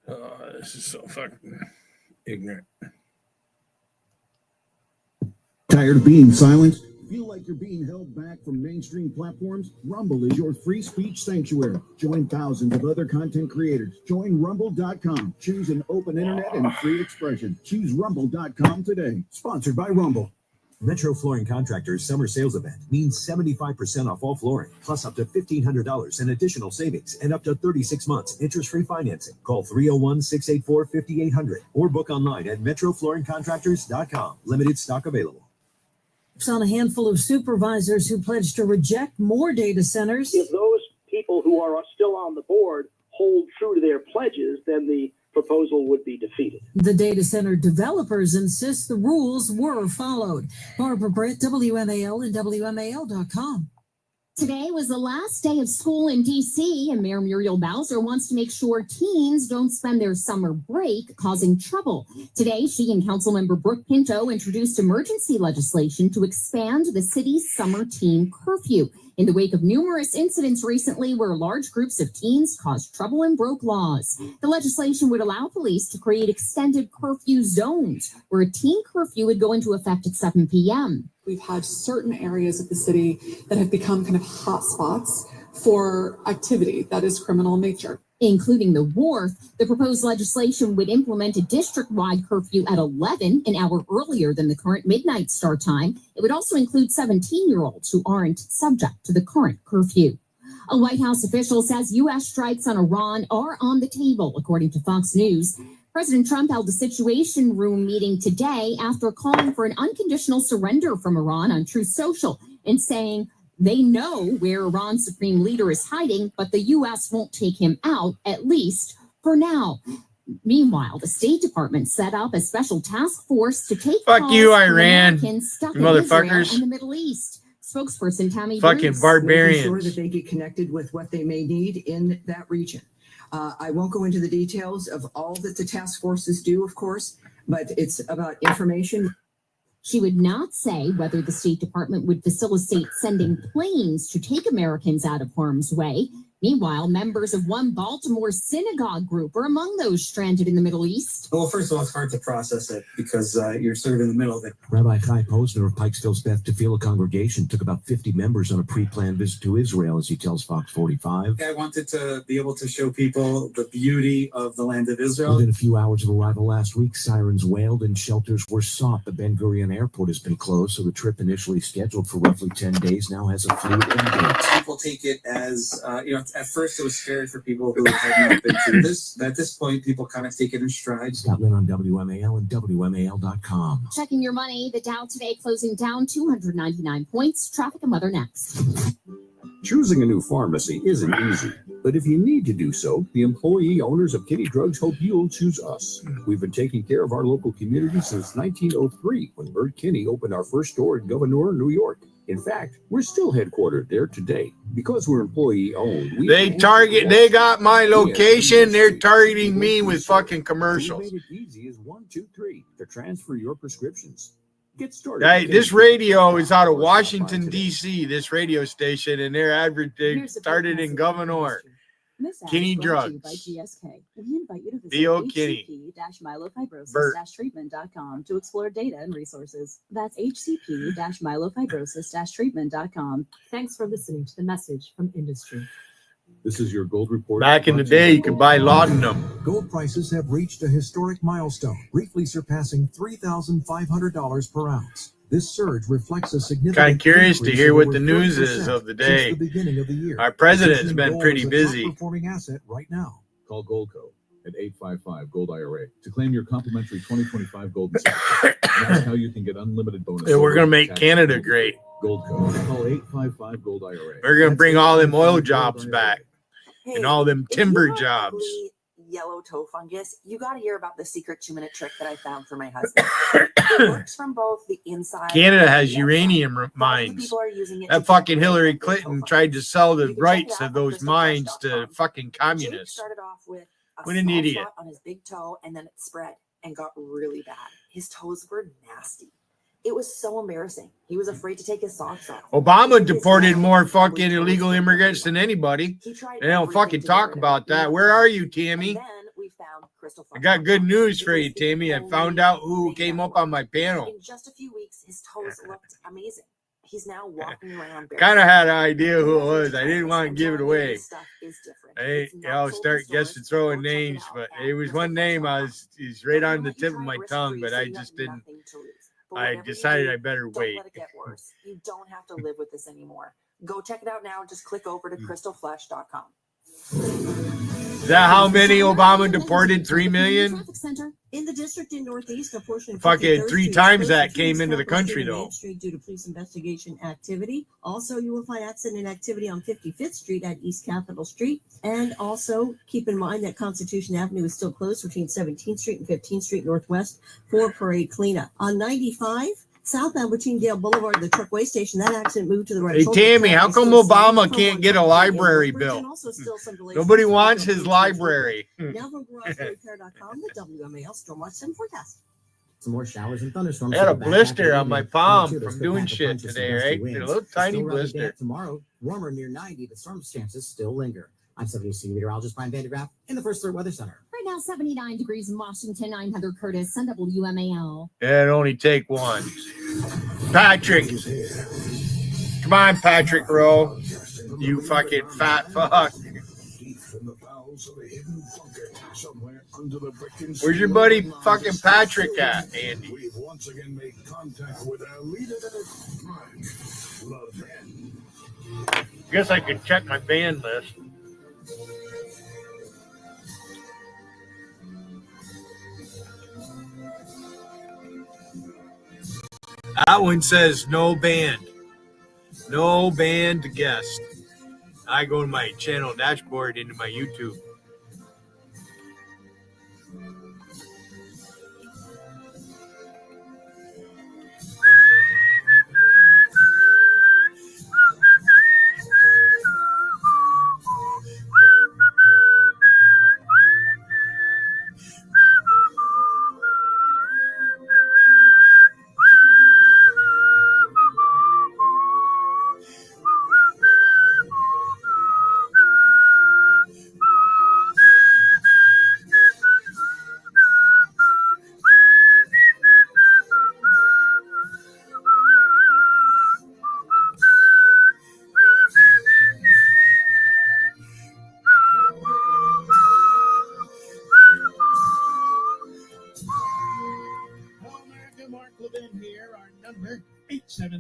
Oh, this is so fucking ignorant. Tired of being silenced? Feel like you're being held back from mainstream platforms? Rumble is your free speech sanctuary. Join thousands of other content creators. Join rumble.com. Choose an open internet and free expression. Choose rumble.com today. Sponsored by Rumble. Metro Flooring Contractors Summer Sales Event means 75% off all flooring, plus up to $1,500 in additional savings and up to 36 months interest-free financing. Call 301-684-5800 or book online at metroflooringcontractors.com. Limited stock available. On a handful of supervisors who pledged to reject more data centers. If those people who are still on the board hold true to their pledges, then the proposal would be defeated. The data center developers insist the rules were followed. Barbara Britt, WMAL and WMAL.com. Today was the last day of school in D.C., and Mayor Muriel Bowser wants to make sure teens don't spend their summer break causing trouble. Today, she and Councilmember Brooke Pinto introduced emergency legislation to expand the city's summer teen curfew in the wake of numerous incidents recently where large groups of teens caused trouble and broke laws. The legislation would allow police to create extended curfew zones where a teen curfew would go into effect at 7 p.m. We've had certain areas of the city that have become kind of hot spots for activity that is criminal in nature. Including the Wharf, the proposed legislation would implement a district-wide curfew at 11, an hour earlier than the current midnight start time. It would also include 17-year-olds who aren't subject to the current curfew. A White House official says U.S. strikes on Iran are on the table, according to Fox News. President Trump held a Situation Room meeting today after calling for an unconditional surrender from Iran on Truth Social and saying they know where Iran's supreme leader is hiding, but the U.S. won't take him out, at least for now. Meanwhile, the State Department set up a special task force to take Fuck you, Iran, stuck you in motherfuckers. Israel and the Middle East. Spokesperson Tammy Fucking Bruce. barbarians. Making sure that they get connected with what they may need in that region. I won't go into the details of all that the task forces do, of course, but it's about information. She would not say whether the State Department would facilitate sending planes to take Americans out of harm's way. Meanwhile, members of one Baltimore synagogue group are among those stranded in the Middle East. Well, first of all, it's hard to process it because you're sort of in the middle of it. Rabbi Kai Posner of Pikesville's Beth Tefillah congregation took about 50 members on a pre-planned visit to Israel, as he tells Fox 45. I wanted to be able to show people the beauty of the land of Israel. Within a few hours of arrival last week, sirens wailed and shelters were sought. The Ben Gurion airport has been closed, so the trip initially scheduled for roughly 10 days now has a few endings. People take it as, at first it was scary for people who had not been through this. At this point, people kind of take it in stride. Scott Lynn on WMAL and WMAL.com. Checking your money, the Dow today closing down 299 points. Traffic and weather next. Choosing a new pharmacy isn't easy, but if you need to do so, the employee owners of Kitty Drugs hope you'll choose us. We've been taking care of our local community since 1903, when Bert Kinney opened our first store in Gouverneur, New York. In fact, we're still headquartered there today. Because we're employee owned. They got my location. They're targeting me with fucking commercials. We made it easy as 1, 2, 3 to transfer your prescriptions. Get started. Hey, this radio is out of Washington, D.C., this radio station, and they started in Gouverneur. Kinney Drugs. By GSK. We invite you to visit B.O. Kinney. hcp-myelofibrosis-treatment.com to explore data and resources. That's hcp-myelofibrosis-treatment.com. Thanks for listening to the message from industry. This is your gold report. Back in the day, you could buy laudanum. Gold prices have reached a historic milestone, briefly surpassing $3,500 per ounce. This surge reflects a significant. Kind of curious to increase hear of what over the news 30% is of the since day. the beginning of the year. Our president's Positioning been gold pretty as a busy. top-performing asset right now. Call Goldco at 855 Gold IRA to claim your complimentary 2025 gold. That's how you can get unlimited bonus. And we're going to make Canada great. Goldco. Call 855 Gold IRA. We're going to bring all them oil jobs back Hey, and all them if timber you have jobs. ugly yellow toe fungus, you got to hear about the secret 2-minute trick that I found for my husband. It works from both the inside. Canada and has the outside. uranium Lots of mines. people are using it That to fucking treat Hillary their toe Clinton fungus. tried to sell the You can check rights it out of on those mines to crystalfresh.com. fucking Jake communists. started off with a What an small idiot. spot on his big toe, and then it spread and got really bad. His toes were nasty. It was so embarrassing. He was afraid to take his socks off. Obama His deported mouth more was fucking totally illegal filled with immigrants blood. than anybody. He tried They don't everything fucking to talk get rid about of it. that. Where are you, Tammy? And then we found I got good news It for was you, the Tammy. I only found out who thing came that up on worked. my panel. In just a few weeks, his toes looked amazing. He's now walking around barefoot. Kind of had an idea who it You was. have to I try didn't this. want to I'm give it telling you, away. this stuff is different. Hey, It's not I'll sold in start stores. guessing throwing Go check it names, out but at it was one name he's right on the tip of my tongue, but I just didn't. I decided I better wait. Don't let it get worse. You don't have to live with this anymore. Go check it out now. Just click over to crystalflesh.com. Is that how many Obama deported? 3 million? Traffic Center. In the district in Northeast, a portion of Fucking 53rd 3 Street times is that closed came between into the Scarborough country, and though. Main Street due to police investigation activity. Also, you will find accident activity on 55th Street at East Capitol Street. And also, keep in mind that Constitution Avenue is still closed between 17th Street and 15th Street Northwest for parade cleanup. On 95, southbound between Dale Boulevard and the truck way station, that accident moved to the right. Hey, shoulder. Tammy, Traffic how is come still slow Obama from can't get a 123 library in Woodbridge, built? and also still some delays Nobody from wants 602 his towards library. Now from GarageRepair.com, the WMAL Stormwatch 7 forecast. Some more showers and thunderstorms. I had a to the back blister after on my evening. palm Those from good doing pack of shit punches and today, gusty right? winds. A little It's tiny still running blister. damp tomorrow, warmer near 90, but storm chances still linger. I'm 70 meteorologist Brian Vandegraff in the First Alert Weather Center. Right now, 79 degrees in Washington. I'm Heather Curtis on WMAL. Yeah, it only take one. Patrick. Come on, Patrick Rowe. You fucking fat fuck. Where's your buddy fucking Patrick at, Andy? We've once again made contact with our leader, Frank Levin. Guess I could check my band list. That one says no band. No band guest. I go to my channel dashboard into my YouTube.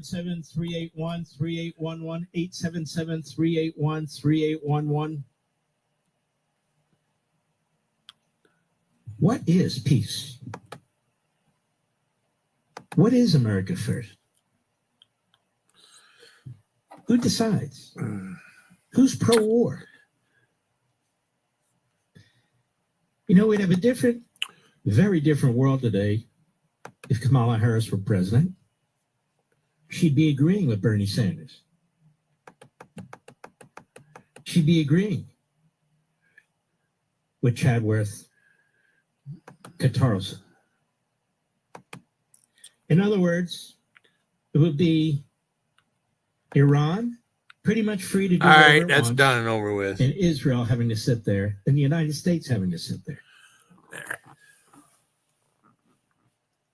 877-381-3811, 877-381-3811. What is peace? What is America first? Who decides? Who's pro-war? You know, we'd have a very different world today if Kamala Harris were president. She'd be agreeing with Bernie Sanders. She'd be agreeing with Chadworth Catarles. In other words, it would be Iran pretty much free to do all whatever right, it that's wants, done and over with. and Israel having to sit there, and the United States having to sit there.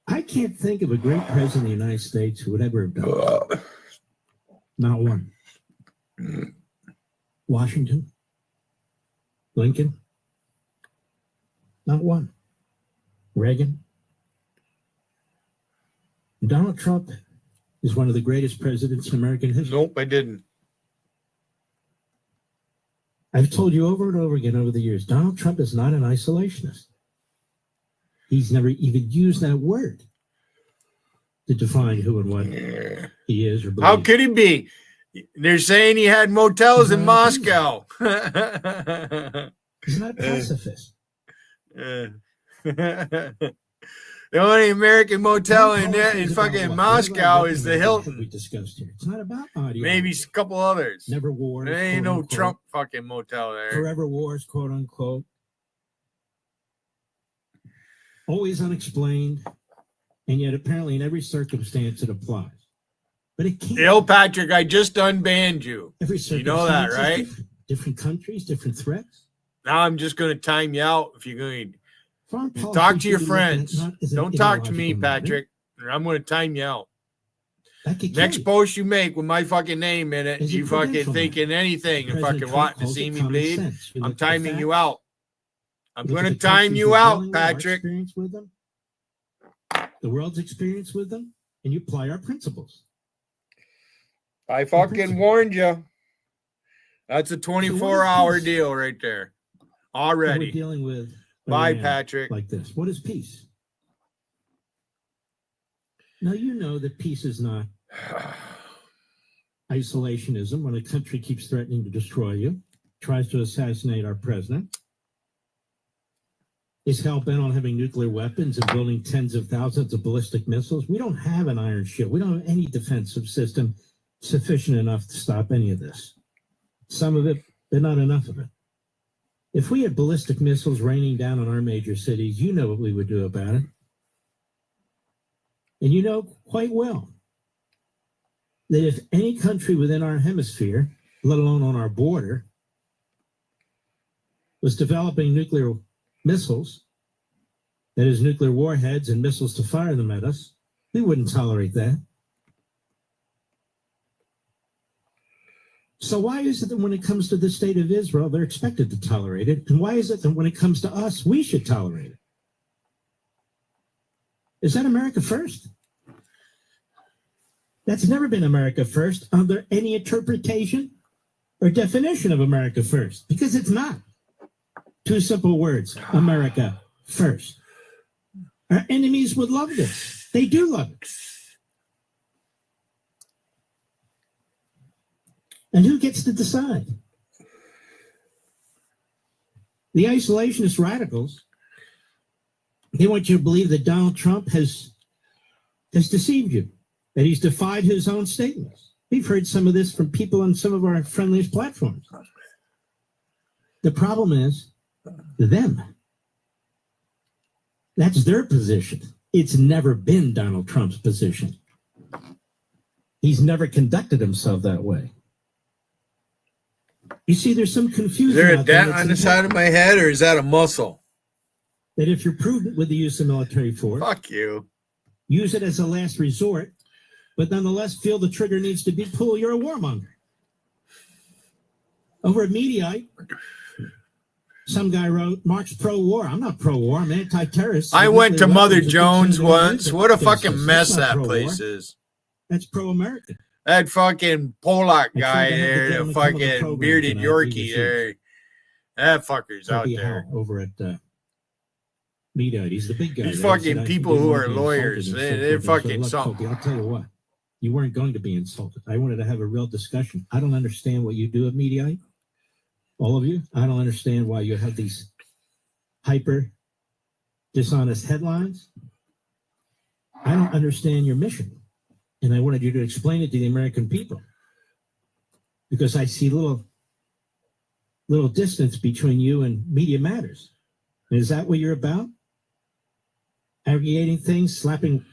I can't think of a great president of the United States who would ever have done that. Not one. Washington, Lincoln, not one. Reagan. Donald Trump is one of the greatest presidents in American history. Nope, I didn't. I've told you over and over again over the years, Donald Trump is not an isolationist. He's never even used that word to define who and what he is or believes. How could he be? They're saying he had motels in Moscow. He's not a pacifist. The only American motel in fucking Moscow is the Hilton. We discussed here. It's not about audio. Maybe a couple others. Never wars. There ain't quote, no unquote. Trump fucking motel there. Forever wars, quote unquote. Always unexplained, and yet apparently in every circumstance it applies. But it can't. Yo, Patrick, I just unbanned you. Every You know that, circumstance is right? different countries, different threats. Now I'm just going to time you out if you're going Foreign to policy talk to your should be looked at friends. not as an Don't talk to me, ideological matter. Patrick, or I'm going to time you out. That could Next kill you. post you make with my fucking name in it, Is it you fucking credential thinking anything and President fucking Trump wanting to calls see it me common bleed, sense. You I'm look at the timing you facts. out. I'm Look at going the to time countries you we're out, dealing with, our Patrick. experience with them, the world's experience with them, and you apply our principles. I fucking warned you. That's a 24-hour deal right there. We're Already. dealing with Bye, Iran Patrick. like this. What is peace? Now you know that peace is not isolationism when a country keeps threatening to destroy you, tries to assassinate our president, is hell-bent on having nuclear weapons and building tens of thousands of ballistic missiles. We don't have an iron shield. We don't have any defensive system sufficient enough to stop any of this. Some of it, but not enough of it. If we had ballistic missiles raining down on our major cities, you know what we would do about it. And you know quite well that if any country within our hemisphere, let alone on our border, was developing nuclear missiles, that is, nuclear warheads and missiles to fire them at us, we wouldn't tolerate that. So why is it that when it comes to the state of Israel, they're expected to tolerate it? And why is it that when it comes to us, we should tolerate it? Is that America first? That's never been America first under any interpretation or definition of America first, because it's not. Two simple words, America first. Our enemies would love this. They do love it. And who gets to decide? The isolationist radicals, they want you to believe that Donald Trump has deceived you, that he's defied his own statements. We've heard some of this from people on some of our friendliest platforms. The problem is them. That's their position. It's never been Donald Trump's position. He's never conducted himself that way. You see, there's some confusion. Is there a out there dent that's on the side of my head, or is that a muscle? that if you're prudent with the use of military force, Fuck you. use it as a last resort, but nonetheless feel the trigger needs to be pulled, you're a warmonger. Over at Mediaite, some guy wrote, Mark's pro-war. I'm not pro-war. I'm anti-terrorist. I went to Nuclear Mother weapons are Jones good to once. What a against fucking us. mess That's not that pro-war. place is. That's pro-American. That fucking Polak I guy tried to have the there, the gentleman come on the fucking program bearded tonight. He Yorkie was there. That fucker's out Toby there. Howell over at Media. He's the big guy. These there. He fucking said, people didn't who want are to be insulted lawyers, and so they're forth. I said, fucking look, something. Toby, I'll tell you what. You weren't going to be insulted. I wanted to have a real discussion. I don't understand what you do at Mediaite. All of you. I don't understand why you have these hyper dishonest headlines. I don't understand your mission. And I wanted you to explain it to the American people. Because I see little distance between you and Media Matters. And is that what you're about? Aggregating things, slapping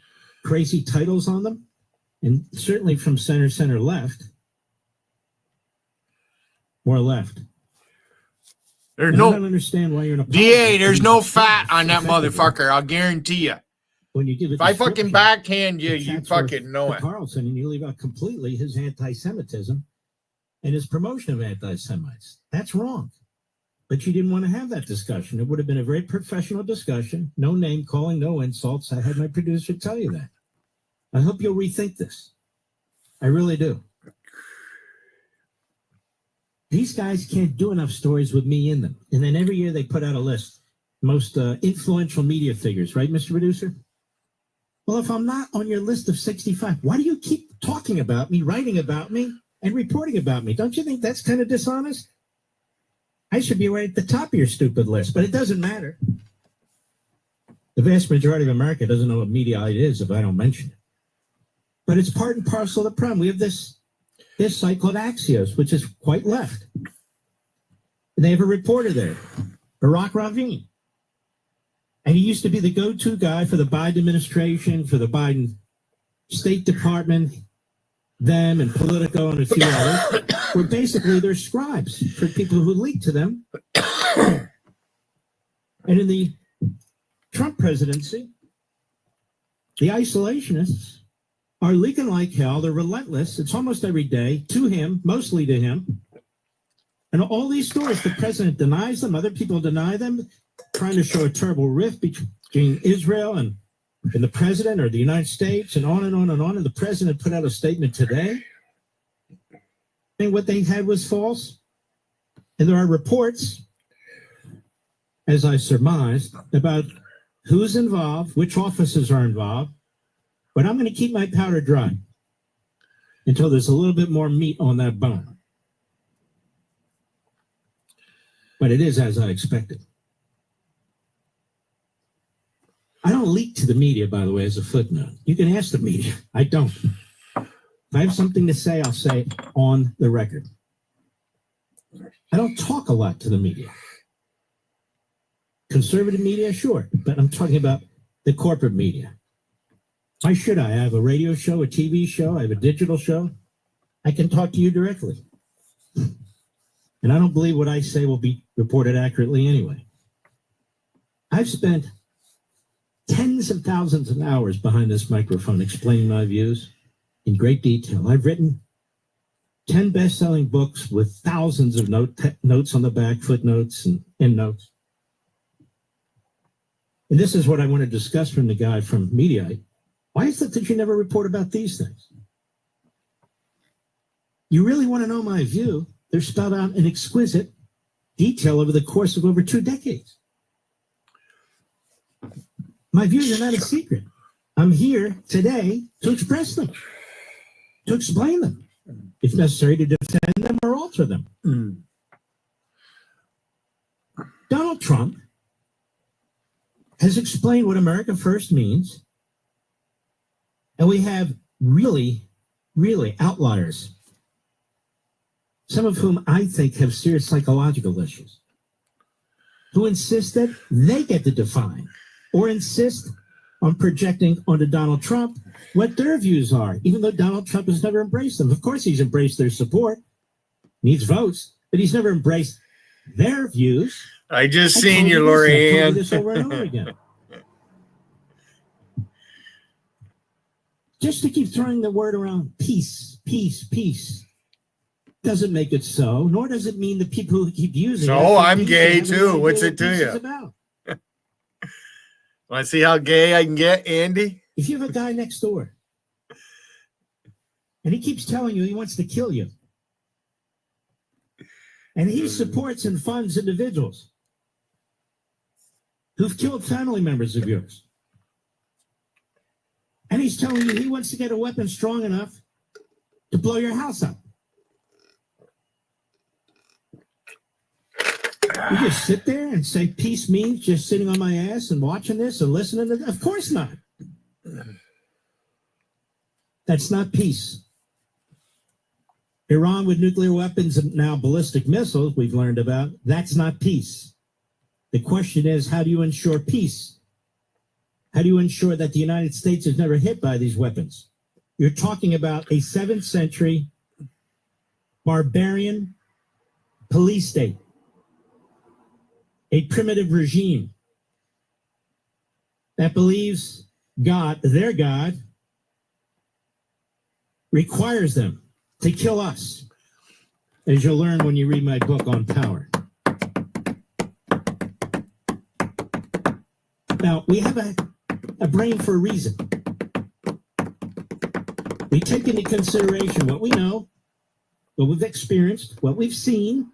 crazy titles on them? And certainly from center left. More left. There's and no. I don't understand why you're in a DA, there's no fat on that motherfucker. I'll guarantee you. When you give it if I fucking backhand you, you fucking know it. Carlson, and you leave out completely his anti-Semitism and his promotion of anti-Semites. That's wrong. But you didn't want to have that discussion. It would have been a very professional discussion. No name calling, no insults. I had my producer tell you that. I hope you'll rethink this. I really do. These guys can't do enough stories with me in them. And then every year they put out a list. Most influential media figures, right, Mr. Producer? Well, if I'm not on your list of 65, why do you keep talking about me, writing about me, and reporting about me? Don't you think that's kind of dishonest? I should be right at the top of your stupid list, but it doesn't matter. The vast majority of America doesn't know what Mediaite is if I don't mention it. But it's part and parcel of the problem. We have this site called Axios, which is quite left. And they have a reporter there, Barack Ravine. And he used to be the go-to guy for the Biden administration, for the Biden State Department, them and Politico and a few others, were basically their scribes for people who leak to them. And in the Trump presidency, the isolationists are leaking like hell. They're relentless. It's almost every day to him, mostly to him. And all these stories, the president denies them, other people deny them, trying to show a terrible rift between Israel and the president or the United States, and on and on and on. And the president put out a statement today saying what they had was false. And there are reports, as I surmised, about who's involved, which offices are involved. But I'm going to keep my powder dry until there's a little bit more meat on that bone. But it is as I expected. I don't leak to the media, by the way, as a footnote. You can ask the media. I don't. If I have something to say, I'll say it on the record. I don't talk a lot to the media. Conservative media, sure, but I'm talking about the corporate media. Why should I? I have a radio show, a TV show, I have a digital show. I can talk to you directly. And I don't believe what I say will be reported accurately anyway. I've spent tens of thousands of hours behind this microphone explaining my views in great detail. I've written 10 best-selling books with thousands of notes on the back, footnotes and endnotes. And this is what I want to discuss from the guy from Mediaite. Why is it that you never report about these things? You really want to know my view? They're spelled out in exquisite detail over the course of over 2 decades. My views are not a secret. I'm here today to express them, to explain them, if necessary, to defend them or alter them. Donald Trump has explained what America First means, and we have really outliers, some of whom I think have serious psychological issues, who insist that they get to define or insist on projecting onto Donald Trump what their views are, even though Donald Trump has never embraced them. Of course, he's embraced their support, needs votes, but he's never embraced their views. I just seen you, Lori Ann. This over and over again. Just to keep throwing the word around, peace, peace, peace, doesn't make it so, nor does it mean the people who keep using it. So I'm gay too. What's it to you? Want to see how gay I can get, Andy? If you have a guy next door And he keeps telling you he wants to kill you. And he supports and funds individuals who've killed family members of yours. And he's telling you he wants to get a weapon strong enough to blow your house up. You just sit there and say peace means just sitting on my ass and watching this and listening to this? Of course not. That's not peace. Iran with nuclear weapons and now ballistic missiles, we've learned about, that's not peace. The question is, how do you ensure peace? How do you ensure that the United States is never hit by these weapons? You're talking about a 7th century barbarian police state, a primitive regime that believes God, their God, requires them to kill us, as you'll learn when you read my book on power. Now, we have a brain for a reason. We take into consideration what we know, what we've experienced, what we've seen,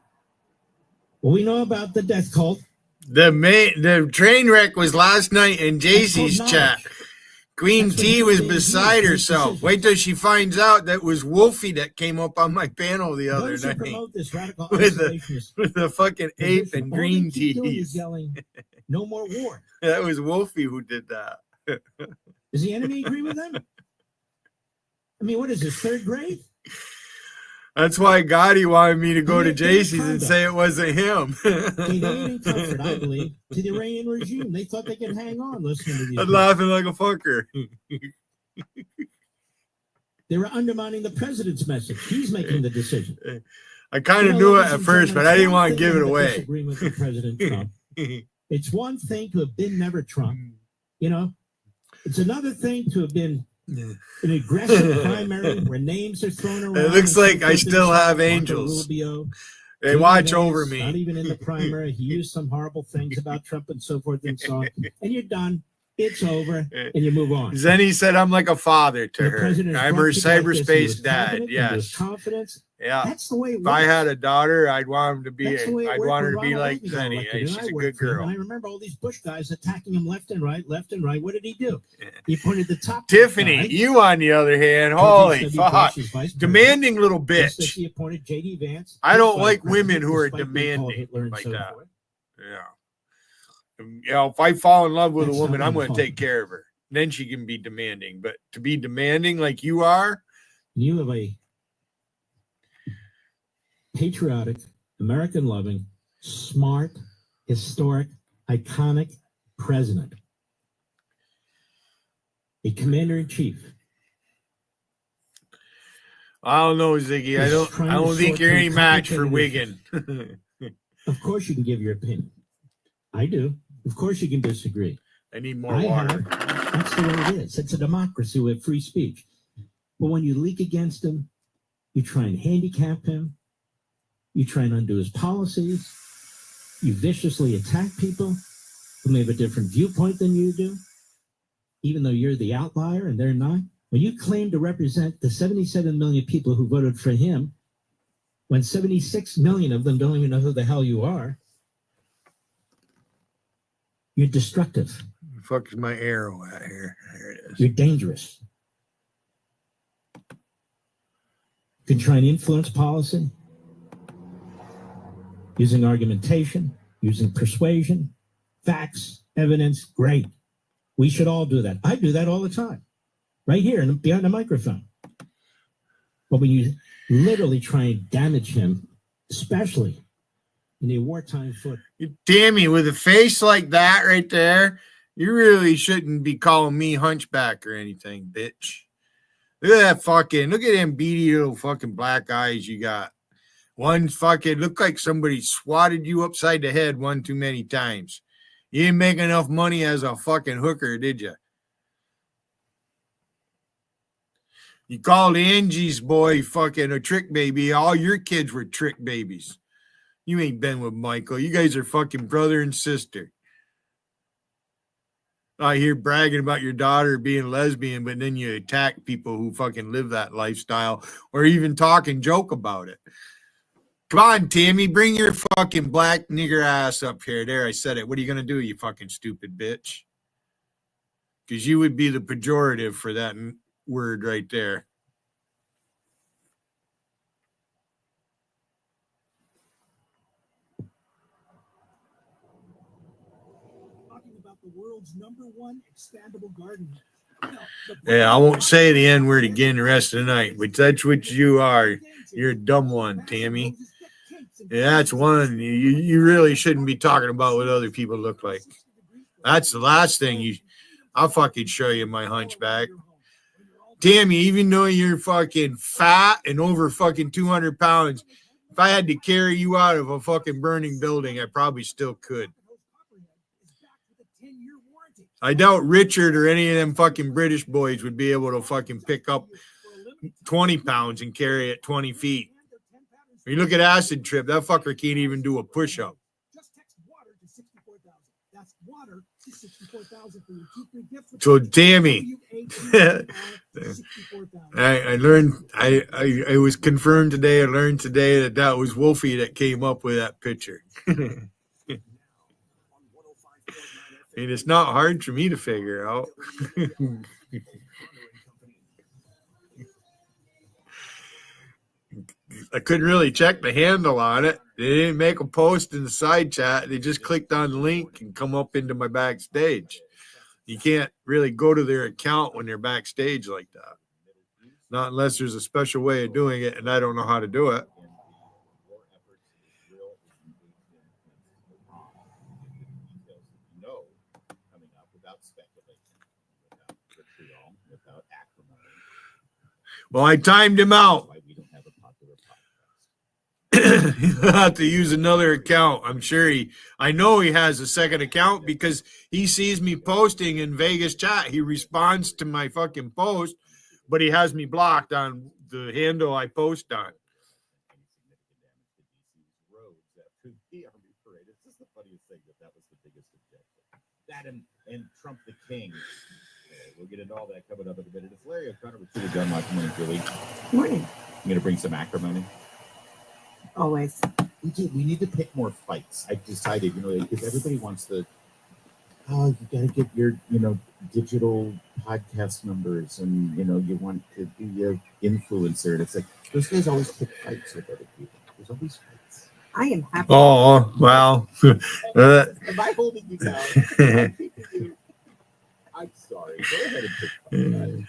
what we know about the death cult. The train wreck was last night in JC's chat. Queen T was beside herself. Wait till she finds out that was Wolfie that came up on my panel the other night with the fucking ape and green teas. No more war. That was Wolfie who did that. Does the enemy agree with them? I mean, what is this, 3rd grade? That's why Gotti wanted me to go to JC's and say it wasn't him. They didn't comfort, I believe, to the Iranian regime. They thought they could hang on listening to these. I'm laughing like a fucker. They were undermining the president's message. He's making the decision. I kind of knew it at first, but I didn't want to give it away. Disagreement with President Trump. It's one thing to have been never Trump, It's another thing to have been an aggressive primary where names are thrown around. It looks like I still have angels. They watch over me. Not even in the primary. He used some horrible things about Trump and so forth and so on. And you're done. It's over. And you move on. Then he said, I'm like a father to her. I'm her cyberspace dad. Yes. Confidence. Yeah. That's the way it if works. I had a daughter, I'd want him to be. That's the way it I'd worked want her with to be Ronald like Reagan got Jenny. elected, She's and I a worked good for him, girl. and I remember all these Bush guys attacking him left and right, left and right. What did he do? He pointed the top. Tiffany, guy. you on the other hand, holy fuck, demanding little bitch. He appointed J.D. Vance. I don't like women who are demanding like that. Yeah. If I fall in love with a woman, I'm going to take care of her. Then she can be demanding. But to be demanding like you are, you have a patriotic, American-loving, smart, historic, iconic president, a commander-in-chief. I don't know, Ziggy. I don't think you're any match for Wiggin. Of course, you can give your opinion. I do. Of course, you can disagree. I need more water. That's the way it is. It's a democracy with free speech. But when you leak against him, you try and handicap him. You try and undo his policies. You viciously attack people who may have a different viewpoint than you do, even though you're the outlier and they're not. When you claim to represent the 77 million people who voted for him, when 76 million of them don't even know who the hell you are, you're destructive. The fuck is my arrow at here? There it is. You're dangerous. You can try and influence policy using argumentation, using persuasion, facts, evidence. Great. We should all do that. I do that all the time, right here behind the microphone. But when you literally try and damage him, especially in the wartime foot. Damn you, with a face like that right there, you really shouldn't be calling me hunchback or anything, bitch. Look at them beady little fucking black eyes you got. One fucking look like somebody swatted you upside the head one too many times. You didn't make enough money as a fucking hooker, did you? You called Angie's boy fucking a trick baby. All your kids were trick babies. You ain't been with Michael. You guys are fucking brother and sister. I hear bragging about your daughter being lesbian, but then you attack people who fucking live that lifestyle or even talk and joke about it. Come on, Tammy, bring your fucking black nigger ass up here. There, I said it. What are you going to do, you fucking stupid bitch? Because you would be the pejorative for that word right there. Talking about the world's #1 expandable garden. Yeah, I won't say the N word again the rest of the night, but that's what you are. You're a dumb one, Tammy. Yeah, that's one. You really shouldn't be talking about what other people look like. That's the last thing I'll fucking show you my hunchback. Tammy, even though you're fucking fat and over fucking 200 pounds, if I had to carry you out of a fucking burning building, I probably still could. I doubt Richard or any of them fucking British boys would be able to fucking pick up 20 pounds and carry it 20 feet. When you look at Acid Trip, that fucker can't even do a push-up. So Tammy, I learned, I was confirmed today, I learned today that was Wolfie that came up with that picture. And it's not hard for me to figure out. I couldn't really check the handle on it. They didn't make a post in the side chat. They just clicked on the link and come up into my backstage. You can't really go to their account when they're backstage like that. Not unless there's a special way of doing it, and I don't know how to do it. Well, I timed him out. He'll have to use another account. I'm sure I know he has a second account because he sees me posting in Vegas chat. He responds to my fucking post, but he has me blocked on the handle I post on. It's just the funniest thing that was the biggest objection. That and Trump the King. We'll get into all that coming up in a minute. It's Larry O'Connor with City Gun Watch. Morning, Julie. Morning. I'm going to bring some acrimony. Always. We need to pick more fights. I decided, because everybody wants you got to get your, digital podcast numbers and, you want to be an influencer. And it's like, those guys always pick fights with other people. There's always fights. I am happy. Oh, well. Am I holding you down? I'm sorry. Go ahead and pick fights.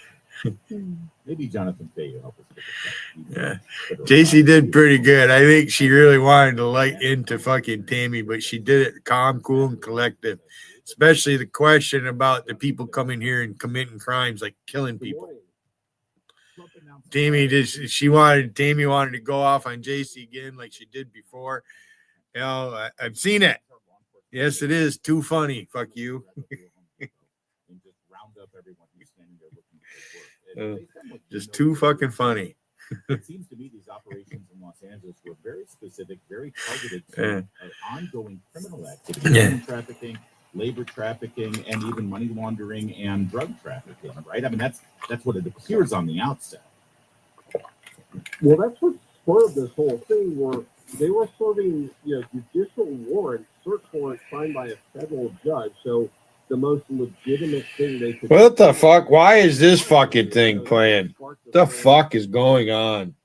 Maybe Jonathan Fay will help us pick a fight. Yeah. JC did pretty good. I think she really wanted to light into fucking Tammy, but she did it calm, cool, and collective. Especially the question about the people coming here and committing crimes like killing people. Tammy wanted to go off on JC again like she did before. I've seen it. Yes, it is too funny. Fuck you. Just too fucking funny. It seems to me these operations in Los Angeles were very specific, very targeted to ongoing criminal activity, human trafficking, labor trafficking, and even money laundering and drug trafficking. Right? I mean, that's what it appears on the outset. Well, that's what spurred this whole thing, where they were serving judicial warrants, search warrants signed by a federal judge. So the most legitimate thing they could. What the fuck? Why is this fucking thing playing? What the fuck is going on?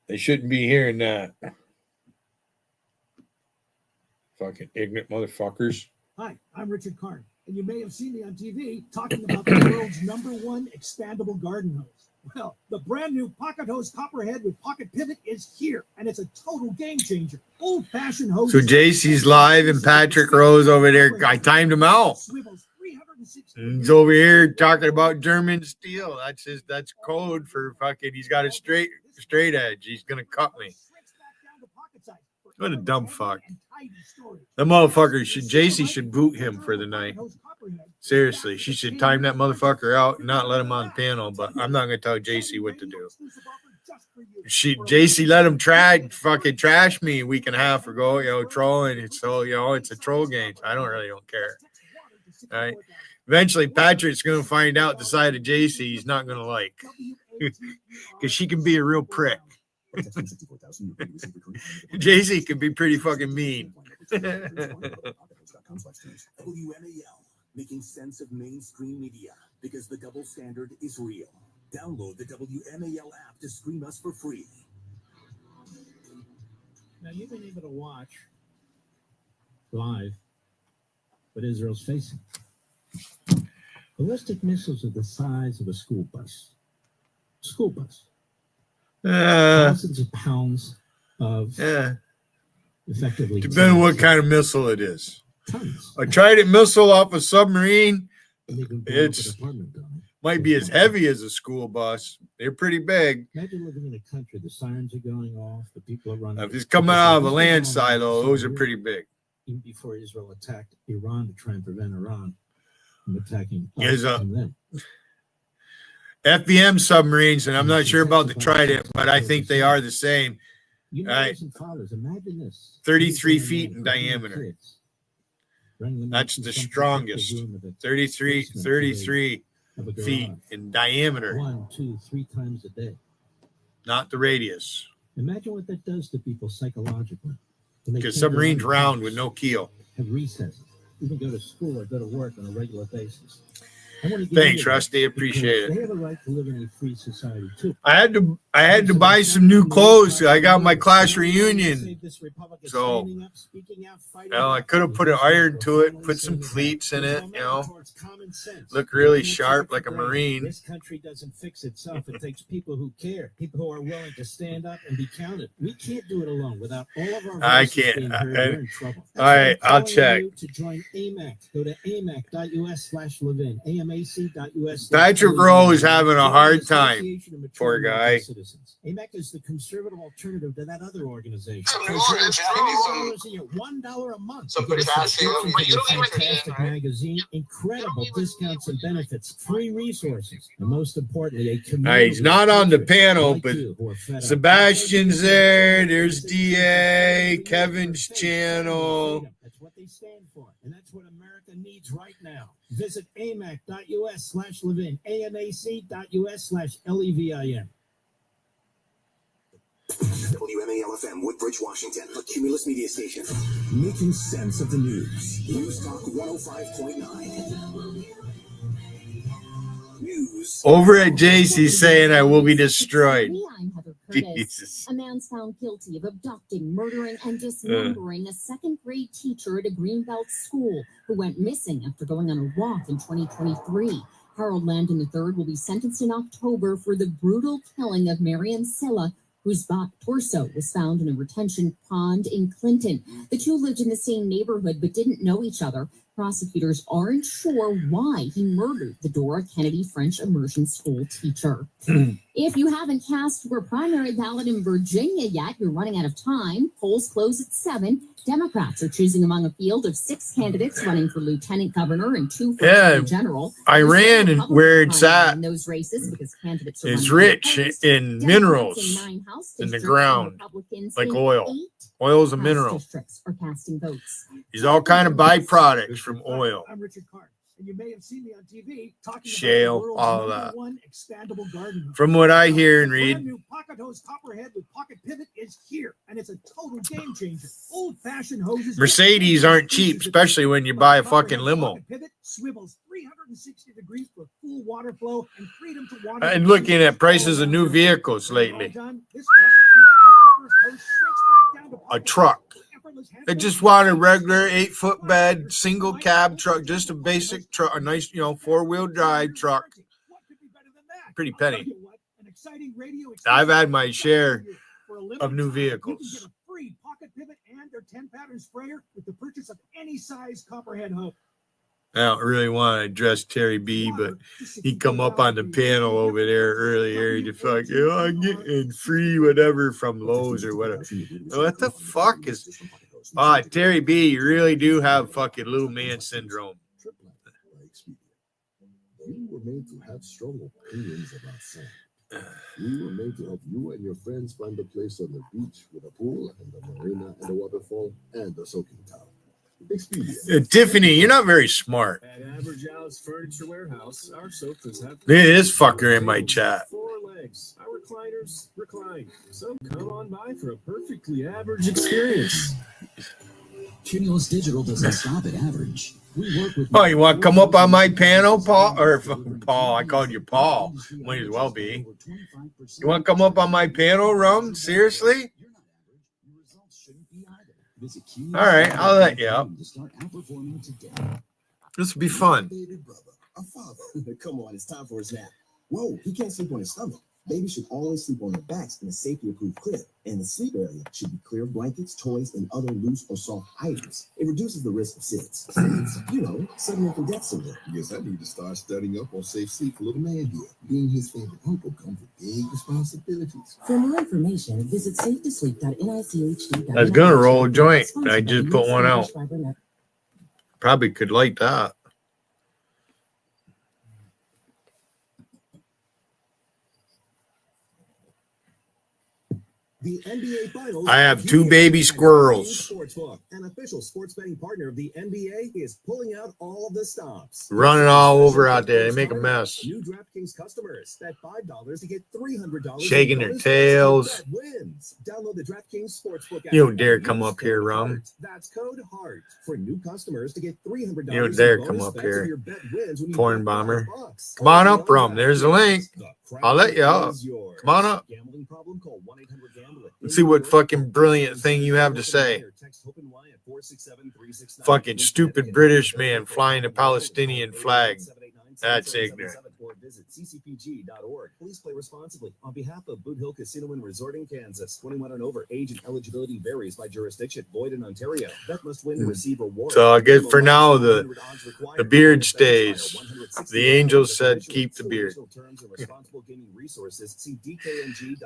They shouldn't be hearing that. Fucking ignorant motherfuckers. Hi, I'm Richard Karn, and you may have seen me on TV talking about the world's #1 expandable garden hose. Well, the brand new Pocket Hose Copperhead with Pocket Pivot is here, and it's a total game changer. Old-fashioned hose. So JC's live and Patrick Rose over there. I timed him out. He's over here talking about German steel. That's code for fucking. He's got a straight edge. He's gonna cut me. What a dumb fuck. That motherfucker JC should boot him for the night. Seriously, she should time that motherfucker out and not let him on panel, but I'm not going to tell JC what to do. JC let him fucking trash me a week and a half ago, trolling. It's so, it's a troll game. I don't care. All right. Eventually, Patrick's going to find out the side of JC he's not going to like. Because she can be a real prick. JC can be pretty fucking mean. WMAL, making sense of mainstream media because the double standard is real. Download the WMAL app to stream us for free. Now, you've been able to watch live what Israel's facing. Ballistic missiles are the size of a school bus. Thousands of pounds of effectively. Depending on what kind of missile it is. A Trident missile off a submarine, it's might be as heavy as a school bus. They're pretty big. Imagine living in a country, the sirens are going off, the people are running. If it's coming out of a land silo, those are pretty big. Even before Israel attacked Iran to try and prevent Iran from attacking them. FBM submarines, and I'm not sure about the Trident, but I think they are the same. Imagine this. 33 feet in diameter. That's the strongest. 33 feet in diameter. 1, 2, 3 times a day. Not the radius. Imagine what that does to people psychologically. Because submarines round with no keel. Have recesses. Even go to school or go to work on a regular basis. Thanks, Rusty. Appreciate it. They have a right to live in a free society too. I had to buy some new clothes. I got my class reunion, so I could have put an iron to it, put some pleats in it, look really sharp like a Marine. This country doesn't fix itself. It takes people who care, people who are willing to stand up and be counted. We can't do it alone. Without all of our voices being heard, we're in trouble. All right, I'll check. To join AMAC, go to amac.us/Levin. Patrick Rowe is having a hard time. Poor guy. AMAC is the conservative alternative to that other organization. $1 a month. Fantastic magazine, incredible discounts and benefits, free resources, and most importantly, a community. He's not on the panel, but Sebastian's there. There's DA, Kevin's channel. That's what they stand for, and that's what America needs right now. Visit amac.us/Levin, amac.us/LEVIN. WMAL-FM, Woodbridge, Washington, a Cumulus media station. Making sense of the news. News Talk 105.9. News. Over at JC saying I will be destroyed. Jesus. A man's found guilty of abducting, murdering, and dismembering a second-grade teacher at a Greenbelt school who went missing after going on a walk in 2023. Harold Landon III will be sentenced in October for the brutal killing of Marion Silla, whose torso was found in a retention pond in Clinton. The two lived in the same neighborhood but didn't know each other. Prosecutors aren't sure why he murdered the Dora Kennedy French immersion school teacher. If you haven't cast your primary ballot in Virginia yet, you're running out of time. Polls close at 7. Democrats are choosing among a field of 6 candidates running for lieutenant governor and 2 for attorney general. Iran and where it's at in those races because candidates are is rich in minerals in the ground, like oil. Oil is a mineral. Are casting votes. These all kind of byproducts from oil. I'm Richard Carter, and you may have seen me on TV talking shale, about the world's all of that. #1 expandable garden hose. From what I hear and The read, brand new pocket hose copperhead with pocket pivot is here, and it's a total game changer. Old-fashioned hoses. Mercedes aren't cheap, especially when you buy a fucking limo. Pocket pivot swivels 360 degrees for full water flow and freedom to water. I'm looking at prices of new vehicles lately. A truck. I just want a regular 8-foot bed, single cab truck, just a basic truck, a nice, 4-wheel drive truck. Pretty penny. I've had my share of new vehicles. Free pocket pivot and their 10-pattern sprayer with the purchase of any size copperhead hose. I don't really want to address Terry B, but he come up on the panel over there earlier. He just like, I'm getting free whatever from Lowe's or whatever. What the fuck is? Terry B, you really do have fucking little man syndrome. You were made to have strong opinions about sex. We were made to help you and your friends find a place on the beach with a pool and a marina and a waterfall and a soaking towel. Expedia. Tiffany, you're not very smart. At Average House Furniture Warehouse, our sofas have Look at this fucker in my chat. 4 legs. Our recliners recline. So come on by for a perfectly average experience. Cumulus Digital doesn't stop at average. We work with. Oh, you want to come up on my panel, Paul? Or Paul, I called you Paul. Might as well be. You want to come up on my panel, Rum? Seriously? All right, I'll let you up. This will be fun. A father. Come on, it's time for his nap. Whoa, he can't sleep on his stomach. Babies should always sleep on their backs in a safety-approved crib, and the sleep area should be clear of blankets, toys, and other loose or soft items. It reduces the risk of SIDS. You know, sudden infant death syndrome. Guess I need to start studying up on safe sleep for little man here. Being his favorite uncle comes with big responsibilities. For more information, visit safetosleep.nicehd.com. I was going to roll a joint. I just put one out. Probably could light that. The NBA Finals. I have 2 baby squirrels. Sportsbook, an official sports betting partner of the NBA, is pulling out all of the stops. Running all over out there. They make a mess. New DraftKings customers bet $5 to get $300. Shaking their tails. Wins. Download the DraftKings Sportsbook app. You don't dare come up here, Rum. That's code HEART for new customers to get $300. You don't dare come up here. Porn bomber. Come on up, Rum. There's a link. I'll let you up. Come on up. Let's see what fucking brilliant thing you have to say. Fucking stupid British man flying a Palestinian flag. That's ignorant. Or visit ccpg.org. Please play responsibly. On behalf of Boot Hill Casino and Resort in Kansas, 21 and over. Age and eligibility varies by jurisdiction. Void in Ontario. Bet must win to receive reward. So I guess for now the beard stays. The angels said keep the beard.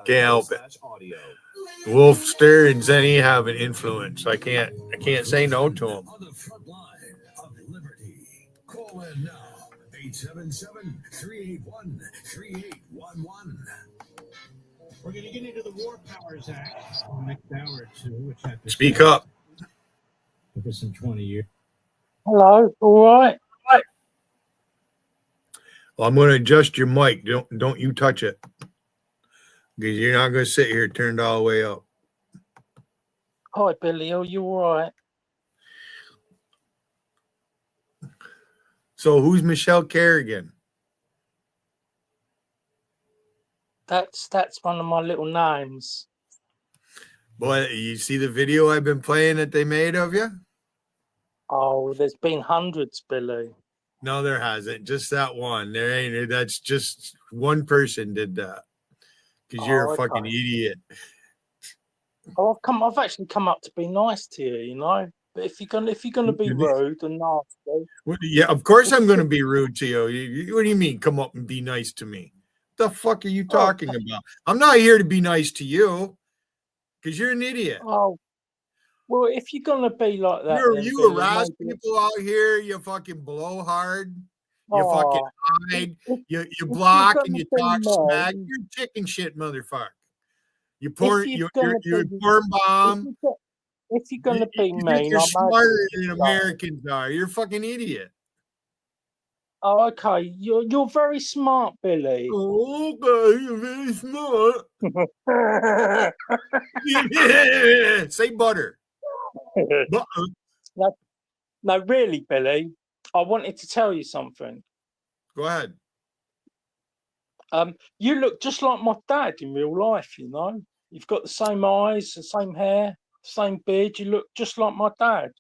Can't help it. Wolfster and Zenny have an influence. I can't say no to them. On the front line of liberty. Call in now. 877-381-3811. We're going to get into the War Powers Act in the next hour or two, which I Speak up. Took us some 20 years. Hello, all right. Well, I'm going to adjust your mic. Don't you touch it, because you're not going to sit here turned all the way up. Hi, Billy. Are you all right? So who's Michelle Kerrigan? That's one of my little names. Boy, you see the video I've been playing that they made of you? Oh, there's been hundreds, Billy. No, there hasn't. Just that one. There ain't. That's just one person did that. Because you're a fucking idiot. Oh, I've actually come up to be nice to you, you know. But if you're gonna be rude and nasty, yeah, of course I'm gonna be rude to you. What do you mean? Come up and be nice to me? What the fuck are you talking about? I'm not here to be nice to you, because you're an idiot. Oh, well, if you're gonna be like that, you harass people out here. You fucking blow hard. You fucking hide. You block and you talk smack. You're chicken shit, motherfucker. You porn bomb. If you're gonna be mean, you're smarter than Americans are. You're a fucking idiot. Oh, okay. You're very smart, Billy. Oh, okay, you're very smart. Say butter. No, really, Billy. I wanted to tell you something. Go ahead. You look just like my dad in real life, you know. You've got the same eyes, the same hair, same beard. You look just like my dad.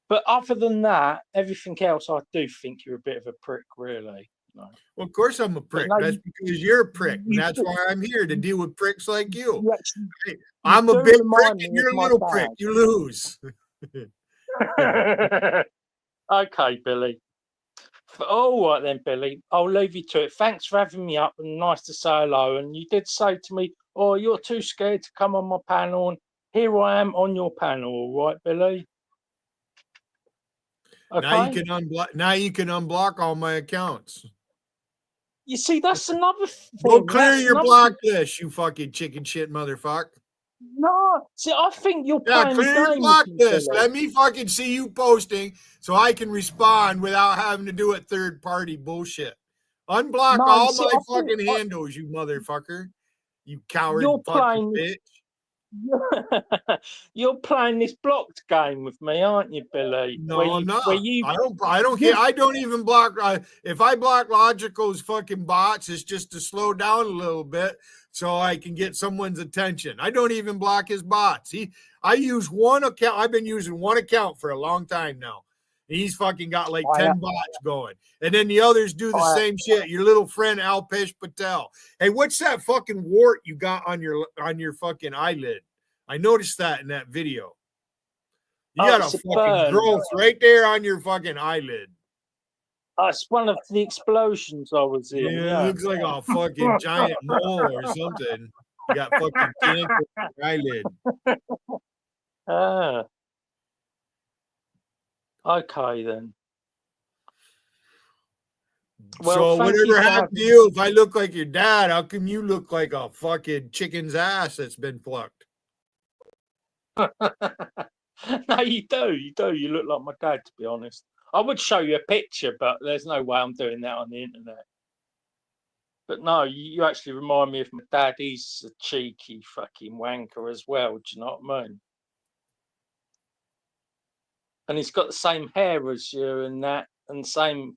But other than that, everything else, I do think you're a bit of a prick, really. You know? Well, of course I'm a prick. That's because you're a prick. And that's why I'm here, to deal with pricks like you. I'm a big prick and you're a little prick. You lose. Okay, Billy. All right then, Billy. I'll leave you to it. Thanks for having me up and nice to say hello. And you did say to me, oh, you're too scared to come on my panel. And here I am on your panel. All right, Billy? Okay. Now you can unblock all my accounts. You see, that's another Go thing. clear That's your another block list, you fucking chicken shit motherfucker. No, see, I think you're Yeah, playing the clear your game block with me, list. Billy. Let me fucking see you posting so I can respond without having to do it third party bullshit. Unblock No, you all see, my I think fucking handles, you motherfucker. You coward you're fucking playing bitch. you're playing this blocked game with me, aren't you, Billy? No, I'm not. Where you I don't care. you I don't even block. If I block Logical's fucking bots, it's just to slow down a little bit so I can get someone's attention. I don't even block his bots. I use one account. I've been using one account for a long time now. He's fucking got like 10 bots going. And then the others do the same shit. Your little friend Alpesh Patel. Hey, what's that fucking wart you got on your fucking eyelid? I noticed that in that video. You got a it's a fucking burn. growth right there on your fucking eyelid. It's one of the explosions I was in. Yeah, Yeah. it looks like a fucking giant mole or something. You got fucking cancer on your eyelid. Ah. Okay then. Well, So thank you whatever for happened to you, if I look like your dad, how come you look like a fucking chicken's ass that's been plucked? No, you do. You do. You look like my dad, to be honest. I would show you a picture, but there's no way I'm doing that on the internet. But no, you actually remind me of my dad. He's a cheeky fucking wanker as well. Do you know what I mean? And he's got the same hair as you and that, and same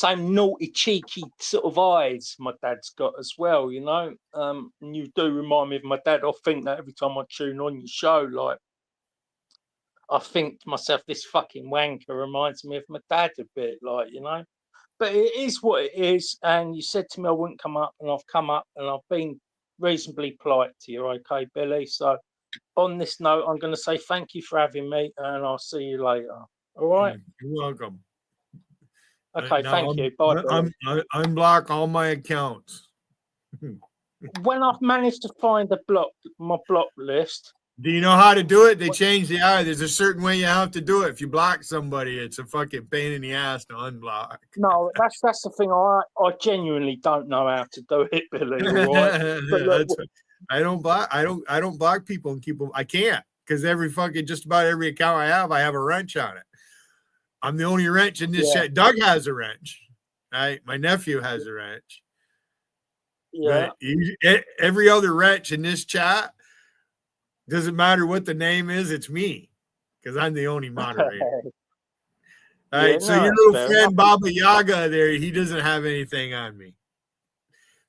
naughty, cheeky sort of eyes my dad's got as well, you know. And you do remind me of my dad. I think that every time I tune on your show, like, I think to myself, this fucking wanker reminds me of my dad a bit, like, you know. But it is what it is. And you said to me I wouldn't come up, and I've come up, and I've been reasonably polite to you, okay, Billy? So on this note, I'm going to say thank you for having me, and I'll see you later. All right? You're welcome. Okay, Now thank you. Bye, Billy. Unblock all my accounts. When I've managed to find my block list. Do you know how to do it? They changed the There's a certain way you have to do it. If you block somebody, it's a fucking pain in the ass to unblock. No, that's the thing. I genuinely don't know how to do it, Billy. All right? But I don't block people and keep them. I can't, because just about every account I have a wrench on it. I'm the only wrench in this chat. Doug has a wrench. Right? My nephew has a wrench. Yeah. But every other wrench in this chat, doesn't matter what the name is, it's me, because I'm the only moderator. All right, so your little friend Baba Yaga there, he doesn't have anything on me.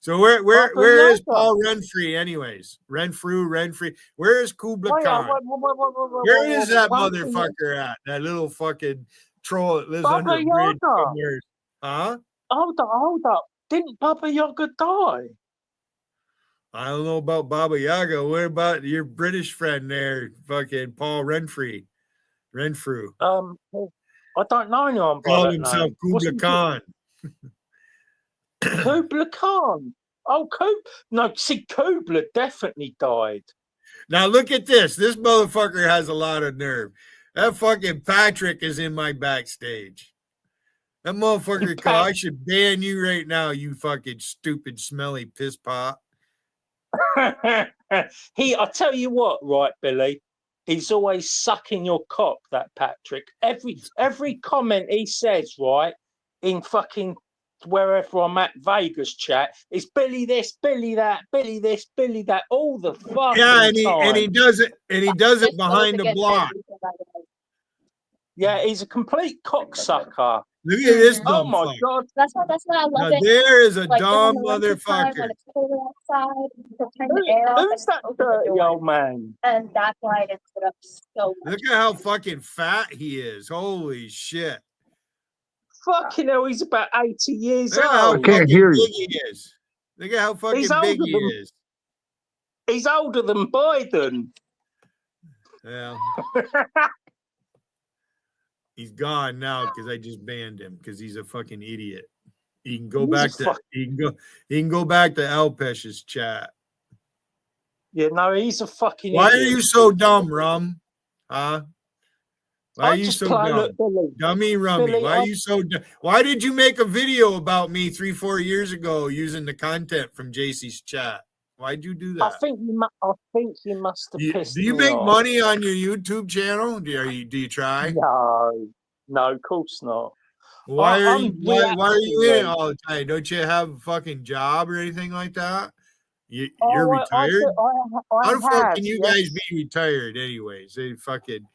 So where is Paul Renfrey anyways? Renfrey. Where is Kubla Khan? Where is that motherfucker at? That little fucking troll that lives under a bridge somewhere. Huh? Hold up. Didn't Baba Yaga die? I don't know about Baba Yaga. What about your British friend there, fucking Paul Renfrew? I don't know anyone by Called that himself name. Kubla Khan. Kubla Khan. Oh, Kubla definitely died. Now look at this. This motherfucker has a lot of nerve. That fucking Patrick is in my backstage. That motherfucker, I should ban you right now, you fucking stupid, smelly piss pot. I tell you what, right, Billy, he's always sucking your cock, that Patrick. Every comment he says, right, in fucking wherever I'm at, Vegas chat, is Billy this, Billy that, Billy this, Billy that, all the fucking time. And he does it behind the block. Yeah, he's a complete cocksucker. Look at this Oh dumb my fuck. god. That's why I love Now, it. there is a Like, dumb in the wintertime motherfucker. when it's colder outside, you can turn the air off Who's and that open the dirty door. old man? And that's why I just put up so much. Look at how fucking fat he is. Holy shit. Fucking hell, he's about 80 years Look at how old. fucking big he is. Look at how fucking He's big older he than- is. He's older than Biden. Yeah. He's gone now because I just banned him because he's a fucking idiot. He can go back to he can go back to Alpesh's chat. Yeah, no, he's a fucking Why idiot. are you so dumb, Rum? Huh? Why are I you just so play. dumb? Look, Billy. Dummy rummy. Billy, Why are you so why did you make a video about me 3-4 years ago using the content from JC's chat? Why'd you do I that? think you must have pissed Do you me make off. money on your YouTube channel? Do you try? No, of course not. Why are you I'm why are you in it reactionary. all the time? Don't you have a fucking job or anything like that? You're Oh, retired? I How the fuck have, can you guys yes. be retired anyways? They fucking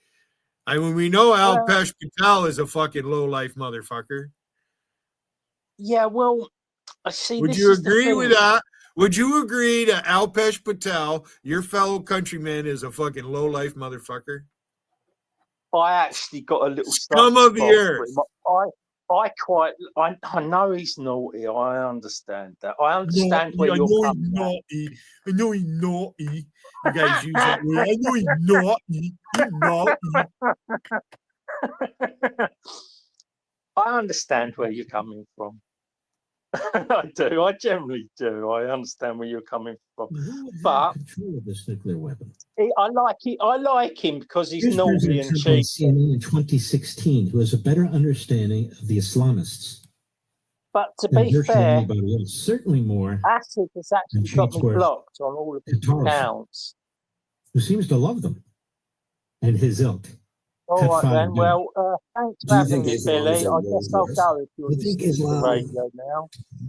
I mean we know Alpesh Patel is a fucking low life motherfucker. Yeah, well, I see. Would This you is the agree with thing. that? Would you agree that Alpesh Patel, your fellow countryman, is a fucking low life motherfucker? I actually got a little Scum soft of the spot earth. for him. I know he's naughty. I understand that. I understand where I you're know coming he's at. naughty. I know he's naughty. You guys use that word. I know he's naughty. He's naughty. I understand where you're coming from. I do. I generally do. I understand where you're coming from. But Control of this nuclear weapon. I like him because he's Here's naughty President and Trump on cheap. CNN in 2016, who has a better understanding of the Islamists But to than be virtually fair, anybody else. Certainly more Acid has actually than got me Chancellor blocked on all of his Tarleton, accounts. who seems to love them and his ilk. All Cut right fine then. and go. Well, thanks Do for you having think me, Islam Billy. is a I guess world I'll force? go if you're You think listening to the Islam radio now.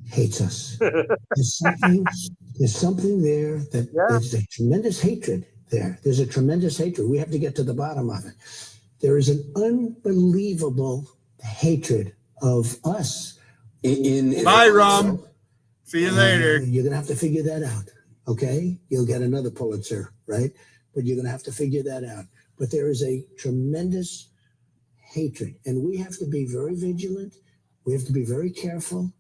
hates us? There's something there that there's a tremendous hatred there. There's a tremendous hatred. We have to get to the bottom of it. There is an unbelievable hatred of us. Bye, Rom. See you later. You're going to have to figure that out, okay? You'll get another Pulitzer, right? But you're going to have to figure that out. But there is a tremendous hatred, and we have to be very vigilant. We have to be very careful,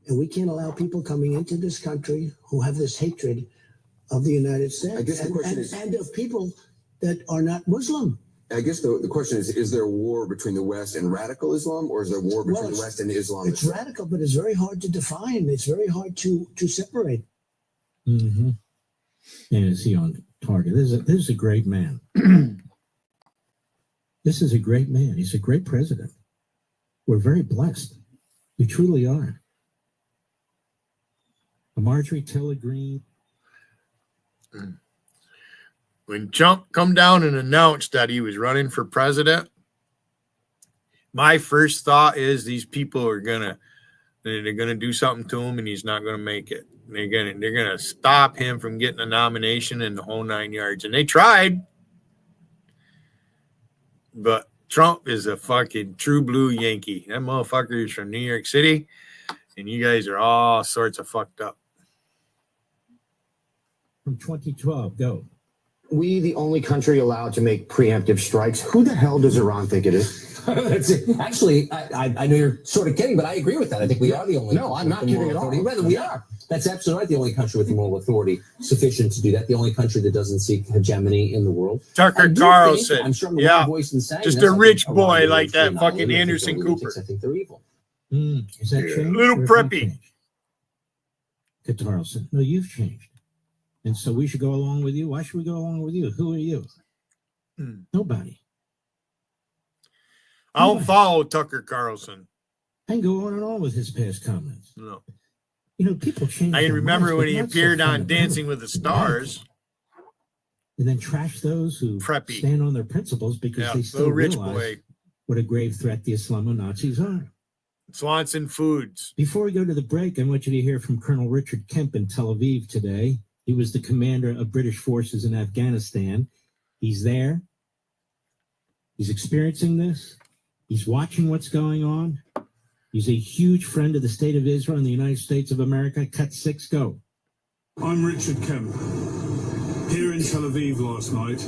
and we can't allow people coming into this country who have this hatred of the United States. I guess the question is, and of people that are not Muslim. I guess the question is there a war between the West and radical Islam, or is there a war between the West and Islam? It's radical, but it's very hard to define. It's very hard to separate. Mm-hmm. And is he on target? This is a great man. This is a great man. He's a great president. We're very blessed. We truly are. Marjorie Taylor Greene. When Trump come down and announced that he was running for president, my first thought is these people are they're gonna do something to him and he's not gonna make it. They're gonna stop him from getting a nomination in the whole 9 yards. And they tried. But Trump is a fucking true blue Yankee. That motherfucker is from New York City, and you guys are all sorts of fucked up. From 2012, go. We, the only country allowed to make preemptive strikes. Who the hell does Iran think it is? That's it. Actually, I know you're sort of kidding, but I agree with that. I think we are the only. No, I'm not kidding at all. Rather, we are. That's absolutely right. The only country with moral authority sufficient to do that. The only country that doesn't seek hegemony in the world. Tucker Carlson. I'm sure yeah. voice in saying just this, a rich think boy Iran like that is fucking not Anderson Cooper. I think they're evil. Is that changed? Little preppy. Carlson. No, you've changed. And so we should go along with you. Why should we go along with you? Who are you? Nobody. I don't follow Tucker Carlson. And go on and on with his past comments. No. You know, people change. I can remember minds, when he but not so appeared on fundamentally. Dancing with the Stars. And then trash those who stand on their principles because they still little rich realize boy. what a grave threat the Islamo-Nazis are. Swanson Foods. Before we go to the break, I want you to hear from Colonel Richard Kemp in Tel Aviv today. He was the commander of British forces in Afghanistan. He's there. He's experiencing this. He's watching what's going on. He's a huge friend of the state of Israel and the United States of America. Cut 6, go. I'm Richard Kemp. Here in Tel Aviv last night,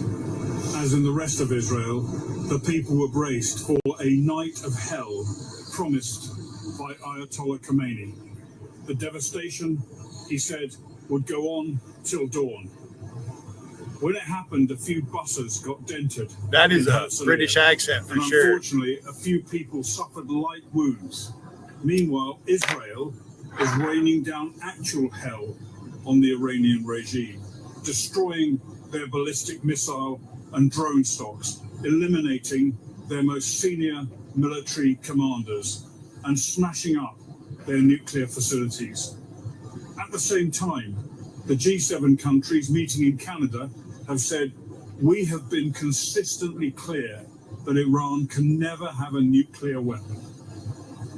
as in the rest of Israel, the people were braced for a night of hell promised by Ayatollah Khomeini. The devastation, he said, would go on till dawn. When it happened, a few buses got dented. That is in a Herzliya, British accent for and sure. Unfortunately, a few people suffered light wounds. Meanwhile, Israel is raining down actual hell on the Iranian regime, destroying their ballistic missile and drone stocks, eliminating their most senior military commanders and smashing up their nuclear facilities. At the same time, the G7 countries meeting in Canada have said, we have been consistently clear that Iran can never have a nuclear weapon,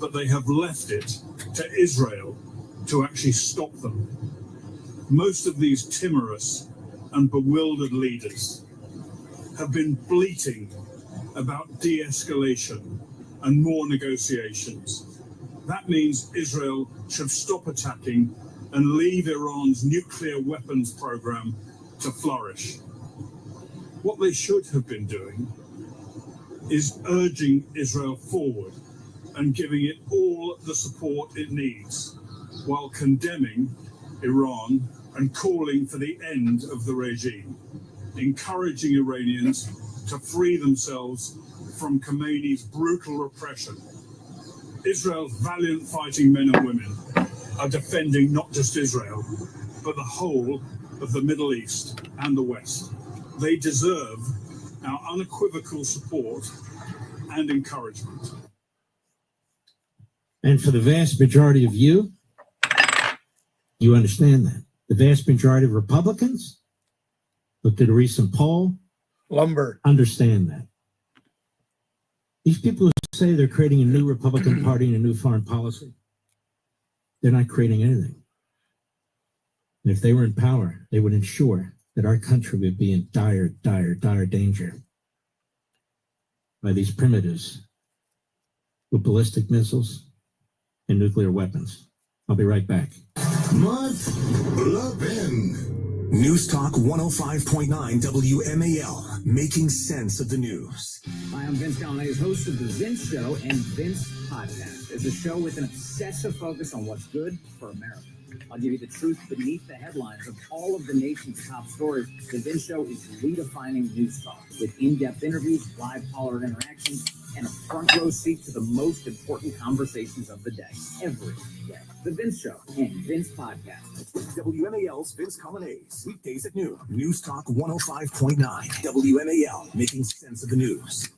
but they have left it to Israel to actually stop them. Most of these timorous and bewildered leaders have been bleating about de-escalation and more negotiations. That means Israel should stop attacking and leave Iran's nuclear weapons program to flourish. What they should have been doing is urging Israel forward and giving it all the support it needs, while condemning Iran and calling for the end of the regime, encouraging Iranians to free themselves from Khomeini's brutal repression. Israel's valiant fighting men and women are defending not just Israel, but the whole of the Middle East and the West. They deserve our unequivocal support and encouragement. And for the vast majority of you, you understand that. The vast majority of Republicans, looked at a recent poll, understand that. These people who say they're creating a new Republican Party and a new foreign policy, they're not creating anything. And if they were in power, they would ensure that our country would be in dire, dire, dire danger by these primitives with ballistic missiles and nuclear weapons. I'll be right back. News Talk 105.9 WMAL, making sense of the news. Hi, I'm Vince Galanes, host of The Vince Show and Vince Podcast. It's a show with an obsessive focus on what's good for America. I'll give you the truth beneath the headlines of all of the nation's top stories. The Vince Show is redefining news talk with in-depth interviews, live caller interactions, and a front row seat to the most important conversations of the day, every day. The Vince Show and Vince Podcast. WMAL's Vince Galanes, weekdays at noon. News Talk 105.9 WMAL, making sense of the news.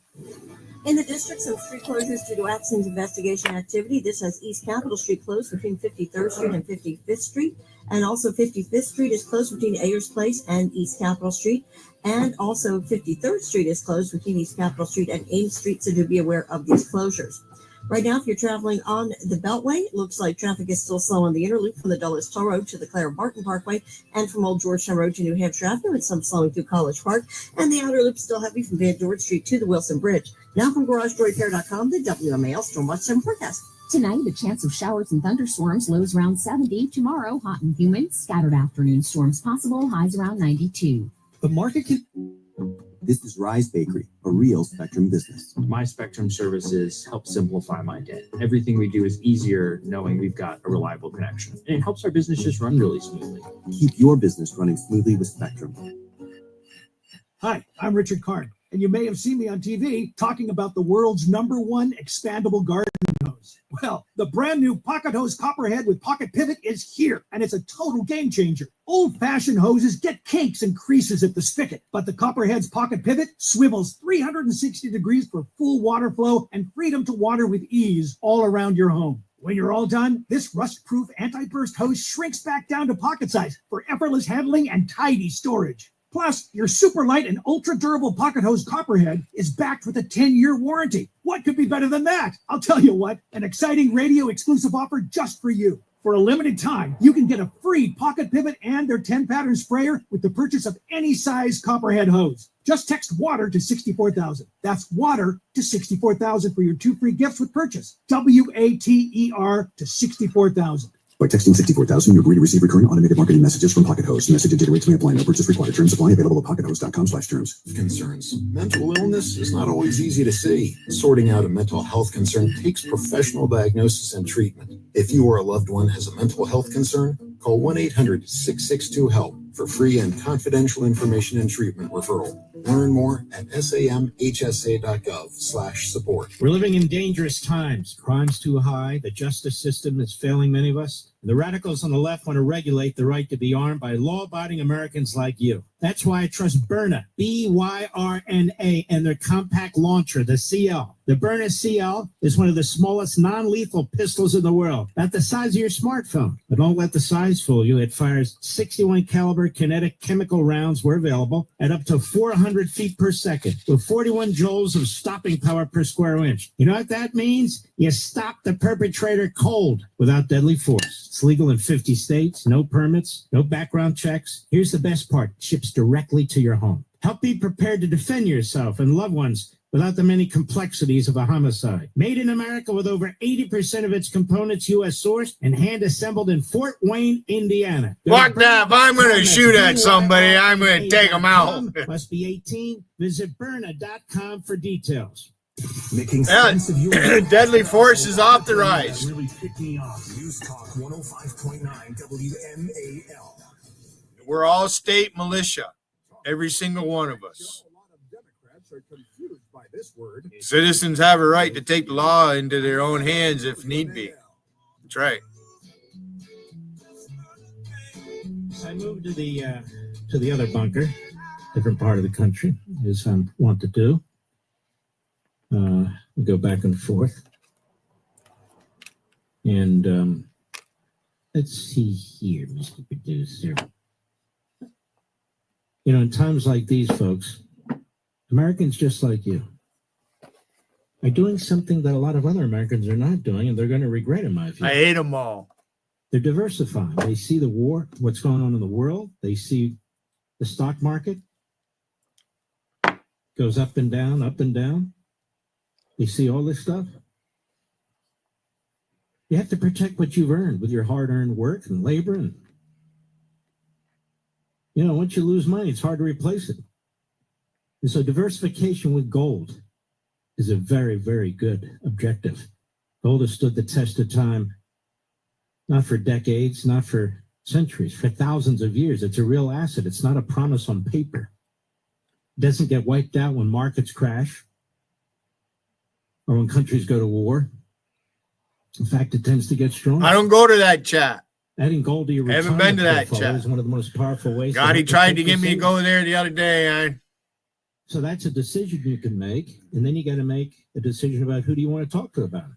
In the district, some street closures due to accident investigation activity. This has East Capitol Street closed between 53rd Street and 55th Street. And also 55th Street is closed between Ayers Place and East Capitol Street. And also 53rd Street is closed between East Capitol Street and Ames Street, so do be aware of these closures. Right now, if you're traveling on the Beltway, it looks like traffic is still slow on the inner loop from the Dulles Toll Road to the Clara Barton Parkway and from Old Georgetown Road to New Hampshire Avenue, and some slowing through College Park. And the outer loop still heavy from Van Dorn Street to the Wilson Bridge. Now from GarageDoorRepair.com, the WMAL Stormwatch 7 forecast. Tonight, a chance of showers and thunderstorms, lows around 70. Tomorrow, hot and humid, scattered afternoon storms possible, highs around 92. The market can... This is Rise Bakery, a real Spectrum business. My Spectrum services help simplify my day. Everything we do is easier knowing we've got a reliable connection. And it helps our business just run really smoothly. Keep your business running smoothly with Spectrum. Hi, I'm Richard Karn, and you may have seen me on TV talking about the world's #1 expandable garden hose. Well, the brand new Pocket Hose Copperhead with Pocket Pivot is here, and it's a total game changer. Old-fashioned hoses get kinks and creases at the spigot, but the Copperhead's Pocket Pivot swivels 360 degrees for full water flow and freedom to water with ease all around your home. When you're all done, this rust-proof anti-burst hose shrinks back down to pocket size for effortless handling and tidy storage. Plus, your super light and ultra durable Pocket Hose Copperhead is backed with a 10-year warranty. What could be better than that? I'll tell you what, an exciting radio exclusive offer just for you. For a limited time, you can get a free Pocket Pivot and their 10-pattern sprayer with the purchase of any size Copperhead hose. Just text WATER to 64,000. That's WATER to 64,000 for your 2 free gifts with purchase. WATER to 64,000. By texting 64,000, you agree to receive recurring automated marketing messages from Pocket Hose. Message and data rates may apply. No purchase required. Terms apply. Available at pockethose.com/terms. Concerns. Mental illness is not always easy to see. Sorting out a mental health concern takes professional diagnosis and treatment. If you or a loved one has a mental health concern, call 1-800-662-HELP for free and confidential information and treatment referral. Learn more at samhsa.gov/support. We're living in dangerous times. Crime's too high. The justice system is failing many of us. And the radicals on the left want to regulate the right to be armed by law-abiding Americans like you. That's why I trust Byrna, B-Y-R-N-A, and their compact launcher, the CL. The Byrna CL is one of the smallest non-lethal pistols in the world, about the size of your smartphone. But don't let the size fool you. It fires 61 caliber kinetic chemical rounds were available at up to 400 feet per second, with 41 joules of stopping power per square inch. You know what that means? You stop the perpetrator cold without deadly force. It's legal in 50 states, no permits, no background checks. Here's the best part. It ships directly to your home. Help be prepared to defend yourself and loved ones without the many complexities of a homicide. Made in America with over 80% of its components U.S. sourced and hand-assembled in Fort Wayne, Indiana. Fuck that. If I'm going to shoot at somebody, I'm going to take them out. Must be 18. Visit Byrna.com for details. Making sense of you. Deadly force is authorized. Really pick me up. News Talk 105.9 WMAL. We're all state militia. Every single one of us. Citizens have a right to take the law into their own hands if need be. That's right. I moved to the other bunker, different part of the country, as I want to do. We go back and forth. And let's see here, Mr. Producer. You know, in times like these, folks, Americans just like you are doing something that a lot of other Americans are not doing, and they're going to regret, in my view. I hate them all. They're diversifying. They see the war, what's going on in the world. They see the stock market goes up and down, up and down. They see all this stuff. You have to protect what you've earned with your hard-earned work and labor. And, you know, once you lose money, it's hard to replace it. And so diversification with gold is a very, very good objective. Gold has stood the test of time, not for decades, not for centuries, for thousands of years. It's a real asset. It's not a promise on paper. It doesn't get wiped out when markets crash or when countries go to war. In fact, it tends to get stronger. I don't go to that chat. Adding gold to your I haven't been to that portfolio chat. is one of the most powerful ways. God, he tried to get me to go there the other day. So that's a decision you can make, and then you got to make a decision about who do you want to talk to about it.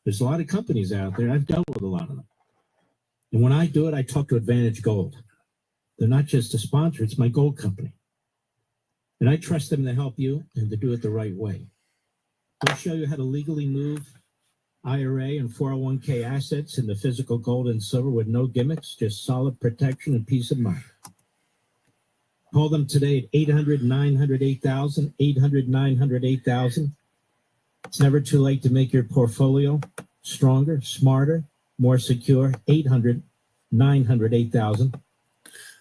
There's a lot of companies out there. I've dealt with a lot of them. And when I do it, I talk to Advantage Gold. They're not just a sponsor, it's my gold company. And I trust them to help you and to do it the right way. They'll show you how to legally move IRA and 401k assets into physical gold and silver with no gimmicks, just solid protection and peace of mind. Call them today at 800-900-8000, 800-900-8000. It's never too late to make your portfolio stronger, smarter, more secure. 800-900-8000.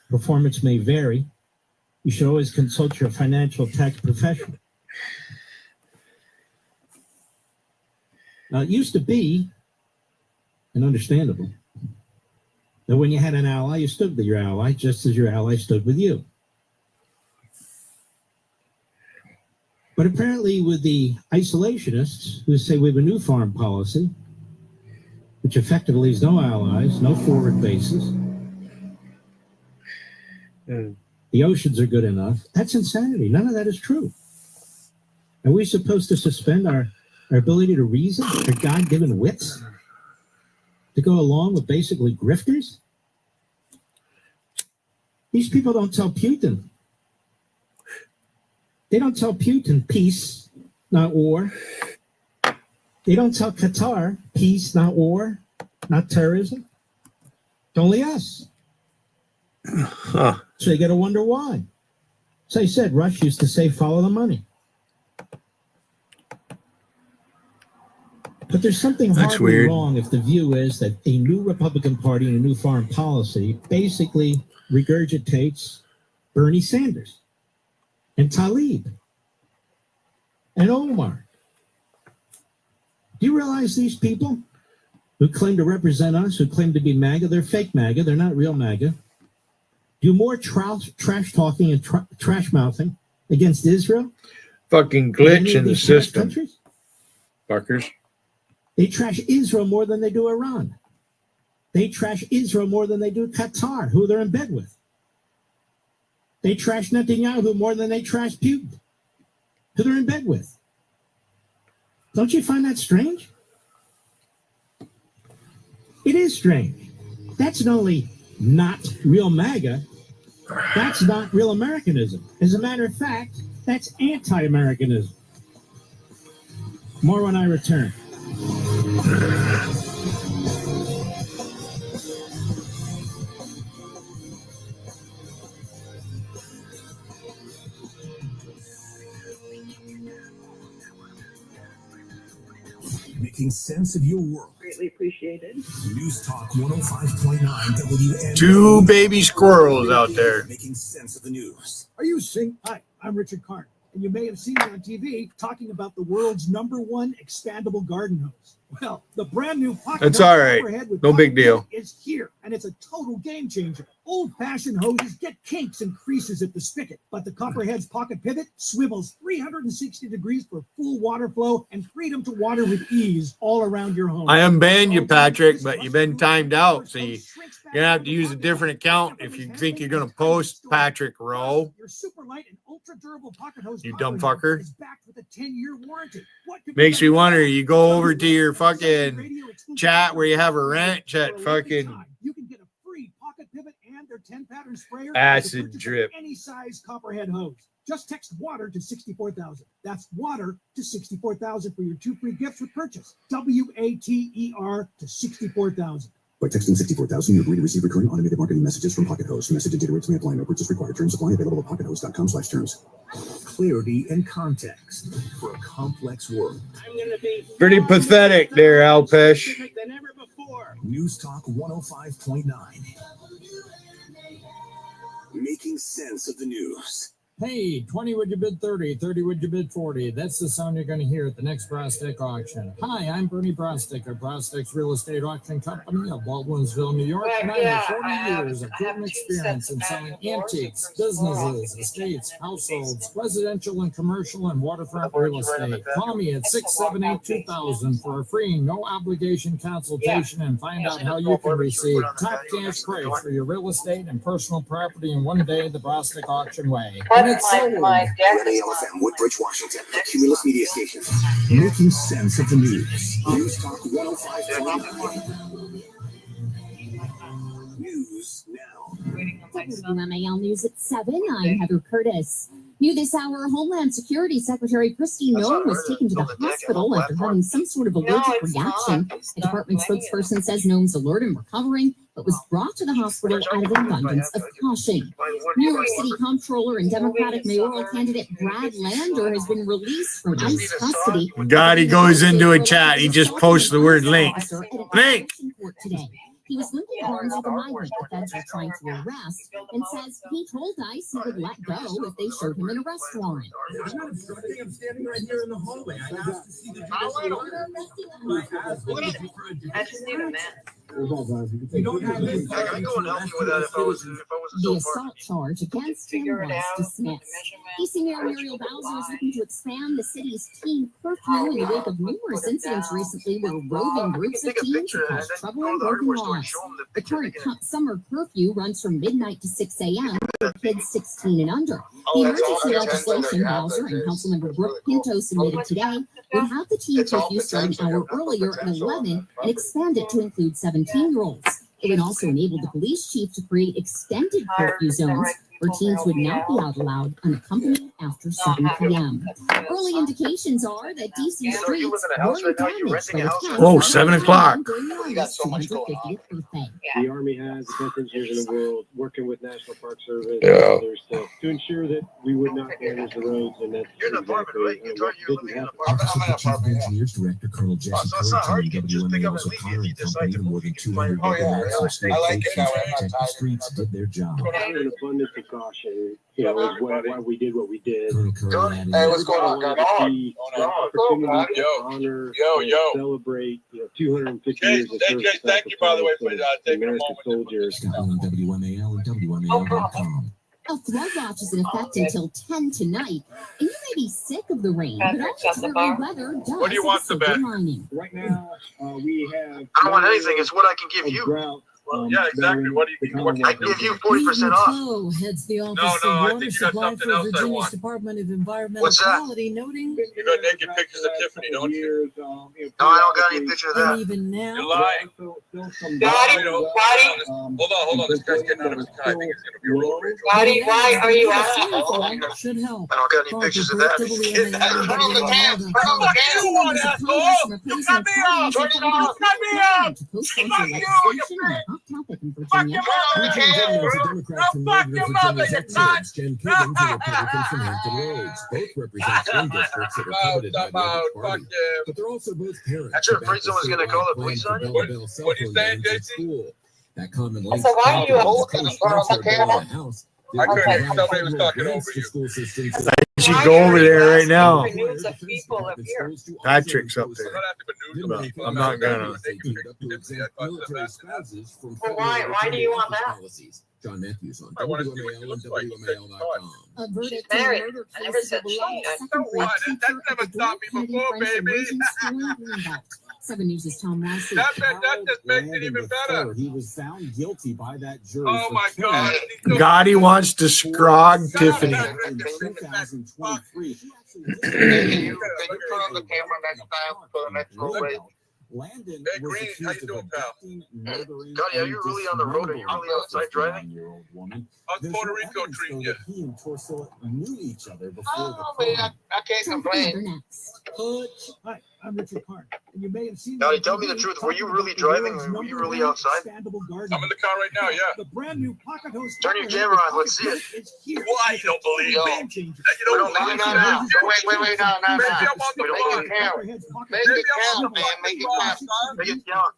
Performance may vary. You should always consult your financial tax professional. Now, it used to be, and understandable, that when you had an ally, you stood with your ally just as your ally stood with you. But apparently with the isolationists who say we have a new foreign policy, which effectively is no allies, no forward bases, the oceans are good enough, that's insanity. None of that is true. Are we supposed to suspend our ability to reason, our God-given wits, to go along with basically grifters? These people don't tell Putin. They don't tell Putin peace, not war. They don't tell Qatar peace, not war, not terrorism. It's only us. So you got to wonder why. So I said, Rush used to say, follow the money. But there's something horribly wrong if the view is that a new Republican Party and a new foreign policy basically regurgitates Bernie Sanders and Tlaib and Omar. Do you realize these people who claim to represent us, who claim to be MAGA, they're fake MAGA, they're not real MAGA, do more trash talking and trash mouthing against Israel? Fucking glitch in the system. Fuckers. They trash Israel more than they do Iran. They trash Israel more than they do Qatar, who they're in bed with. They trash Netanyahu more than they trash Putin, who they're in bed with. Don't you find that strange? It is strange. That's not only not real MAGA, that's not real Americanism. As a matter of fact, that's anti-Americanism. More when I return. Making sense of your world. Greatly appreciated. News Talk 105.9 WN. Two baby squirrels out there. Making sense of the news. Are you sing? Hi, I'm Richard Karn, and you may have seen me on TV talking about the world's #1 expandable garden hose. Well, the brand new pocket That's hose all right. Copperhead with No big pocket deal. pivot is here, and it's a total game changer. Old-fashioned hoses get kinks and creases at the spigot, but the Copperhead's pocket pivot swivels 360 degrees for full water flow and freedom to water with ease all around your home. I unbanned you, Patrick, but you've been timed out, so you're gonna have to use a different account if you think you're gonna post Patrick Rowe. Your super light and ultra durable pocket hose You dumb Copperhead fucker. is backed with a 10-year warranty. What could Makes be me better? wonder. You go over to your fucking chat where you have a wrench at fucking You can get a free pocket pivot and their 10-pattern sprayer. acid with the purchase of drip. Any size Copperhead hose. Just text water to 64,000. That's water to 64,000 for your 2 free gifts with purchase. WATER to 64,000. By texting 64,000, you agree to receive recurring automated marketing messages from Pocket Host. Message and data rates may apply. No purchase required. Terms apply. Available at pockethost.com/terms. Clarity and context for a complex world. Pretty pathetic there, Al Pesh. News Talk 105.9. Making sense of the news. Hey, 20 would you bid 30, 30 would you bid 40. That's the sound you're going to hear at the next Brostek auction. Hi, I'm Bernie Brostek of Brostek's Real Estate Auction Company of Baldwinsville, New York, and I have 40 years of proven experience in selling antiques, businesses, estates, households, residential and commercial and waterfront real estate. Call me at 678-2000 for a free, no-obligation consultation and find out how you can receive top cash price for your real estate and personal property in one day the Brostek auction way. And it's sold. WNALFM, Woodbridge, Washington. Cumulus Media Station. Making sense of the news. News Talk 105.9. News now. WMAL News at 7. I'm Heather Curtis. New this hour, Homeland Security Secretary Christy Nome was taken to the hospital after having some sort of allergic reaction. A department spokesperson says Nome's alert and recovering, but was brought to the hospital out of an abundance of caution. New York City Comptroller and Democratic mayoral candidate Brad Lander has been released from ICE custody. God, he goes into a chat. He just posts the word link. Link. Today. He was linking arms with a migrant the feds were trying to arrest and says he told ICE he would let go if they showed him an arrest warrant. I'm standing right here in the hallway. I asked to see the I just need a man. You don't have this. I can go and help you with that if I was The assault charge against him was dismissed. DC Mayor Muriel Bowser is looking to expand the city's teen curfew in the wake of numerous incidents recently where roving groups of teens have caused trouble and broken laws. The current summer curfew runs from midnight to 6 a.m. for kids 16 and under. The emergency legislation Bowser and Councilmember Brooke Pinto submitted today would have the teen curfew start an hour earlier at 11 and expand it to include 17-year-olds. It would also enable the police chief to create extended curfew zones where teens would not be out allowed unaccompanied after 7 p.m. Early indications are that DC streets were damaged by the attacks Oh, 7 o'clock. during Marty's 250th birthday. The Army has the best engineers in the world working with National Park Service Yeah. and others to ensure that we would not damage the roads, and that's exactly what didn't happen. Office of the Chief of Engineers Director Colonel Jesse Curry telling WMAL's O'Connor and Company and more than 200 governments and state agencies to protect the streets did their job. Out of an abundance of caution, is why we did what we did. Colonel Curry added, Hey, what's going on, guys? The opportunity to honor and celebrate 250 years of service. Thank you, by the way, for taking a moment. Soldiers. Scott on WMAL and WMAL.com. A flood watch is in effect until 10 tonight, and you may be sick of the rain, but Patrick's all at the early bar. weather does What do you want, have the silver bet? lining. Right now, we have. I don't want anything. It's what I can give you. Drought, yeah, exactly. What do you? What I can give you 40% off. Heads the Office No, of I Water think you got Supply something for else I Virginia's want. Department of Environmental What's that? Quality, noting You got naked pictures of Tiffany, don't you? No, I don't got any picture of and that. even now, You're lying. Daddy, Hold on. This guy's getting out of his car. I think it's going to be a road rage. Daddy, why are you at should help. I don't got any pictures of that. Turn on the cam. Turn on the cam. You want asshole? Cut me off. Turn it off. Cut me off. Fuck you. Fuck your mother, the cam, bro. No, fuck your mother, you cunt. Jen Kiggins, a Republican from Hampton Roads. Both represent swing districts that are coveted by the other party. But they're also both parents. That's what afraid someone's going to call the police on you? What are you saying, JC? That common So why are you holding the phone on the camera? I couldn't. Somebody was talking over you. I should go over there right now. Millions of people up here. Patrick's up there. But I'm not gonna. Well, why do you want that? John Matthews on I want to see what she looks like. WMAL.com. A verdict She's in a married. murder I case never of said a she. beloved So second grade what? teacher That's at never the stopped me Dwight before, Kennedy French baby. Immersion School in Greenbelt. 7 News' Tom Lassie. That just makes it even better. He was found guilty by that jury. Oh for my killing God. Gotti wants to scrog Tiffany. in 2023. Can you put on the camera next time for the next road rage? Landon Hey, was Green, how accused you of doing, pal? abducting, murdering, Gotti, are you and really on the road? Are you really outside driving? 59-year-old woman. How's There's Puerto no Rico evidence, treating though, you? that he and Torso knew each other before Oh, the man, crime. I can't complain. next. Hi, I'm Richard Karn, and you may have seen. Gotti, tell me the truth. Were you really driving or were you really outside? I'm in the car right now, yeah. The brand new Pocket Hose. Turn your camera on. Let's see it. Why you don't believe me? You No, don't believe me? no. Wait, no. Maybe I'm on the block. Make it count, man. Make it count. Make it count.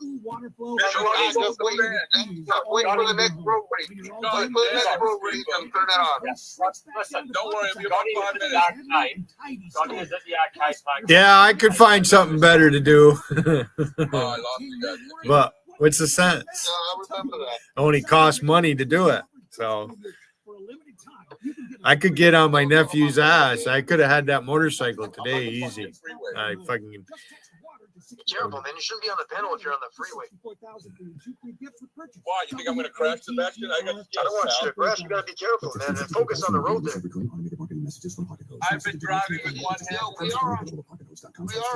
Wait for the next road race. Wait for the next road race and turn it on. Listen, Don't worry, I'll be about 5 minutes. Yeah, I could find something better to do. But what's the sense? I remember that. Only costs money to do it. So I could get on my nephew's ass. I could have had that motorcycle today easy. I fucking. Be careful, man. You shouldn't be on the panel if you're on the freeway. Why? You think I'm going to crash, Sebastian? I don't want you to crash. You gotta be careful, man. And focus on the road there. I've been driving with one hand. We are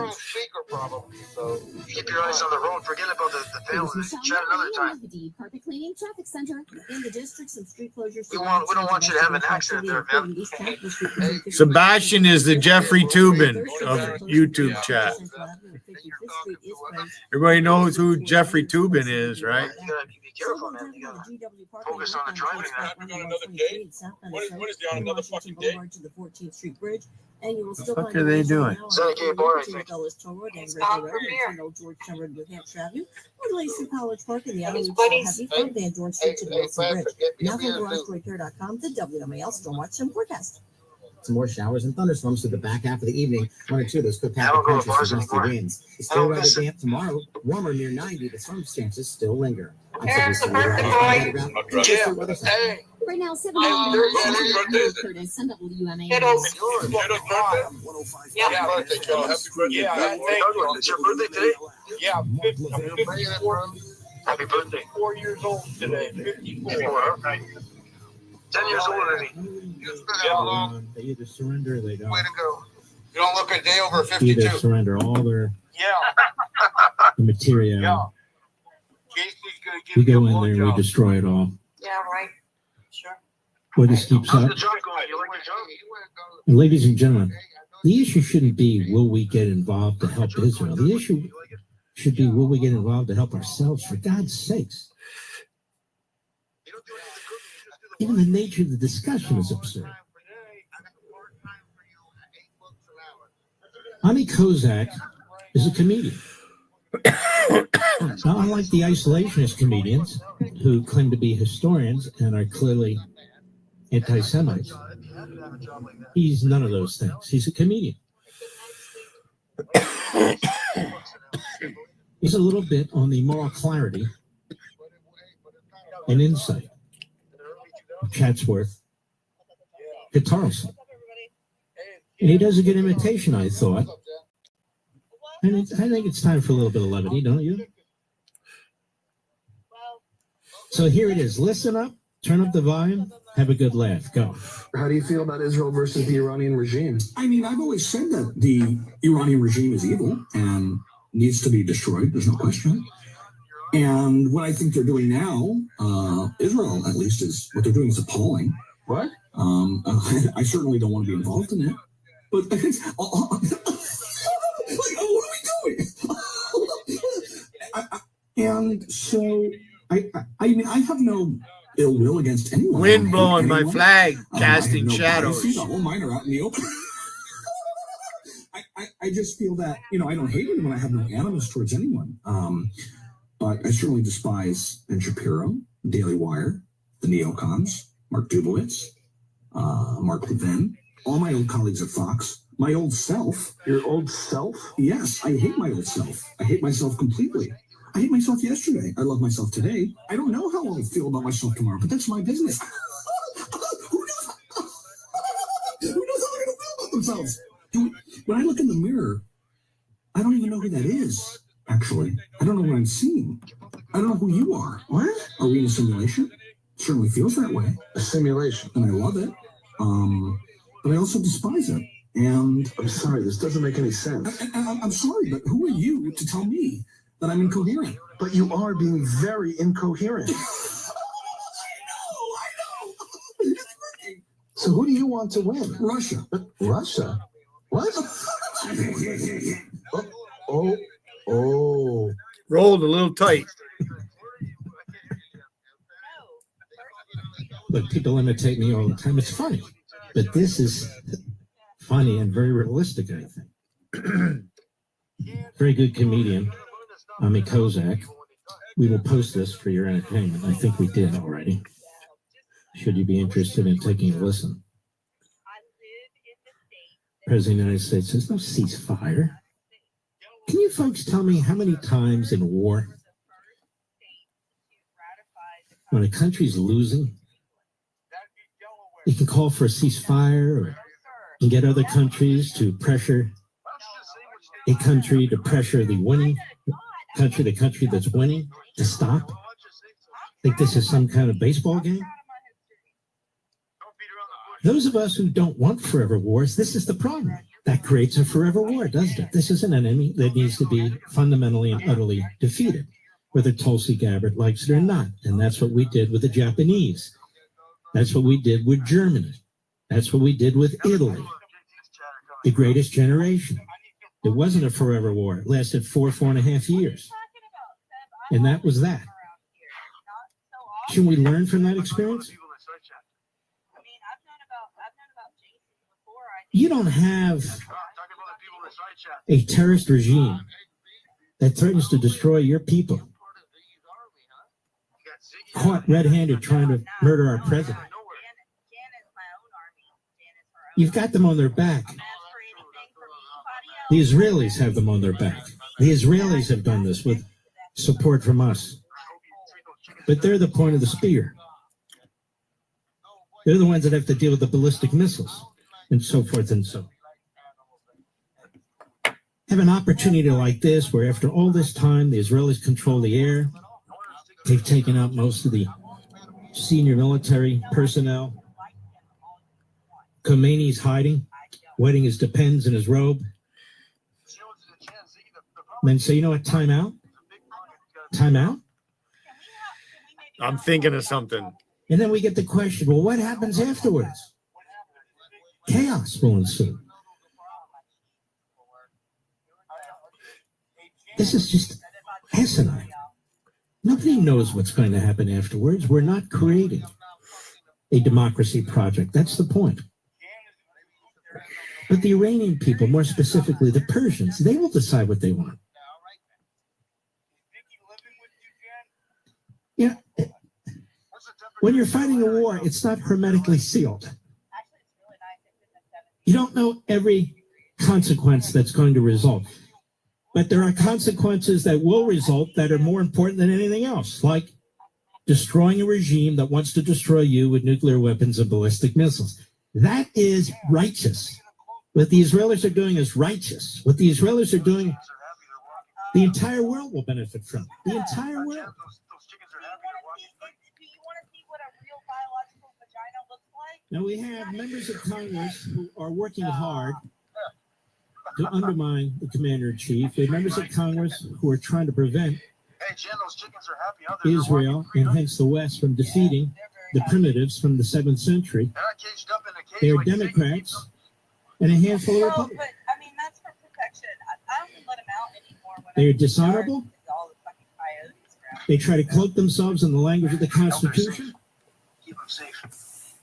on speaker probably, so keep your eyes on the road. Forget about the panel. Chat another time. Carpet Cleaning Traffic Center. In the district, some street closures. We don't want you to have an accident there, man. Sebastian is the Jeffrey Tubin of YouTube chat. Everybody knows who Jeffrey Tubin is, right? You gotta be careful, man. You gotta focus on the driving. On another date? What is the on another fucking date? To the 14th Street Bridge, and you will still What the fuck find are they a doing? Seneca Bar, I think. Dulles Toll Road and River Road, and Old Georgetown Road, New Hampshire Avenue, or Lacey College Park in the Outer Loop, Heavy from Van Dorn Street to the Wilson Bridge. Now from GarageBoyCare.com, the WMAL Stormwatch Sun Forecast. Some more showers and thunderstorms through the back half of the evening. 1 or 2 of those could happen patches of gusty winds. It's still rather damp tomorrow. Warmer near 90, but some chances still linger. Here's the birthday boy. Hey. Right now, 7 Curtis and WMA. Kiddos. Yeah, birthday, Joe. Happy birthday. Yeah, It's your birthday today? Yeah, 54. Happy birthday. 4 years old today. 54. Right. 10 years older than me. They either surrender or they don't. Way to go. You don't look a day over Either 52. surrender all their material. We go in there and we destroy it all. Yeah, right. Sure. Boy, this keeps How's up. the job going? You like the job? And ladies and gentlemen, the issue shouldn't be will we get involved to help Israel. The issue should be will we get involved to help ourselves, for God's sakes. Even the nature of the discussion is absurd. Ani Kozak is a comedian. Now, unlike the isolationist comedians who claim to be historians and are clearly anti-Semites, he's none of those things. He's a comedian. He's a little bit on the moral clarity and insight of Chatsworth Guitarson. And he does a good imitation, I thought. And I think it's time for a little bit of levity, don't you? So here it is. Listen up, turn up the volume, have a good laugh. Go. How do you feel about Israel versus the Iranian regime? I mean, I've always said that the Iranian regime is evil and needs to be destroyed. There's no question. And what I think they're doing now, Israel at least, is what they're doing is appalling. What? I certainly don't want to be involved in it. But what are we doing? And so I mean, I have no ill will against anyone. Wind blowing my flag, casting shadows. All mine are out in the open. I just feel that, I don't hate anyone. I have no animus towards anyone. But I certainly despise Ben Shapiro, Daily Wire, the neocons, Mark Dubowitz, Mark Levin, all my old colleagues at Fox, my old self. Your old self? Yes, I hate my old self. I hate myself completely. I hate myself yesterday. I love myself today. I don't know how I'll feel about myself tomorrow, but that's my business. Who knows how they're going to feel about themselves? When I look in the mirror, I don't even know who that is, actually. I don't know what I'm seeing. I don't know who you are. What? Are we in a simulation? It certainly feels that way. A simulation. And I love it. But I also despise it. And I'm sorry, this doesn't make any sense. I'm sorry, but who are you to tell me that I'm incoherent? But you are being very incoherent. I know. So who do you want to win? Russia. Russia? What? Oh. Rolled a little tight. Look, people imitate me all the time. It's funny. But this is funny and very realistic, I think. Very good comedian, Ami Kozak. We will post this for your entertainment. I think we did already. Should you be interested in taking a listen. President of the United States says, no ceasefire. Can you folks tell me how many times in war, when a country's losing, you can call for a ceasefire or and get other countries to pressure a country to pressure the winning country, the country that's winning, to stop? Think this is some kind of baseball game? Those of us who don't want forever wars, this is the problem. That creates a forever war, doesn't it? This is an enemy that needs to be fundamentally and utterly defeated, whether Tulsi Gabbard likes it or not. And that's what we did with the Japanese. That's what we did with Germany. That's what we did with Italy. The Greatest Generation. It wasn't a forever war. It lasted 4.5 years. And that was that. Should we learn from that experience? You don't have a terrorist regime that threatens to destroy your people, caught red-handed trying to murder our president. You've got them on their back. The Israelis have them on their back. The Israelis have done this with support from us. But they're the point of the spear. They're the ones that have to deal with the ballistic missiles and so forth and so. Have an opportunity like this where after all this time, the Israelis control the air. They've taken out most of the senior military personnel. Khomeini's hiding, wetting his depends in his robe. And then say, you know what, time out? Time out? I'm thinking of something. And then we get the question, well, what happens afterwards? Chaos will ensue. This is just asinine. Nobody knows what's going to happen afterwards. We're not creating a democracy project. That's the point. But the Iranian people, more specifically the Persians, they will decide what they want. Yeah. When you're fighting a war, it's not hermetically sealed. You don't know every consequence that's going to result. But there are consequences that will result that are more important than anything else, like destroying a regime that wants to destroy you with nuclear weapons and ballistic missiles. That is righteous. What the Israelis are doing is righteous. What the Israelis are doing, the entire world will benefit from. The entire world. Now we have members of Congress who are working hard to undermine the commander-in-chief. We have members of Congress who are trying to prevent Israel and hence the West from defeating the primitives from the 7th century. They are Democrats and a handful of Republicans. But I mean, that's for protection. I don't let them out anymore. They are dishonorable. They try to cloak themselves in the language of the Constitution. Keep them safe.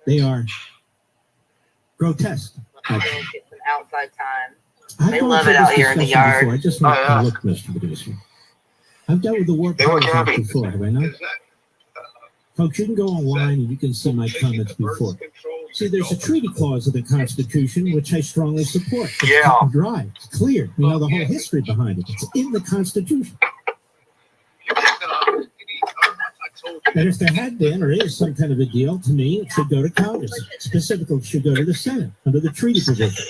They are grotesque. Get some outside time. I've They gone love through it out this here in the discussion yard. before. I just want to look, Mr. Producer. I've dealt with the War Powers Act before, have I not? Folks, you can go online and you can see my comments before. See, there's a treaty clause of the Constitution which I strongly support. It's cut and dry. It's clear. We know the whole history behind it. It's in the Constitution. And if there had been or is some kind of a deal, to me, it should go to Congress. Specifically, it should go to the Senate under the treaty provision.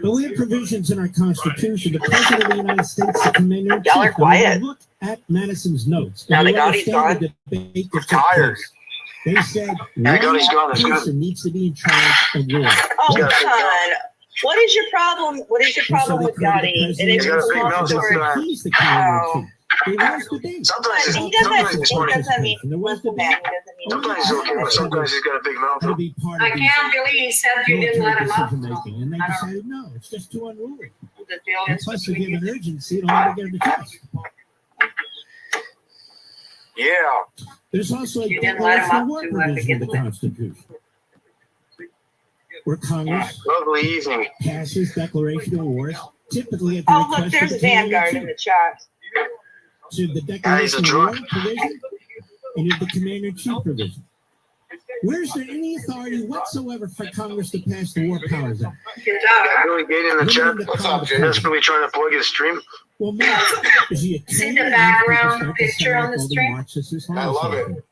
But we have provisions in our Constitution. The President of the United States, the Commander-in-Chief. Y'all are quiet. Look at Madison's notes. Now And the you Gaudi's understand gone. the debate that took Tired. place. They said Yeah, Gaudi's gone. one That's good. person needs to be in charge of war. Oh, come on. What is your problem? What is your And so problem they with created Gotti? the It president is of got a the big mouth Congress. sometimes. He's the Commander-in-Chief. They lost the debate. Sometimes He sometimes doesn't. it's He funny. doesn't mean. And there was Listen, debate. man. He doesn't mean. Sometimes he's okay, but sometimes he's got a big mouth. To be part I of these can't believe he said you didn't let him up. decision making, and they decided no, it's just too unruly. The deal And is plus, we between give you. an urgency to let it get the test. Yeah. There's also a You didn't let him declaration up of war to provision in the get the- Constitution, where Congress Lovely evening. passes declaration of wars, typically at the Oh, look, request there's of the Vanguard in Commander-in-Chief. the chat. So the He's a declaration of war drunk. provision and you have the Commander-in-Chief provision. Where's there any authority whatsoever for Congress to pass the War Powers Act? Good Got job. Billy Gate in the chat. What's up, Jay? Desperately trying to plug his stream. Well, Mark, is he a See the king? background picture on the All stream? Marxists I love it.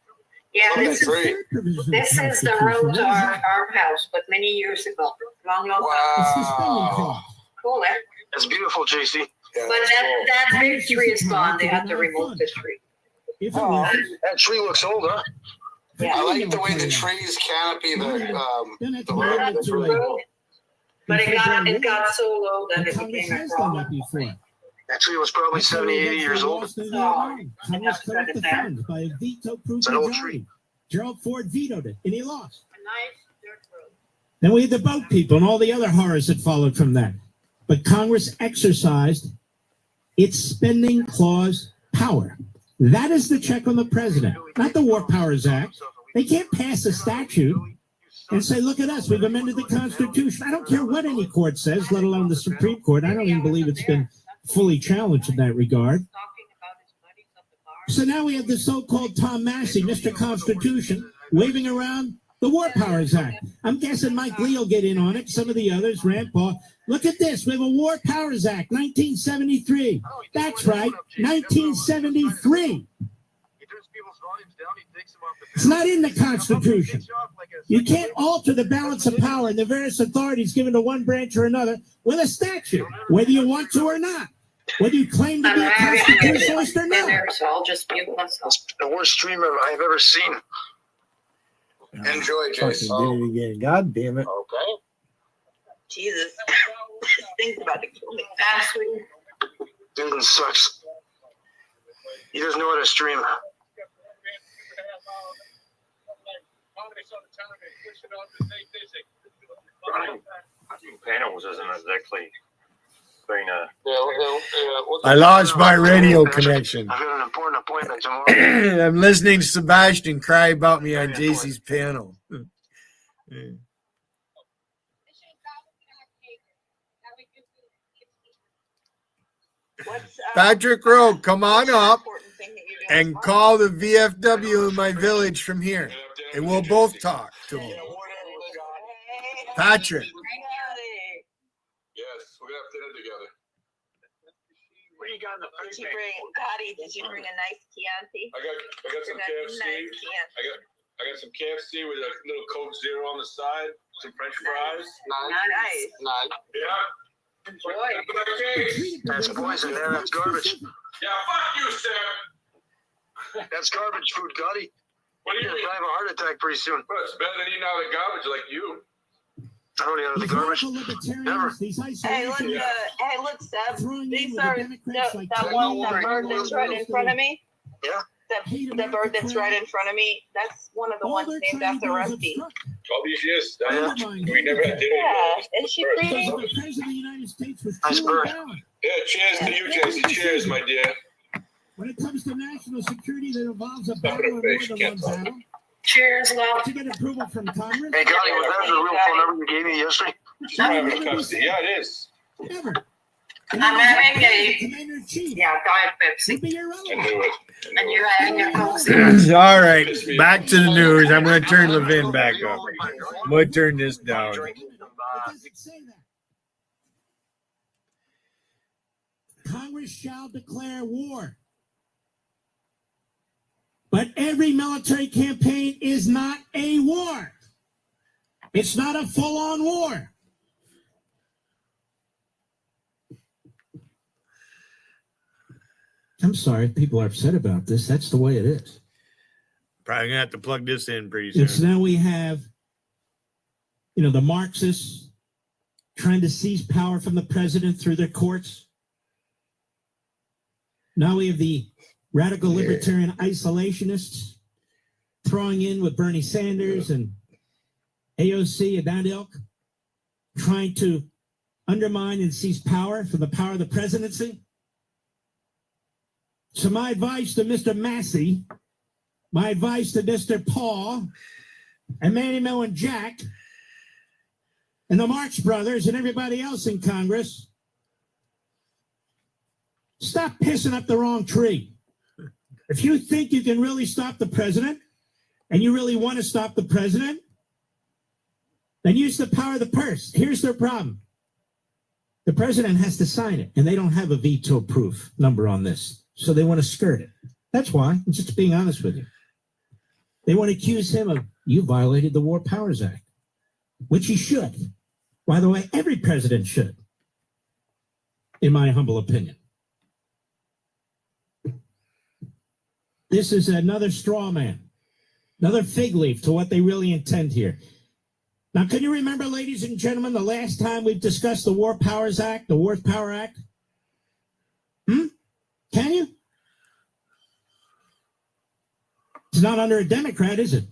Yeah, Oh, this that's is, the third provision of the this is the Constitution. road What to is our, that? our house, but many years ago. Long, long time. It's the spending clause. Cool, eh? That's beautiful, JC. But that big tree is gone. They had to remove the tree. If it Oh, was, that tree looks old, huh? Yeah. I like the way the trees canopy then the that's the what road. I That's do. really cool. But it got so low that And it Congress became a has done problem. that before. That tree was probably 70, 80 years old. Congress Oh. cut off the funds by a veto-proof It's an old majority. Gerald Ford vetoed it, and he lost. A nice dirt road. Then we had the boat people and all the other horrors that followed from that. But Congress exercised its spending clause power. That is the check on the president, not the War Powers Act. They can't pass a statute and say, look at us, we've amended the Constitution. I don't care what any court says, let alone the Supreme Court. I don't even believe it's been fully challenged in that regard. So now we have the so-called Tom Massey, Mr. Constitution, waving around the War Powers Act. I'm guessing Mike Lee will get in on it. Some of the others, Rand Paul. Look at this. We have a War Powers Act, 1973. That's right, 1973. It's not in the Constitution. You can't alter the balance of power and the various authorities given to one branch or another with a statute, whether you want to or not. Whether you claim to be a constitutionalist or not. So I'll just mute myself. The worst streamer I've ever seen. Enjoy, Fucking Jason. did it again. God damn it. Okay. Jesus. Think about it. Kill me fast. Dude sucks. He doesn't know how to stream. Panels isn't exactly been I lost my radio connection. I've got an important appointment tomorrow. I'm listening to Sebastian cry about me on JC's panel. Yeah. Patrick Rowe, come on up and call the VFW in my village from here, and we'll both talk to him. Patrick. Yes, we're gonna have dinner together. What do you got in the Did you bring, Gotti, did you bring a nice Chianti? I got some Nice KFC. Chianti. I got got some KFC with a little Coke Zero on the side, some French fries. Nice. Yeah. Enjoy. That's poison there. That's garbage. Yeah, fuck you, Sam. That's garbage food, Gotti. What do you You're mean? gonna have a heart attack pretty soon. Well, it's better than eating out of the garbage like you. I don't eat out of the These garbage. radical libertarians, these Hey, look, isolationists, Seb. throwing in These with are the Democrats like that Tom one, that Warren, bird that's right in front of me. Yeah. That bird that's right in front of me. That's one of the all ones they're named trying after to do is Rusty. obstruct. All these years, Undermine we never had dinner. Yeah, is she because pretty? the president of the United States was Nice truly bird. bound. Yeah, cheers to you, Jason. Cheers, my dear. When it comes to national security that involves a battle or more than one battle, Cheers, love. to get approval from Congress, Hey, Gotti, was that the real phone number you gave me yesterday? Yeah, it is. never. I'm having a Commander-in-Chief Diet Pepsi, would be I irrelevant. knew it. and you're having your Coke. All right, back to the news. I'm going to turn Levin back up. I'm going to turn this down. It doesn't say that. Congress shall declare war. But every military campaign is not a war. It's not a full-on war. I'm sorry, people are upset about this. That's the way it is. Probably going to have to plug this in pretty soon. And so now we have, the Marxists trying to seize power from the president through their courts. Now we have the radical libertarian isolationists throwing in with Bernie Sanders and AOC and that ilk, trying to undermine and seize power from the power of the presidency. So my advice to Mr. Massey, my advice to Mr. Paul, and Manny Mo and Jack, and the Marx Brothers and everybody else in Congress, stop pissing up the wrong tree. If you think you can really stop the president, and you really want to stop the president, then use the power of the purse. Here's their problem. The president has to sign it, and they don't have a veto-proof number on this. So they want to skirt it. That's why. I'm just being honest with you. They want to accuse him of, you violated the War Powers Act, which he should. By the way, every president should, in my humble opinion. This is another straw man, another fig leaf to what they really intend here. Now, can you remember, ladies and gentlemen, the last time we've discussed the War Powers Act, the War Power Act? Can you? It's not under a Democrat, is it?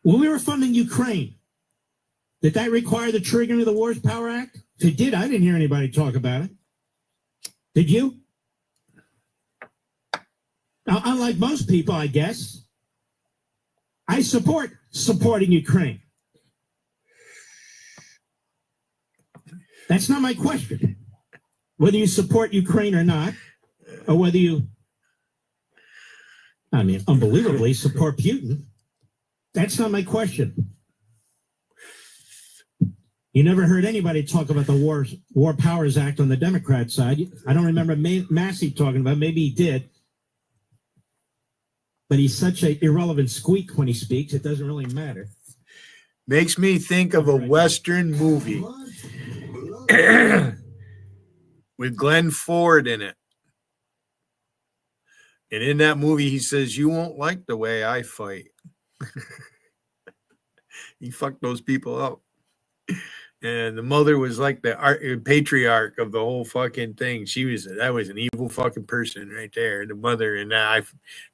When we were funding Ukraine, did that require the triggering of the War Power Act? If it did, I didn't hear anybody talk about it. Did you? Now, unlike most people, I guess, I support supporting Ukraine. That's not my question. Whether you support Ukraine or not, or whether you, unbelievably support Putin, that's not my question. You never heard anybody talk about the War Powers Act on the Democrat side. I don't remember Massey talking about it. Maybe he did. But he's such an irrelevant squeak when he speaks, it doesn't really matter. Makes me think of a Western movie with Glenn Ford in it. And in that movie, he says, you won't like the way I fight. He fucked those people up. And the mother was like the patriarch of the whole fucking thing. That was an evil fucking person right there. The mother, and I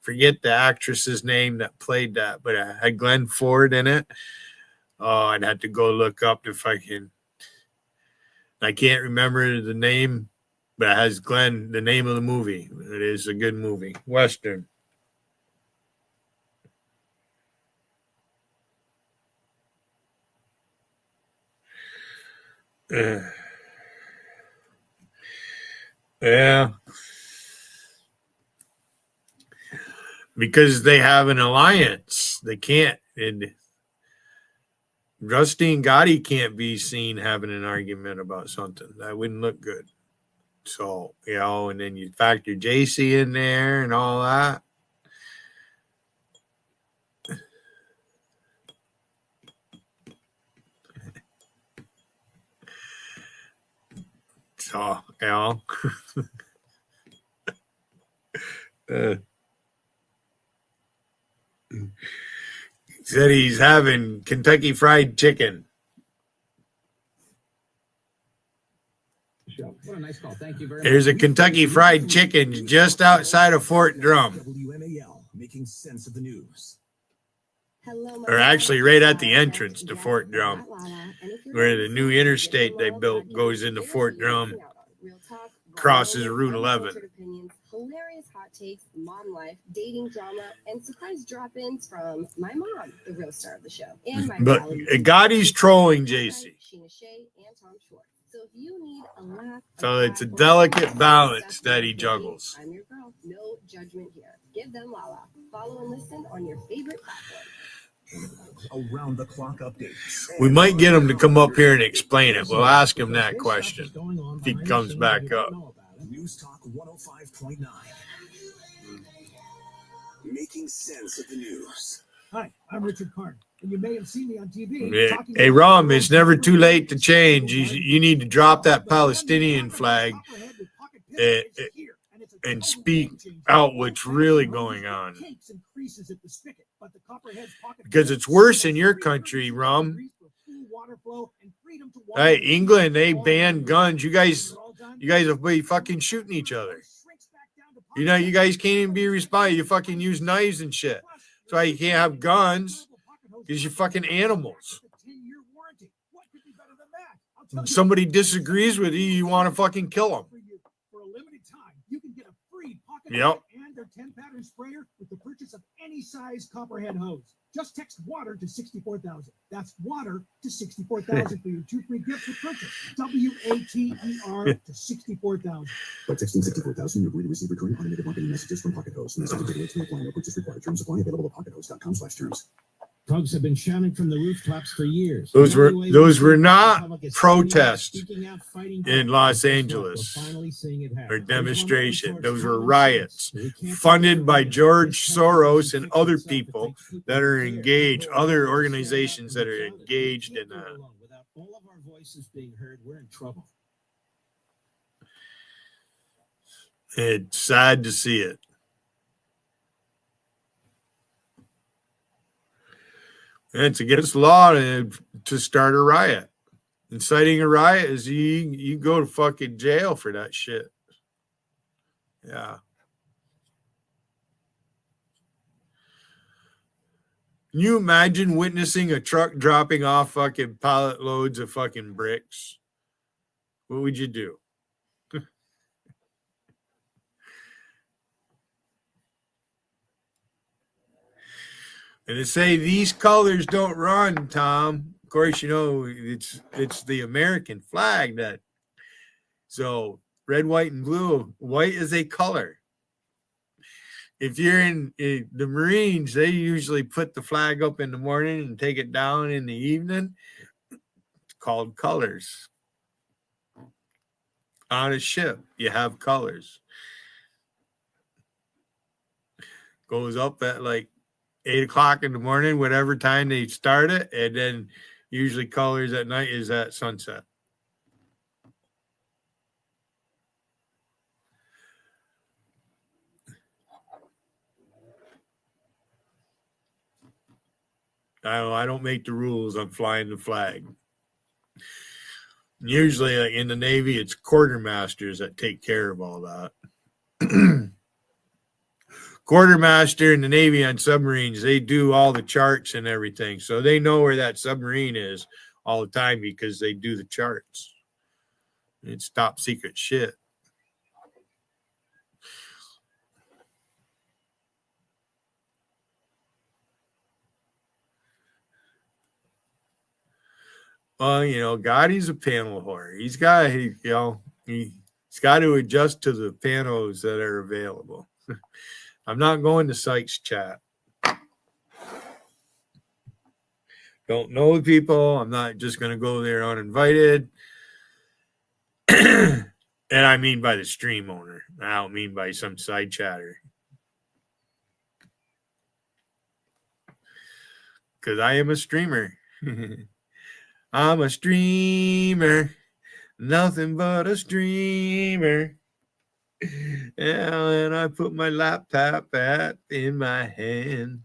forget the actress's name that played that, but I had Glenn Ford in it. Oh, I'd have to go look up the fucking. I can't remember the name, but it has Glenn, the name of the movie. It is a good movie, Western. Yeah. Because they have an alliance. They can't. And Rusty and Gotti can't be seen having an argument about something. That wouldn't look good. So, and then you factor JC in there and all that. So, you know. He said he's having Kentucky Fried Chicken. What a nice call. Thank you very There's a much. Kentucky Fried Chicken just outside of Fort Drum. WMAL, making sense of the news. Or actually right at the entrance to Fort Drum, where the new interstate they built goes into Fort Drum, crosses Route 11. Hilarious hot takes, modern life, dating drama, and surprise drop-ins from my mom, the real star of the show, and my But Gotti's trolling JC. Sheena Shea, and Tom Schwartz. So if you need a laugh, So it's a delicate balance that he juggles. I'm your girl. No judgment here. Give them Lala. Follow and listen on your favorite platform. Around the clock updates. We might get him to come up here and explain it. We'll ask him that question if he comes back up. News Talk 105.9. Making sense of the news. Hi, I'm Richard Karn, and you may have seen me on TV. Hey, Rom, it's never too late to change. You need to drop that Palestinian flag and speak out what's really going on. Because it's worse in your country, Rom. Hey, England, they banned guns. You guys will be fucking shooting each other. You know, you guys can't even be responsible. You fucking use knives and shit. That's why you can't have guns, because you're fucking animals. When somebody disagrees with you, you want to fucking kill them. For a limited time, you can get a free pocket Yep. and their 10-pattern sprayer with the purchase of any size copperhead hose. Just text water to 64,000. That's water to 64,000 for your 2 free gifts with purchase. WATER to 64,000. By texting 64,000, you're going to receive recurring automated marketing messages from Pocket Host. Message related to apply. No purchase required. Terms apply. Available at pockethost.com/terms. Drugs have been shouting from the rooftops for years. Those were not protests in Los Angeles or demonstration. Those were riots funded by George Soros and other people that are engaged, other organizations that are engaged in that. Without all of our voices being heard, we're in trouble. It's sad to see it. It's against the law to start a riot. Inciting a riot is you go to fucking jail for that shit. Yeah. Can you imagine witnessing a truck dropping off fucking pallet loads of fucking bricks? What would you do? And to say these colors don't run, Tom. Of course, you know it's the American flag that. So red, white, and blue. White is a color. If you're in the Marines, they usually put the flag up in the morning and take it down in the evening. It's called colors. On a ship, you have colors. Goes up at like 8 o'clock in the morning, whatever time they start it, and then usually colors at night is at sunset. I don't make the rules on flying the flag. Usually, like in the Navy, it's quartermasters that take care of all that. Quartermaster in the Navy on submarines, they do all the charts and everything. So they know where that submarine is all the time because they do the charts. It's top secret shit. Well, you know, Gotti's a panel whore. He's got to adjust to the panels that are available. I'm not going to Sykes chat. Don't know the people. I'm not just going to go there uninvited. And I mean by the stream owner. I don't mean by some side chatter. Because I am a streamer. I'm a streamer. Nothing but a streamer. And I put my laptop in my hand.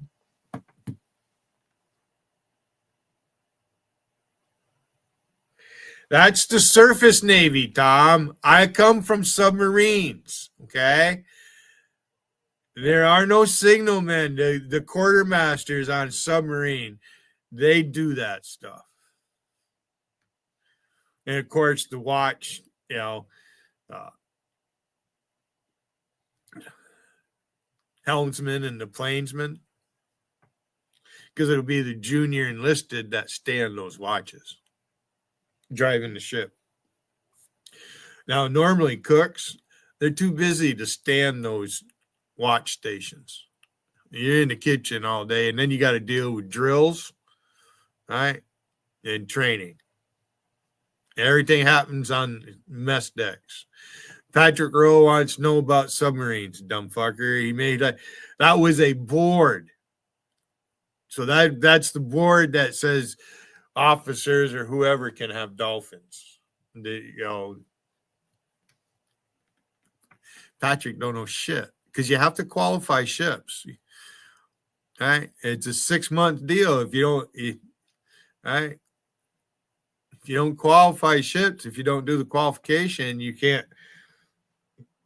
That's the surface Navy, Tom. I come from submarines, okay? There are no signalmen. The quartermasters on submarine, they do that stuff. And, of course, the watch, helmsman and the plainsman, because it'll be the junior enlisted that stand those watches, driving the ship. Now, normally cooks, they're too busy to stand those watch stations. You're in the kitchen all day, and then you got to deal with drills, right, and training. Everything happens on mess decks. Patrick Rowe wants to know about submarines, dumb fucker. He made that was a board. So that's the board that says officers or whoever can have dolphins. Patrick don't know shit because you have to qualify ships. Right? It's a 6-month deal. If you don't, right? If you don't qualify ships, if you don't do the qualification, you can't.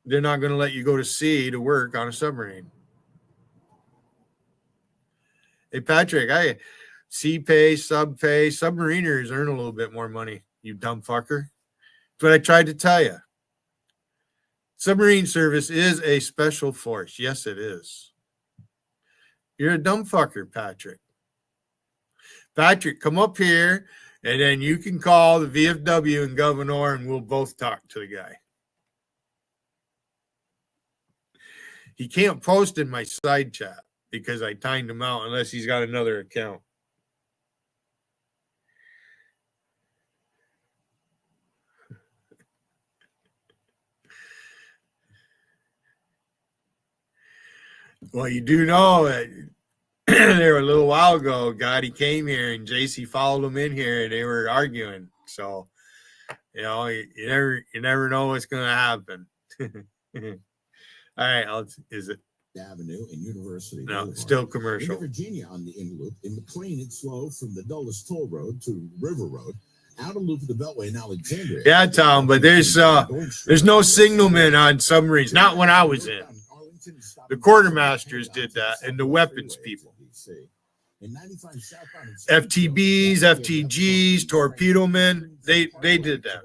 They're not going to let you go to sea to work on a submarine. Hey, Patrick, sea pay, sub pay, submariners earn a little bit more money, you dumb fucker. That's what I tried to tell you. Submarine service is a special force. Yes, it is. You're a dumb fucker, Patrick. Patrick, come up here, and then you can call the VFW and governor, and we'll both talk to the guy. He can't post in my side chat because I timed him out unless he's got another account. Well, you do know that there a little while ago, he came here and JC followed him in here and they were arguing. So, you never know what's going to happen. All right, is it Avenue and University? No, Boulevard. still commercial. In Virginia on the In Loop. In McLean, it's slow from the Dulles Toll Road to River Road. Out of loop of the Beltway in Alexandria. Yeah, Tom, but there's no signalmen on submarines. Not when I was in. The quartermasters did that, and the weapons people. FTBs, FTGs, torpedo men, they did that.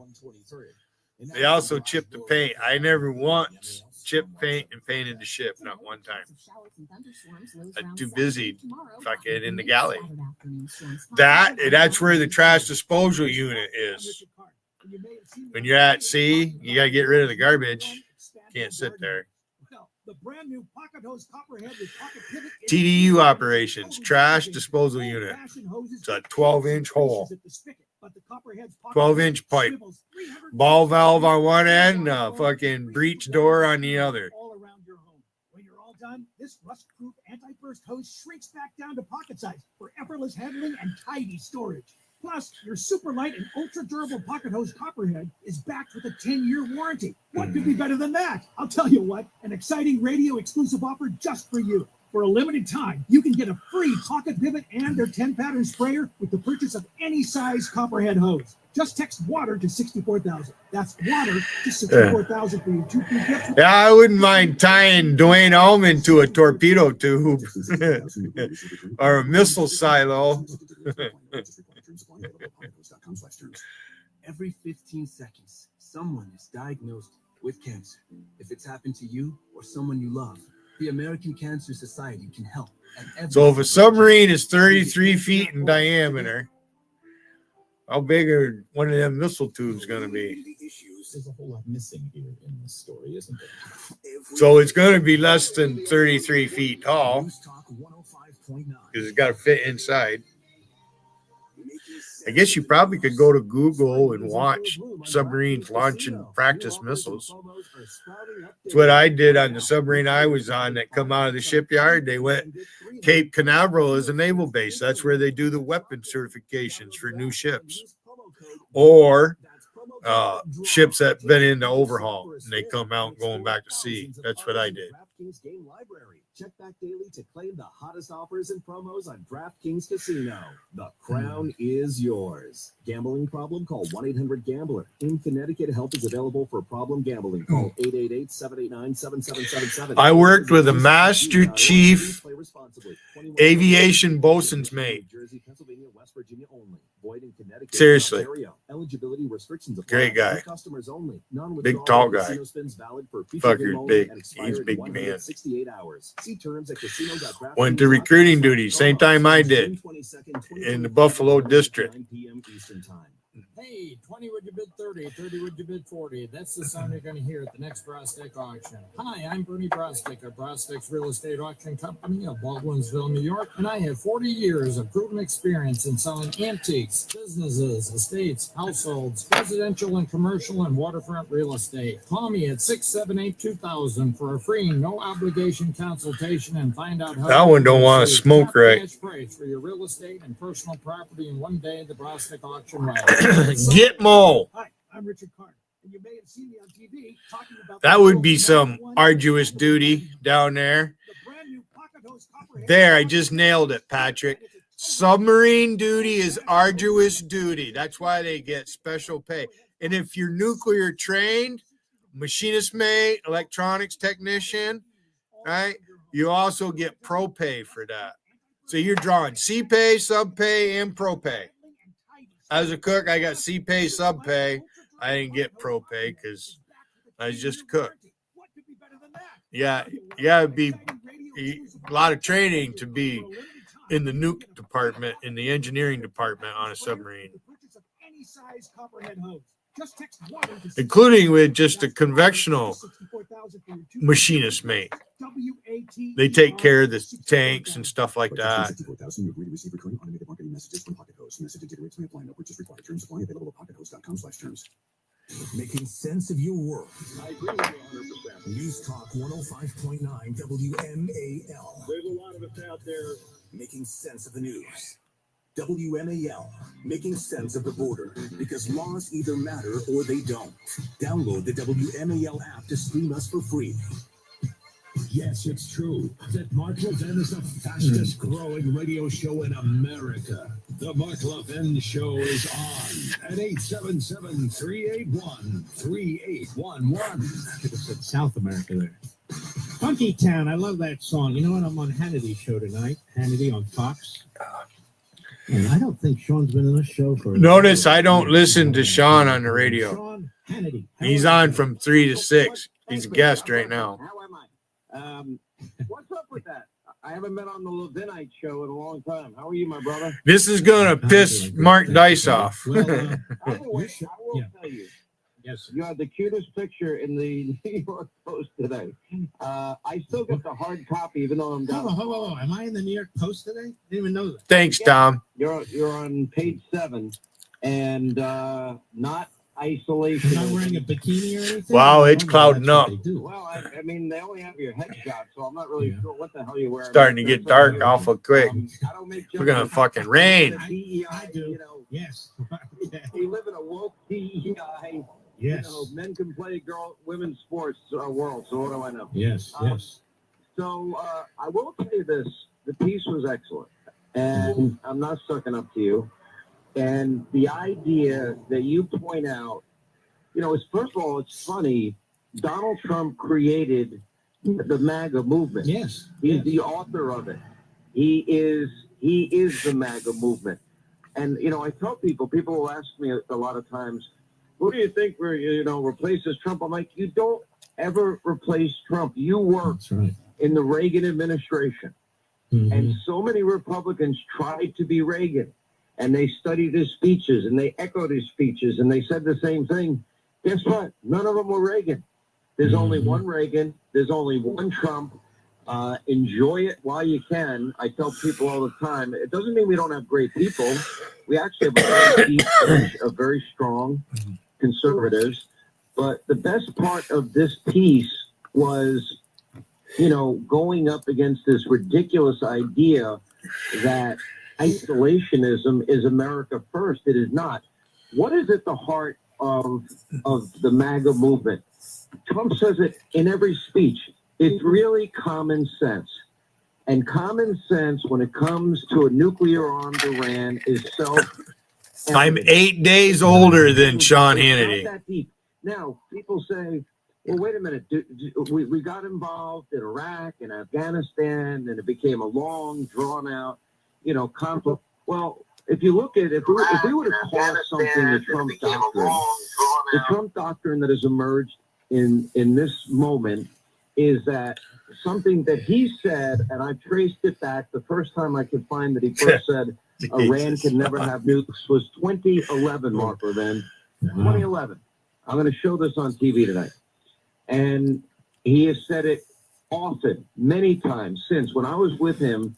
They also chipped the paint. I never once chipped paint and painted the ship, not one time. I'm too busy fucking in the galley. That's where the trash disposal unit is. When you're at sea, you got to get rid of the garbage. Can't sit there. The brand new pocket hose copperhead with pocket pivot. TDU operations, trash disposal unit. It's a 12-inch hole. 12-inch pipe. Ball valve on one end, fucking breech door on the other. When you're all done, this rust-proof anti-burst hose shrinks back down to pocket size for effortless handling and tidy storage. Plus, your super light and ultra durable pocket hose copperhead is backed with a 10-year warranty. What could be better than that? I'll tell you what, an exciting radio exclusive offer just for you. For a limited time, you can get a free pocket pivot and their 10-pattern sprayer with the purchase of any size copperhead hose. Just text water to 64,000. That's water to 64,000 for your 2 free gifts. Yeah, I wouldn't mind tying Dwayne Allman to a torpedo tube or a missile silo. Every 15 seconds, someone is diagnosed with cancer. If it's happened to you or someone you love, the American Cancer Society can help. So if a submarine is 33 feet in diameter, how big are one of them missile tubes going to be? There's a whole lot missing here in this story, isn't there? So it's going to be less than 33 feet tall because it's got to fit inside. I guess you probably could go to Google and watch submarines launching practice missiles. That's what I did on the submarine I was on that come out of the shipyard. They went Cape Canaveral as a naval base. That's where they do the weapon certifications for new ships. Or ships that been in the overhaul and they come out going back to sea. That's what I did. DraftKings Game Library. Check back daily to claim the hottest offers and promos on DraftKings Casino. The crown is yours. Gambling problem? Call 1-800-GAMBLER. In Connecticut, help is available for problem gambling. Call 888-789-7777. I worked with a Master Chief Aviation bosun's mate. Seriously. Great guy. Big tall guy. Fucker big. He's a big man. Went to recruiting duty same time I did in the Buffalo district. Hey, 20 would you bid 30, 30 would you bid 40. That's the sound you're going to hear at the next Brostek auction. Hi, I'm Bernie Brostek of Brostek's Real Estate Auction Company of Baldwinsville, New York, and I have 40 years of proven experience in selling antiques, businesses, estates, households, residential and commercial and waterfront real estate. Call me at 678-2000 for a free, no obligation consultation and find out how that one don't want to smoke right. Cash price for your real estate and personal property in one day at the Brostek auction route. Gitmo. Hi, I'm Richard Carter, and you may have seen me on TV talking about That would be some arduous duty down there. There, I just nailed it, Patrick. Submarine duty is arduous duty. That's why they get special pay. And if you're nuclear trained, machinist mate, electronics technician, right, you also get pro pay for that. So you're drawing C pay, sub pay, and pro pay. As a cook, I got C pay, sub pay. I didn't get pro pay because I was just a cook. Yeah, it'd be a lot of training to be in the nuke department, in the engineering department on a submarine, including with just a conventional machinist mate. They take care of the tanks and stuff like that. Making sense of your world. I agree with you 100%. News Talk 105.9 WMAL. There's a lot of us out there making sense of the news. WMAL, making sense of the border, because laws either matter or they don't. Download the WMAL app to stream us for free. Yes, it's true that Mark Levin is the fastest growing radio show in America. The Mark Levin Show is on at 877-381-3811. Should have said South America there. Funky Town, I love that song. You know what? I'm on Hannity's show tonight. Hannity on Fox. And I don't think Sean's been in this show for. Notice I don't listen to Sean on the radio. Sean Hannity. He's on from 3 to 6. He's a guest right now. How am I? What's up with that? I haven't been on the Levinite show in a long time. How are you, my brother? This is going to piss Mark Dice off. I will tell you. Yes. You had the cutest picture in the New York Post today. I still get the hard copy, even though I'm down. Hold on. Am I in the New York Post today? Didn't even know that. Thanks, Tom. You're on page 7, and not isolation. You're not wearing a bikini or anything? Wow, it's clouding up. Well, I mean, they only have your headshot, so I'm not really sure what the hell you're wearing. Starting to get dark awful quick. We're going to fucking rain. I do. You know, yes. We live in a woke DEI. Yes. You know, men can play women's sports world, so what do I know? Yes. So I will tell you this. The piece was excellent, and I'm not sucking up to you. And the idea that you point out, you know, is first of all, it's funny. Donald Trump created the MAGA movement. Yes. He's the author of it. He is the MAGA movement. And, you know, I tell people will ask me a lot of times, who do you think replaces Trump? I'm like, you don't ever replace Trump. You worked in the Reagan administration. Mm-hmm. And so many Republicans tried to be Reagan. And they studied his speeches, and they echoed his speeches, and they said the same thing. Guess what? None of them were Reagan. There's only one Reagan. There's only one Trump. Enjoy it while you can. I tell people all the time, it doesn't mean we don't have great people. We actually have a very deep bench of very strong conservatives. But the best part of this piece was, you know, going up against this ridiculous idea that isolationism is America first. It is not. What is at the heart of the MAGA movement. Trump says it in every speech. It's really common sense. And common sense when it comes to a nuclear-armed Iran is I'm 8 days older than Sean It's Hannity. not that deep. Now, people say, well, wait a minute. We got involved in Iraq and Afghanistan, and it became a long, drawn-out, conflict. Well, if you look at if we were to call something the Trump doctrine that has emerged in this moment is that something that he said, and I traced it back. The first time I could find that he first said Iran can never have nukes was 2011, Marco. Then 2011. I'm going to show this on TV tonight, and he has said it often, many times since. When I was with him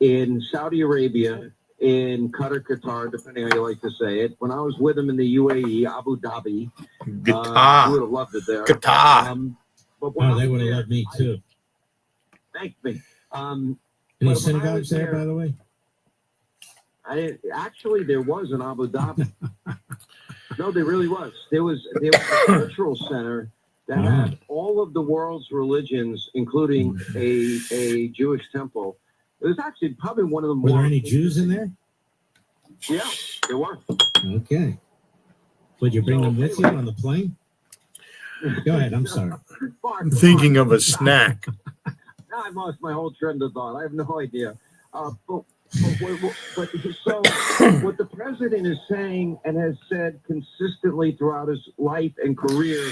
in Saudi Arabia, in Qatar, depending how you like to say it. When I was with him in the UAE, Abu Dhabi, Qatar. we would have loved it there. Qatar. But when I they was would have there, loved me too. Thank me. Any but when I synagogues was there, by the way? Actually, there was in Abu Dhabi. No, there really was. There was a cultural center that had all of the world's religions, including a Jewish temple. It was actually probably one of the more. Were there any Jews in there? Yeah, there were. Okay. Would you bring them with you on the plane? Go ahead. I'm sorry. I'm thinking of a snack. Now I've lost my whole trend of thought. I have no idea. But so what the president is saying and has said consistently throughout his life and career,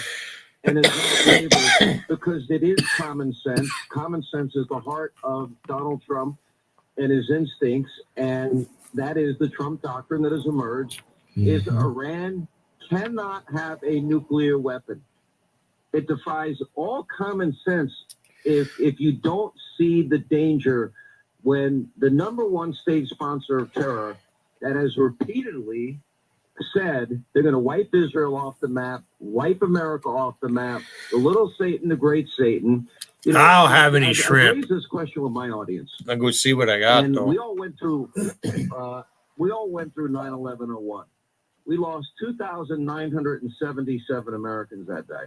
and is not wavered, because it is common sense. Common sense is the heart of Donald Trump and his instincts, and that is the Trump doctrine that has emerged, is Iran cannot have a nuclear weapon. It defies all common sense if you don't see the danger when the number one state sponsor of terror that has repeatedly said they're going to wipe Israel off the map, wipe America off the map, the little Satan, the great Satan. I'll have any I shrimp. raised this question with my audience. I'll go see what I got, And though. we all went through 9/11/01. We lost 2,977 Americans that day.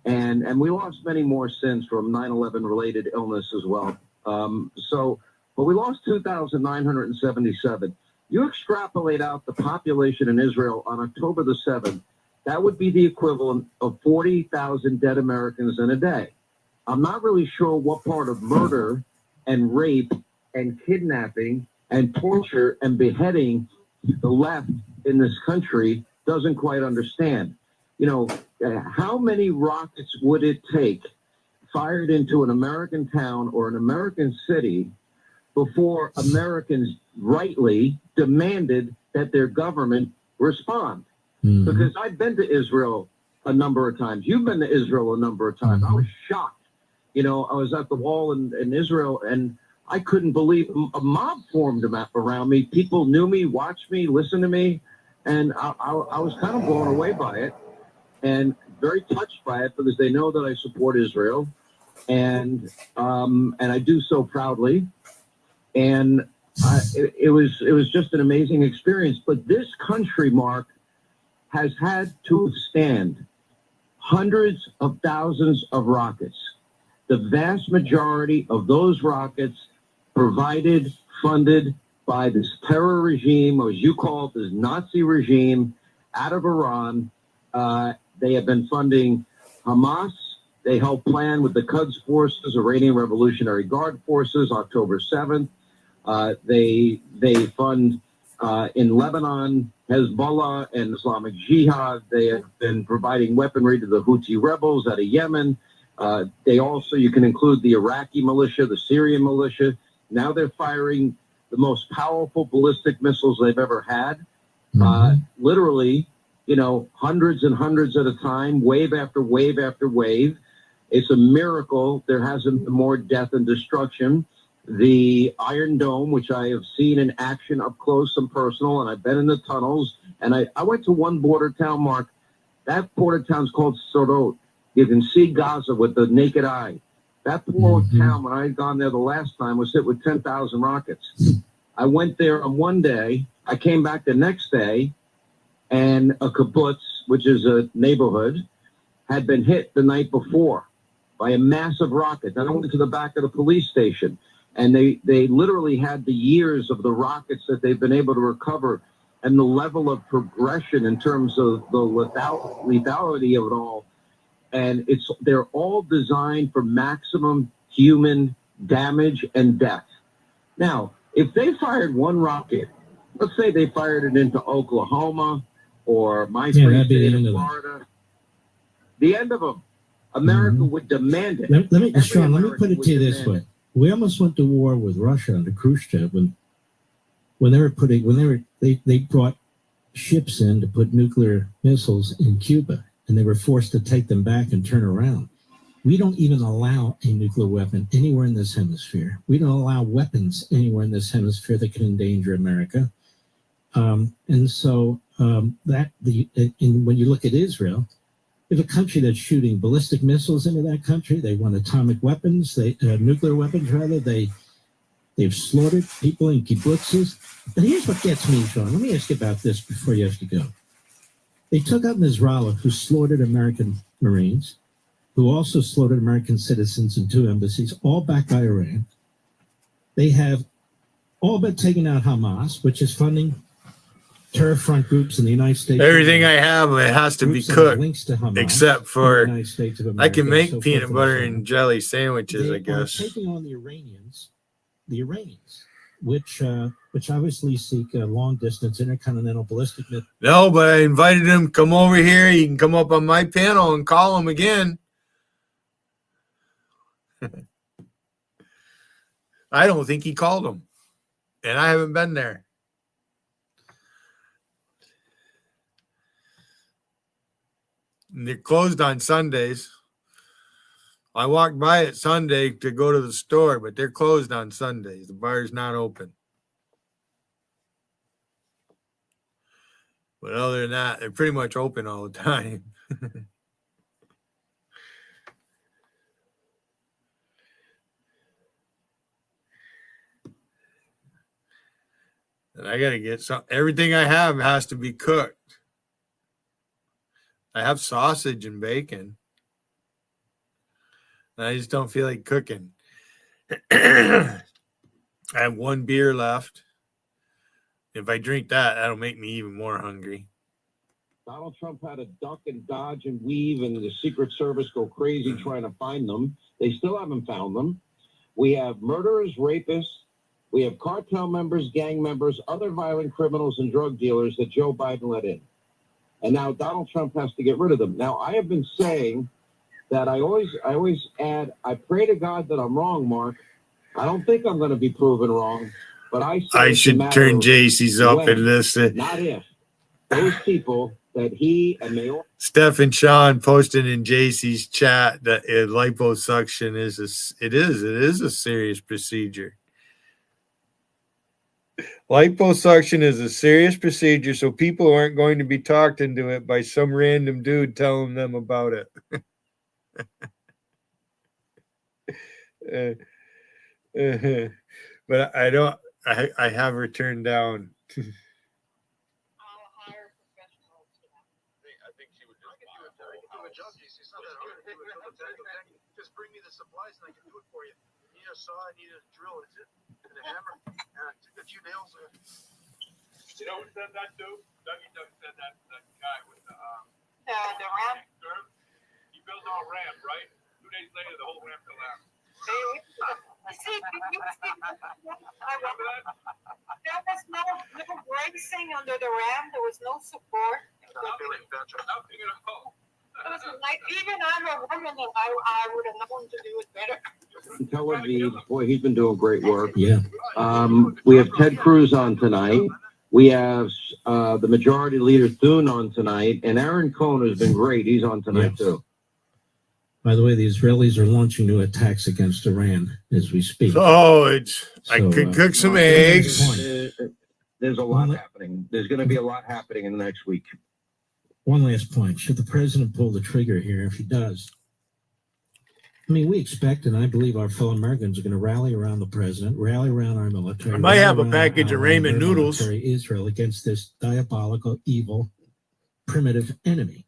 And we lost many more since from 9/11 related illness as well. But we lost 2,977. You extrapolate out the population in Israel on October the 7th, that would be the equivalent of 40,000 dead Americans in a day. I'm not really sure what part of murder and rape and kidnapping and torture and beheading the left in this country doesn't quite understand. How many rockets would it take fired into an American town or an American city before Americans rightly demanded that their government respond? Because I've been to Israel a number of times. You've been to Israel a number of times. I was shocked. I was at the wall in Israel, and I couldn't believe a mob formed around me. People knew me, watched me, listened to me, and I was kind of blown away by it and very touched by it because they know that I support Israel, and I do so proudly. And it was just an amazing experience. But this country, Mark, has had to withstand hundreds of thousands of rockets. The vast majority of those rockets provided, funded by this terror regime, or as you call it, this Nazi regime out of Iran. They have been funding Hamas. They helped plan with the Quds forces, Iranian Revolutionary Guard forces, October 7th. They fund in Lebanon, Hezbollah and Islamic Jihad. They have been providing weaponry to the Houthi rebels out of Yemen. They also, you can include the Iraqi militia, the Syrian militia. Now they're firing the most powerful ballistic missiles they've ever had. Literally, hundreds and hundreds at a time, wave after wave after wave. It's a miracle there hasn't been more death and destruction. The Iron Dome, which I have seen in action up close and personal, and I've been in the tunnels, and I went to one border town, Mark. That border town's called Sderot. You can see Gaza with the naked eye. That poor town, when I had gone there the last time, was hit with 10,000 rockets. I went there on one day. I came back the next day, and a kibbutz which is a neighborhood, had been hit the night before by a massive rocket that went to the back of the police station. And they literally had the years of the rockets that they've been able to recover and the level of progression in terms of the lethality of it all. And they're all designed for maximum human damage and death. Now, if they fired one rocket, let's say they fired it into Oklahoma or my state of Florida, the end of them, America would demand it. Let me put it to you this way. We almost went to war with Russia under Khrushchev when they brought ships in to put nuclear missiles in Cuba, and they were forced to take them back and turn around. We don't even allow a nuclear weapon anywhere in this hemisphere. We don't allow weapons anywhere in this hemisphere that could endanger America. And when you look at Israel, we have a country that's shooting ballistic missiles into that country. They want atomic weapons, nuclear weapons rather. They've slaughtered people in kibbutzes. But here's what gets me, Sean. Let me ask you about this before you have to go. They took out Nasrallah, who slaughtered American Marines, who also slaughtered American citizens in 2 embassies, all backed by Iran. They have all but taken out Hamas, which is funding terror front groups in the United States. Everything I have, it has to be cooked, except for I can make peanut butter and jelly sandwiches, I guess. Taking on the Iranians, which obviously seek a long-distance intercontinental ballistic missile. No, but I invited him to come over here. He can come up on my panel and call him again. I don't think he called him, and I haven't been there. And they're closed on Sundays. I walked by it Sunday to go to the store, but they're closed on Sundays. The bar's not open. But other than that, they're pretty much open all the time. And I got to get some. Everything I have has to be cooked. I have sausage and bacon. And I just don't feel like cooking. I have 1 beer left. If I drink that, that'll make me even more hungry. Donald Trump had to duck and dodge and weave, and the Secret Service go crazy trying to find them. They still haven't found them. We have murderers, rapists. We have cartel members, gang members, other violent criminals, and drug dealers that Joe Biden let in. And now Donald Trump has to get rid of them. Now, I have been saying that I always add, I pray to God that I'm wrong, Mark. I don't think I'm going to be proven wrong, but I should turn JC's up and listen. Not if. Those people that he and they all. Steph and Sean posted in JC's chat that liposuction is a serious procedure. Liposuction is a serious procedure, so people aren't going to be talked into it by some random dude telling them about it. But I have her turned down. Just bring me the supplies and I can do it for you. You need a saw, I need a drill, and a hammer, and a few nails. You know who said that too? Dougie Doug said that guy with the ramp. He built our ramp, right? 2 days later, the whole ramp collapsed. There was no bracing under the ram. There was no support. It was like, even I'm a woman, and I would have known to do it better. Tel Aviv, boy, he's been doing great work. Yeah. We have Ted Cruz on tonight. We have the majority leader Thune on tonight, and Aaron Cohn has been great. He's on tonight too. By the way, the Israelis are launching new attacks against Iran as we speak. I could cook some eggs. There's a lot happening. There's going to be a lot happening in the next week. One last point. Should the president pull the trigger here? If he does, I mean, we expect, and I believe our fellow Americans are going to rally around the president, rally around our military. I might have a package of ramen noodles. Israel against this diabolical, evil primitive enemy.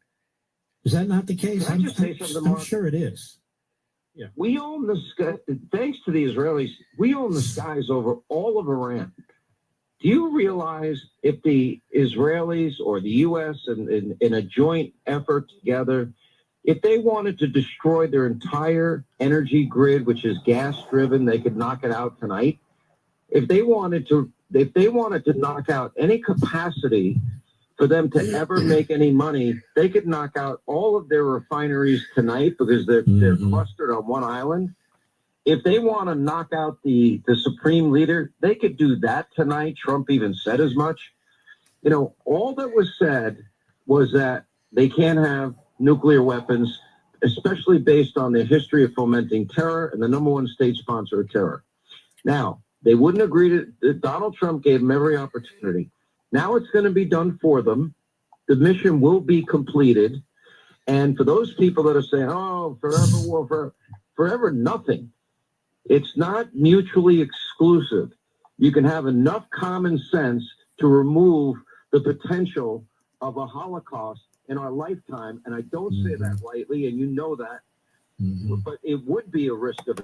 Is that not the case? Can I just say something, I'm Mark? sure it is. Yeah. We own the sky, thanks to the Israelis, we own the skies over all of Iran. Do you realize if the Israelis or the U.S. in a joint effort together, if they wanted to destroy their entire energy grid, which is gas driven, they could knock it out tonight. If they wanted to knock out any capacity for them to ever make any money, they could knock out all of their refineries tonight because they're clustered on one island. If they want to knock out the supreme leader, they could do that tonight. Trump even said as much. You know, all that was said was that they can't have nuclear weapons, especially based on their history of fomenting terror and the number one state sponsor of terror. Now, they wouldn't agree to, Donald Trump gave them every opportunity. Now it's going to be done for them. The mission will be completed. And for those people that are saying, oh, forever war, forever nothing. It's not mutually exclusive. You can have enough common sense to remove the potential of a Holocaust in our lifetime. And I don't say that lightly, and you know that. But it would be a risk of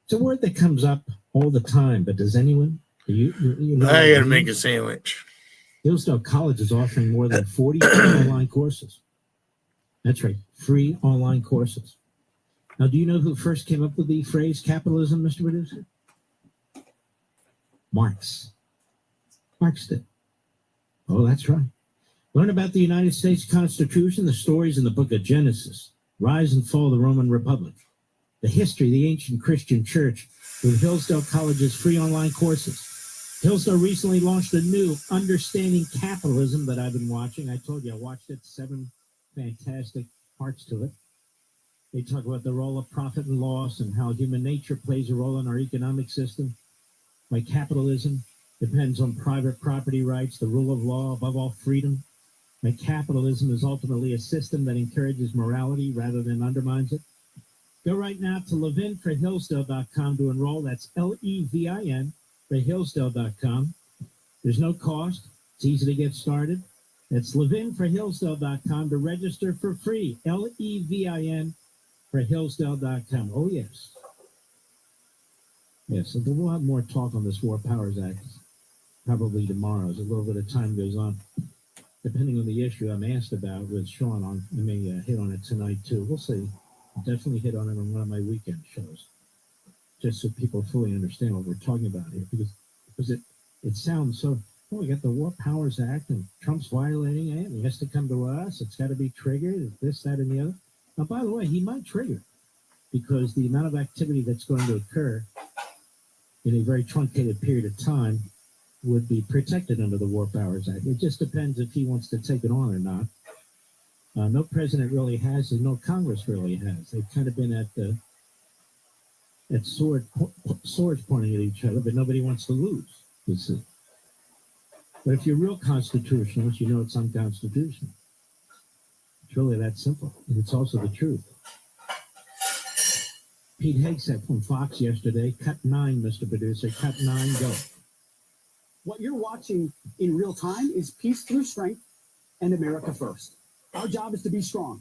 It's a word that comes up all the time, but does anyone? You know, I gotta make a sandwich. Hillsdale College is offering more than 40 free online courses. That's right, free online courses. Now, do you know who first came up with the phrase capitalism, Mr. Producer? Marx. Marx did. Oh, that's right. Learn about the United States Constitution, the stories in the book of Genesis, rise and fall of the Roman Republic, the history of the ancient Christian church with Hillsdale College's free online courses. Hillsdale recently launched a new Understanding Capitalism that I've been watching. I told you I watched it, 7 fantastic parts to it. They talk about the role of profit and loss and how human nature plays a role in our economic system. Why capitalism depends on private property rights, the rule of law, above all freedom. Why capitalism is ultimately a system that encourages morality rather than undermines it. Go right now to levinforhillsdale.com to enroll. That's Levin for Hillsdale.com. There's no cost. It's easy to get started. That's levinforhillsdale.com to register for free. Levin for Hillsdale.com. Oh, yes. Yes, so we'll have more talk on this War Powers Act probably tomorrow as a little bit of time goes on. Depending on the issue I'm asked about with Sean, I may hit on it tonight too. We'll see. I'll definitely hit on it on one of my weekend shows, just so people fully understand what we're talking about here. Because it sounds so. Oh, we got the War Powers Act, and Trump's violating it. And he has to come to us. It's got to be triggered. This, that, and the other. Now, by the way, he might trigger because the amount of activity that's going to occur in a very truncated period of time would be protected under the War Powers Act. It just depends if he wants to take it on or not. No president really has, and no Congress really has. They've kind of been at swords pointing at each other, but nobody wants to lose. You see. But if you're real constitutionalist, you know it's unconstitutional. It's really that simple, and it's also the truth. Pete Hegseth from Fox yesterday, cut 9, Mr. Producer, cut 9, go. What you're watching in real time is Peace Through Strength and America First. Our job is to be strong.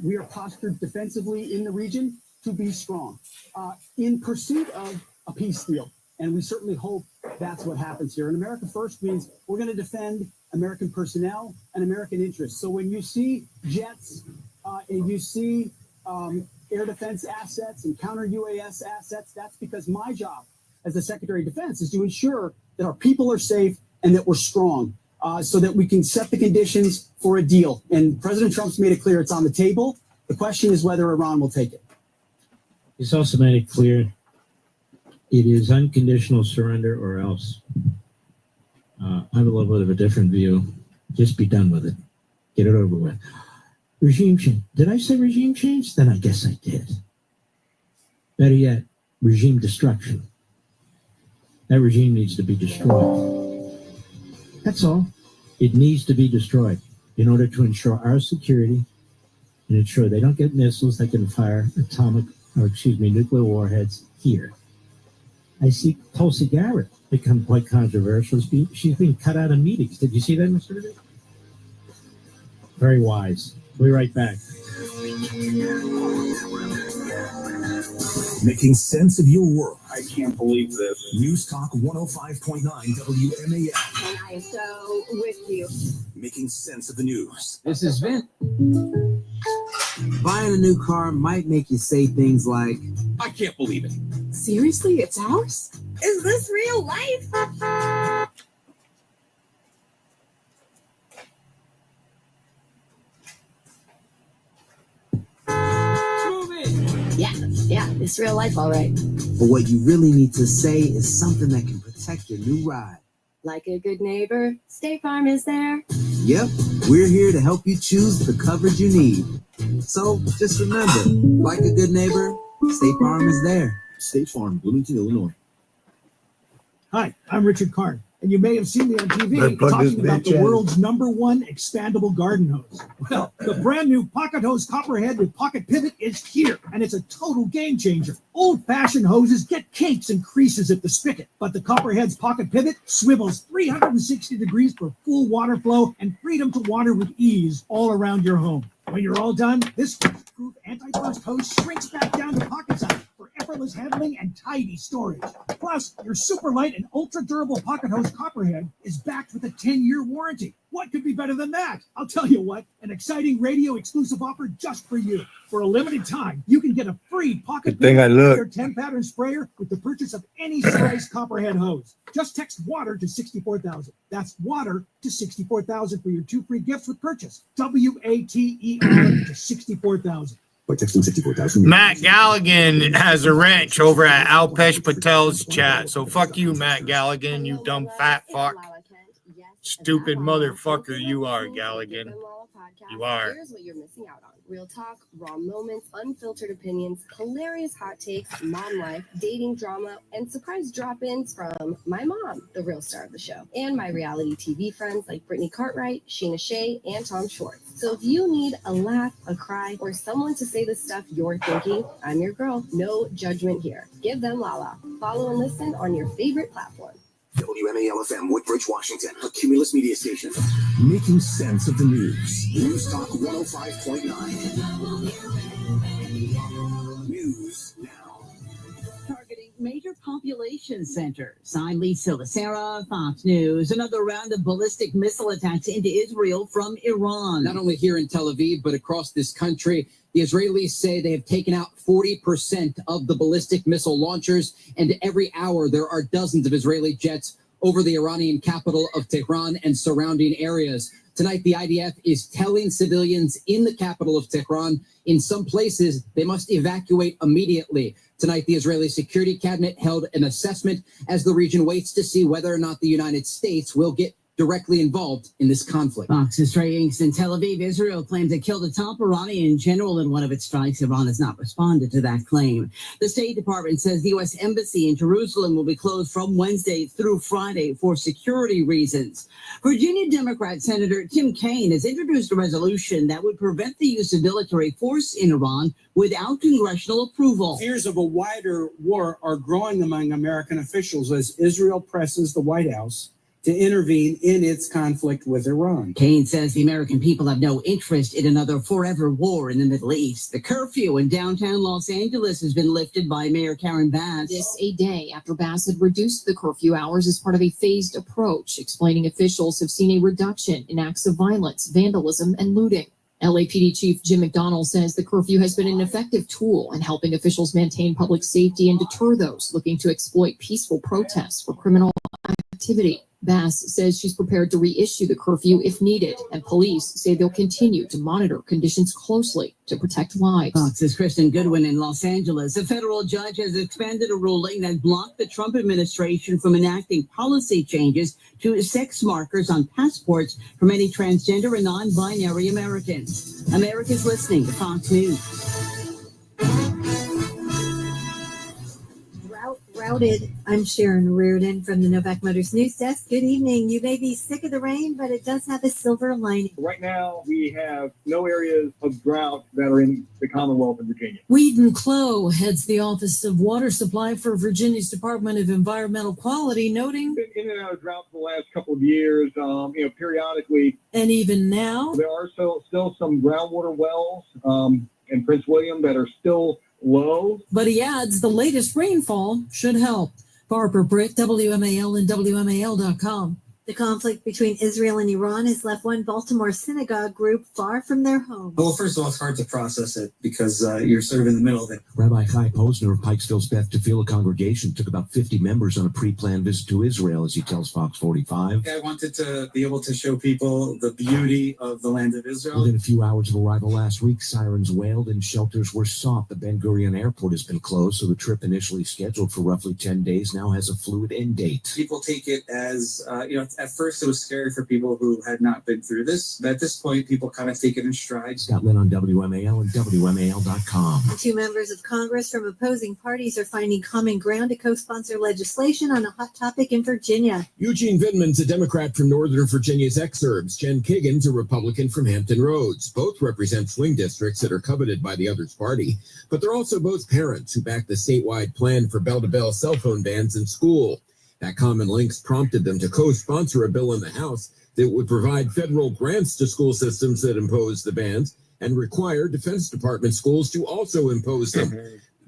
We are postured defensively in the region to be strong in pursuit of a peace deal. And we certainly hope that's what happens here. And America First means we're going to defend American personnel and American interests. So when you see jets and you see air defense assets and counter UAS assets, that's because my job as the Secretary of Defense is to ensure that our people are safe and that we're strong so that we can set the conditions for a deal. And President Trump's made it clear it's on the table. The question is whether Iran will take it. He's also made it clear it is unconditional surrender or else. I have a little bit of a different view. Just be done with it. Get it over with. Regime change. Did I say regime change? Then I guess I did. Better yet, regime destruction. That regime needs to be destroyed. That's all. It needs to be destroyed in order to ensure our security and ensure they don't get missiles that can fire nuclear warheads here. I see Tulsi Gabbard become quite controversial. She's been cut out of meetings. Did you see that, Mr. Riddick? Very wise. We'll be right back. Making sense of your world. I can't believe this. News Talk 105.9 WMAF. And I am so with you. Making sense of the news. This is Vint. Buying a new car might make you say things like, I can't believe it. Seriously, it's ours? Is this real life? Yeah, it's real life, all right. But what you really need to say is something that can protect your new ride. Like a good neighbor, State Farm is there. Yep, we're here to help you choose the coverage you need. So just remember, like a good neighbor, State Farm is there. State Farm, Bloomington, Illinois. Hi, I'm Richard Karn, and you may have seen me on TV talking about the world's #1 expandable garden hose. Well, the brand new Pocket Hose Copperhead with Pocket Pivot is here, and it's a total game changer. Old-fashioned hoses get kinks and creases at the spigot, but the Copperhead's Pocket Pivot swivels 360 degrees for full water flow and freedom to water with ease all around your home. When you're all done, this proof anti-burst hose shrinks back down to pocket size for effortless effortless handling and tidy storage. Plus, your super light and ultra durable pocket hose copperhead is backed with a 10-year warranty. What could be better than that? I'll tell you what, an exciting radio exclusive offer just for you. For a limited time, you can get a free pocket Good thing I looked. your 10-pattern sprayer with the purchase of any size copperhead hose. Just text water to 64,000. That's water to 64,000 for your 2 free gifts with purchase. WATER to 64,000. By texting 64,000. Matt Galligan has a wrench over at Alpesh Patel's chat. So fuck you, Matt Galligan, you dumb fat fuck. Stupid motherfucker you are, Galligan. You are. Here's what you're missing out on. Real talk, raw moments, unfiltered opinions, hilarious hot takes, mom life, dating drama, and surprise drop-ins from my mom, the real star of the show, and my reality TV friends like Brittany Cartwright, Sheena Shea, and Tom Schwartz. So if you need a laugh, a cry, or someone to say the stuff you're thinking, I'm your girl. No judgment here. Give them Lala. Follow and listen on your favorite platform. WMAL-FM, Woodbridge, Washington, a Cumulus media station. Making sense of the news. News Talk 105.9. News now. Targeting major population centers. I'm Lisa Lacera, Fox News. Another round of ballistic missile attacks into Israel from Iran. Not only here in Tel Aviv, but across this country. The Israelis say they have taken out 40% of the ballistic missile launchers, and every hour there are dozens of Israeli jets over the Iranian capital of Tehran and surrounding areas. Tonight, the IDF is telling civilians in the capital of Tehran, in some places, they must evacuate immediately. Tonight, the Israeli Security Cabinet held an assessment as the region waits to see whether or not the United States will get directly involved in this conflict. Fox's ratings in Tel Aviv, Israel claims it killed a top Iranian general in one of its strikes. Iran has not responded to that claim. The State Department says the U.S. Embassy in Jerusalem will be closed from Wednesday through Friday for security reasons. Virginia Democrat Senator Tim Kaine has introduced a resolution that would prevent the use of military force in Iran without congressional approval. Fears of a wider war are growing among American officials as Israel presses the White House to intervene in its conflict with Iran. Kaine says the American people have no interest in another forever war in the Middle East. The curfew in downtown Los Angeles has been lifted by Mayor Karen Bass. This a day after Bass had reduced the curfew hours as part of a phased approach, explaining officials have seen a reduction in acts of violence, vandalism, and looting. LAPD Chief Jim McDonnell says the curfew has been an effective tool in helping officials maintain public safety and deter those looking to exploit peaceful protests for criminal activity. Bass says she's prepared to reissue the curfew if needed, and police say they'll continue to monitor conditions closely to protect lives. Fox's Kristen Goodwin in Los Angeles. A federal judge has expanded a ruling that blocked the Trump administration from enacting policy changes to sex markers on passports for many transgender and non-binary Americans. America's listening to Fox News. Routed. I'm Sharon Reardon from the Novak Motors News Desk. Good evening. You may be sick of the rain, but it does have a silver lining. Right now, we have no areas of drought that are in the Commonwealth of Virginia. Whedon Clough heads the Office of Water Supply for Virginia's Department of Environmental Quality, noting Been in and out of drought for the last couple of years, periodically. And even now, there are still some groundwater wells in Prince William that are still low. But he adds the latest rainfall should help. Barbara Britt, WMAL and WMAL.com. The conflict between Israel and Iran has left one Baltimore synagogue group far from their home. Well, first of all, it's hard to process it because you're sort of in the middle of it. Rabbi Chai Posner of Pikesville's Beth Tefillah congregation took about 50 members on a pre-planned visit to Israel, as he tells Fox 45. I wanted to be able to show people the beauty of the land of Israel. Within a few hours of arrival last week, sirens wailed and shelters were sought. The Ben Gurion airport has been closed, so the trip initially scheduled for roughly 10 days now has a fluid end date. People take it as, at first it was scary for people who had not been through this. But at this point, people kind of take it in stride. Scott Lynn on WMAL and WMAL.com. The two members of Congress from opposing parties are finding common ground to co-sponsor legislation on a hot topic in Virginia. Eugene Vidman's a Democrat from Northern Virginia's exurbs. Jen Kagan's a Republican from Hampton Roads. Both represent swing districts that are coveted by the other's party. But they're also both parents who back the statewide plan for bell-to-bell cell phone bans in school. That common links prompted them to co-sponsor a bill in the House that would provide federal grants to school systems that impose the bans and require Defense Department schools to also impose them.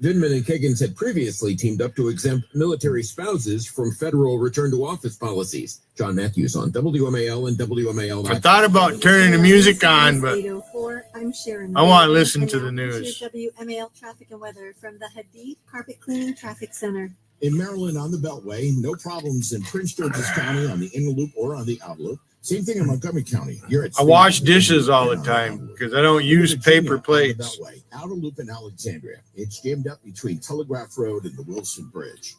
Vindman and Kiggins had previously teamed up to exempt military spouses from federal return to office policies. John Matthews on WMAL and WMAL. I thought about turning the music on, but 804. I'm Sharon. I want to Reardon, listen and to the now here's news. your WMAL traffic and weather from the Hadid Carpet Cleaning Traffic Center. In Maryland on the Beltway, no problems in Prince George's County on the inner loop or on the outer loop. Same thing in Montgomery County. You're at I wash dishes all the time because I don't use paper plates. Beltway, outer loop in Alexandria. It's jammed up between Telegraph Road and the Wilson Bridge.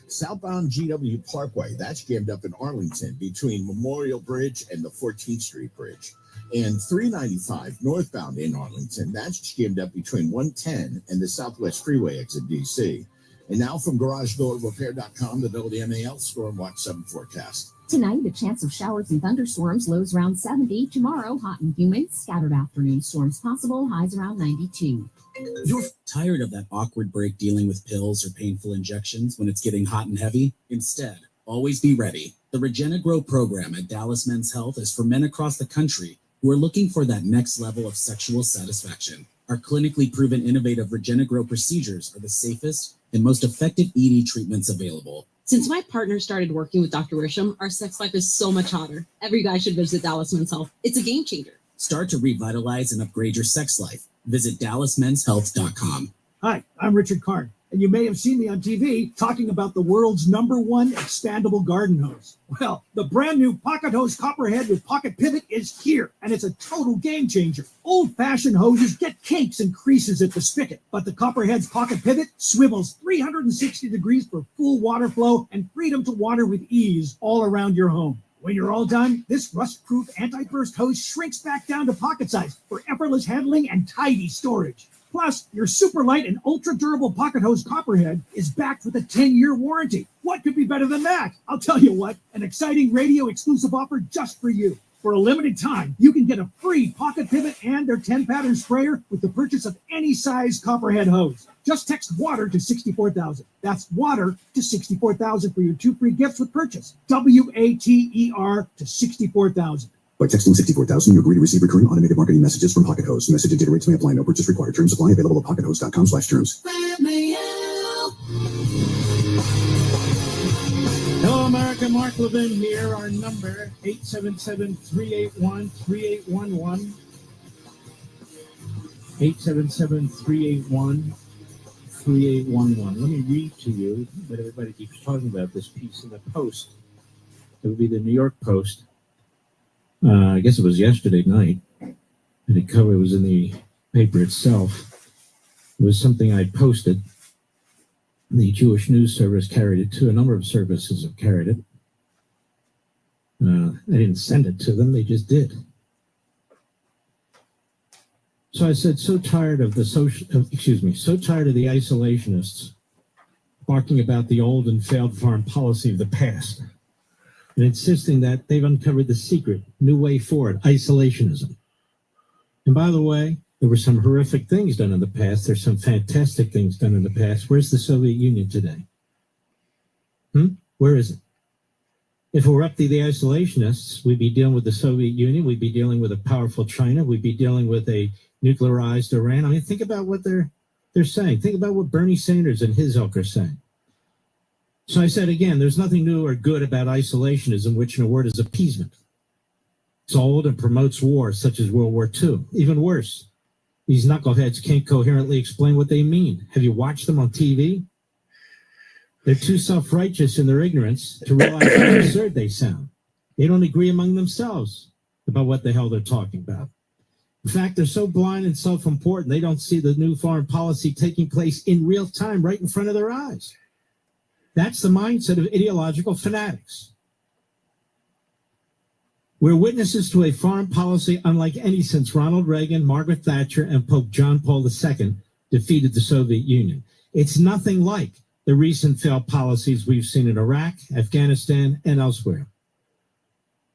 Southbound GW Parkway, that's jammed up in Arlington between Memorial Bridge and the 14th Street Bridge. And 395 northbound in Arlington, that's jammed up between 110 and the Southwest Freeway exit DC. And now from GarageDoorRepair.com, the WMAL Storm Watch 7 forecast. Tonight, a chance of showers and thunderstorms, lows around 70. Tomorrow, hot and humid, scattered afternoon storms possible, highs around 92. You're tired of that awkward break dealing with pills or painful injections when it's getting hot and heavy? Instead, always be ready. The Regena Grow program at Dallas Men's Health is for men across the country who are looking for that next level of sexual satisfaction. Our clinically proven innovative Regena Grow procedures are the safest and most effective ED treatments available. Since my partner started working with Dr. Wisham, our sex life is so much hotter. Every guy should visit Dallas Men's Health. It's a game changer. Start to revitalize and upgrade your sex life. Visit DallasMen'sHealth.com. Hi, I'm Richard Karn, and you may have seen me on TV talking about the world's #1 expandable garden hose. Well, the brand new Pocket Hose Copperhead with Pocket Pivot is here, and it's a total game changer. Old-fashioned hoses get kinks and creases at the spigot, but the Copperhead's Pocket Pivot swivels 360 degrees for full water flow and freedom to water with ease all around your home. When you're all done, this rust-proof anti-burst hose shrinks back down to pocket size for effortless handling and tidy storage. Plus, your super light and ultra durable Pocket Hose Copperhead is backed with a 10-year warranty. What could be better than that? I'll tell you what, an exciting radio exclusive offer just for you. For a limited time, you can get a free Pocket Pivot and their 10-pattern sprayer with the purchase of any size Copperhead hose. Just text WATER to 64,000. That's WATER to 64,000 for your 2 free gifts with purchase. WATER to 64,000. By texting 64,000, you agree to receive recurring automated marketing messages from Pocket Hose. Message and data rates may apply. No purchase required. Terms apply. Available at pockethose.com/terms. Hello, America. Mark Levin here. Our number, 877-381-3811. 877-381-3811. Let me read to you what everybody keeps talking about, this piece in the Post. It would be the New York Post. I guess it was yesterday night. And it was in the paper itself. It was something I posted. The Jewish News Service carried it too. A number of services have carried it. I didn't send it to them. They just did. So I said, so tired of the isolationists barking about the old and failed foreign policy of the past and insisting that they've uncovered the secret new way forward, isolationism. And by the way, there were some horrific things done in the past. There's some fantastic things done in the past. Where's the Soviet Union today? Where is it? If it were up to the isolationists, we'd be dealing with the Soviet Union. We'd be dealing with a powerful China. We'd be dealing with a nuclearized Iran. I mean, think about what they're saying. Think about what Bernie Sanders and his ilk are saying. So I said, again, there's nothing new or good about isolationism, which in a word is appeasement. It's old and promotes war, such as World War II. Even worse, these knuckleheads can't coherently explain what they mean. Have you watched them on TV? They're too self-righteous in their ignorance to realize how absurd they sound. They don't agree among themselves about what the hell they're talking about. In fact, they're so blind and self-important, they don't see the new foreign policy taking place in real time right in front of their eyes. That's the mindset of ideological fanatics. We're witnesses to a foreign policy unlike any since Ronald Reagan, Margaret Thatcher, and Pope John Paul II defeated the Soviet Union. It's nothing like the recent failed policies we've seen in Iraq, Afghanistan, and elsewhere.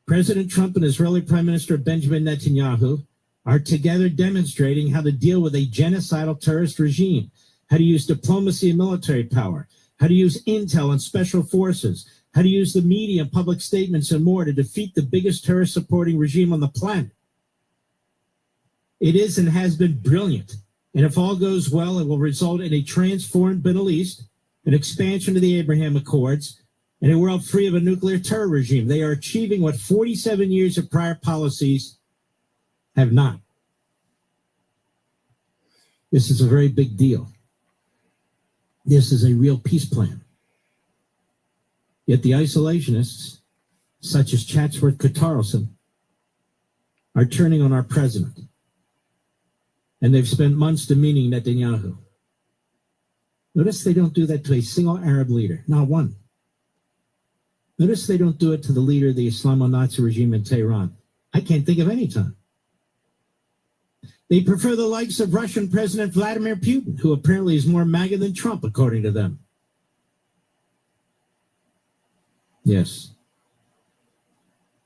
President Trump and Israeli Prime Minister Benjamin Netanyahu are together demonstrating how to deal with a genocidal terrorist regime, how to use diplomacy and military power, how to use intel and special forces, how to use the media and public statements and more to defeat the biggest terrorist-supporting regime on the planet. It is and has been brilliant And if all goes well, it will result in a transformed Middle East, an expansion of the Abraham Accords, and a world free of a nuclear terror regime. They are achieving what 47 years of prior policies have not. This is a very big deal. This is a real peace plan. Yet the isolationists, such as Chatsworth Carlson, are turning on our president. And they've spent months demeaning Netanyahu. Notice they don't do that to a single Arab leader, not one. Notice they don't do it to the leader of the Islamo-Nazi regime in Tehran. I can't think of any time. They prefer the likes of Russian President Vladimir Putin, who apparently is more MAGA than Trump, according to them. Yes.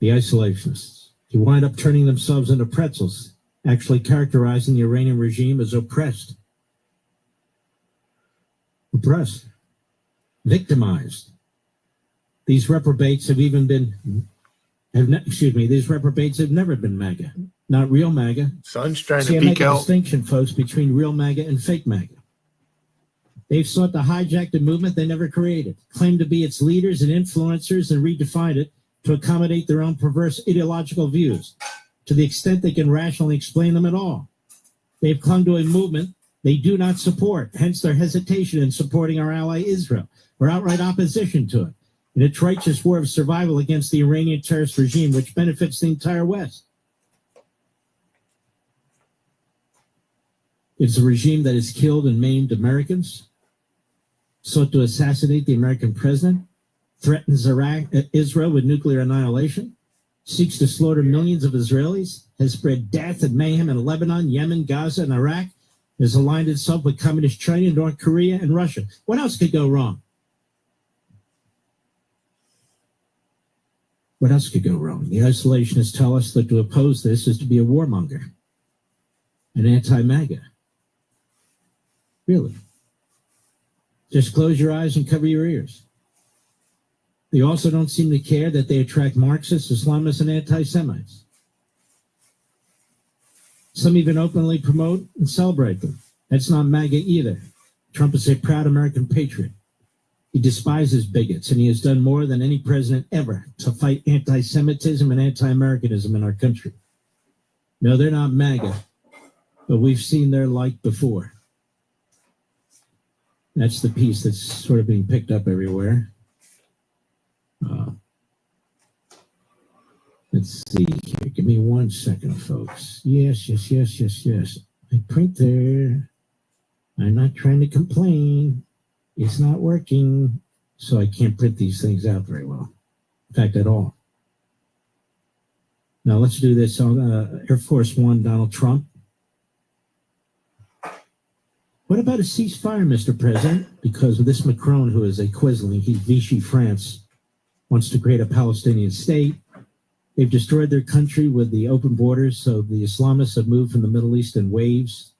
The isolationists, who wind up turning themselves into pretzels, actually characterizing the Iranian regime as oppressed, victimized. These reprobates have never been MAGA. Not real MAGA. Sun's trying See, to I peek make a out. distinction, folks, between real MAGA and fake MAGA. They've sought to hijack the movement they never created, claimed to be its leaders and influencers, and redefined it to accommodate their own perverse ideological views, to the extent they can rationally explain them at all. They've clung to a movement they do not support, hence their hesitation in supporting our ally Israel, or outright opposition to it, in its righteous war of survival against the Iranian terrorist regime, which benefits the entire West. It's a regime that has killed and maimed Americans, sought to assassinate the American president, threatens Israel with nuclear annihilation, seeks to slaughter millions of Israelis, has spread death and mayhem in Lebanon, Yemen, Gaza, and Iraq, has aligned itself with communist China, North Korea, and Russia. What else could go wrong? What else could go wrong? The isolationists tell us that to oppose this is to be a warmonger, an anti-MAGA. Really? Just close your eyes and cover your ears. They also don't seem to care that they attract Marxists, Islamists, and anti-Semites. Some even openly promote and celebrate them. That's not MAGA either. Trump is a proud American patriot. He despises bigots, and he has done more than any president ever to fight anti-Semitism and anti-Americanism in our country. No, they're not MAGA, but we've seen their like before. That's the piece that's sort of being picked up everywhere. Let's see here. Give me 1 second, folks. Yes. My printer. I'm not trying to complain. It's not working, so I can't print these things out very well. In fact, at all. Now let's do this on Air Force One, Donald Trump. What about a ceasefire, Mr. President? Because of this Macron, who is a quisling, he Vichy France, wants to create a Palestinian state. They've destroyed their country with the open borders, so the Islamists have moved from the Middle East in waves.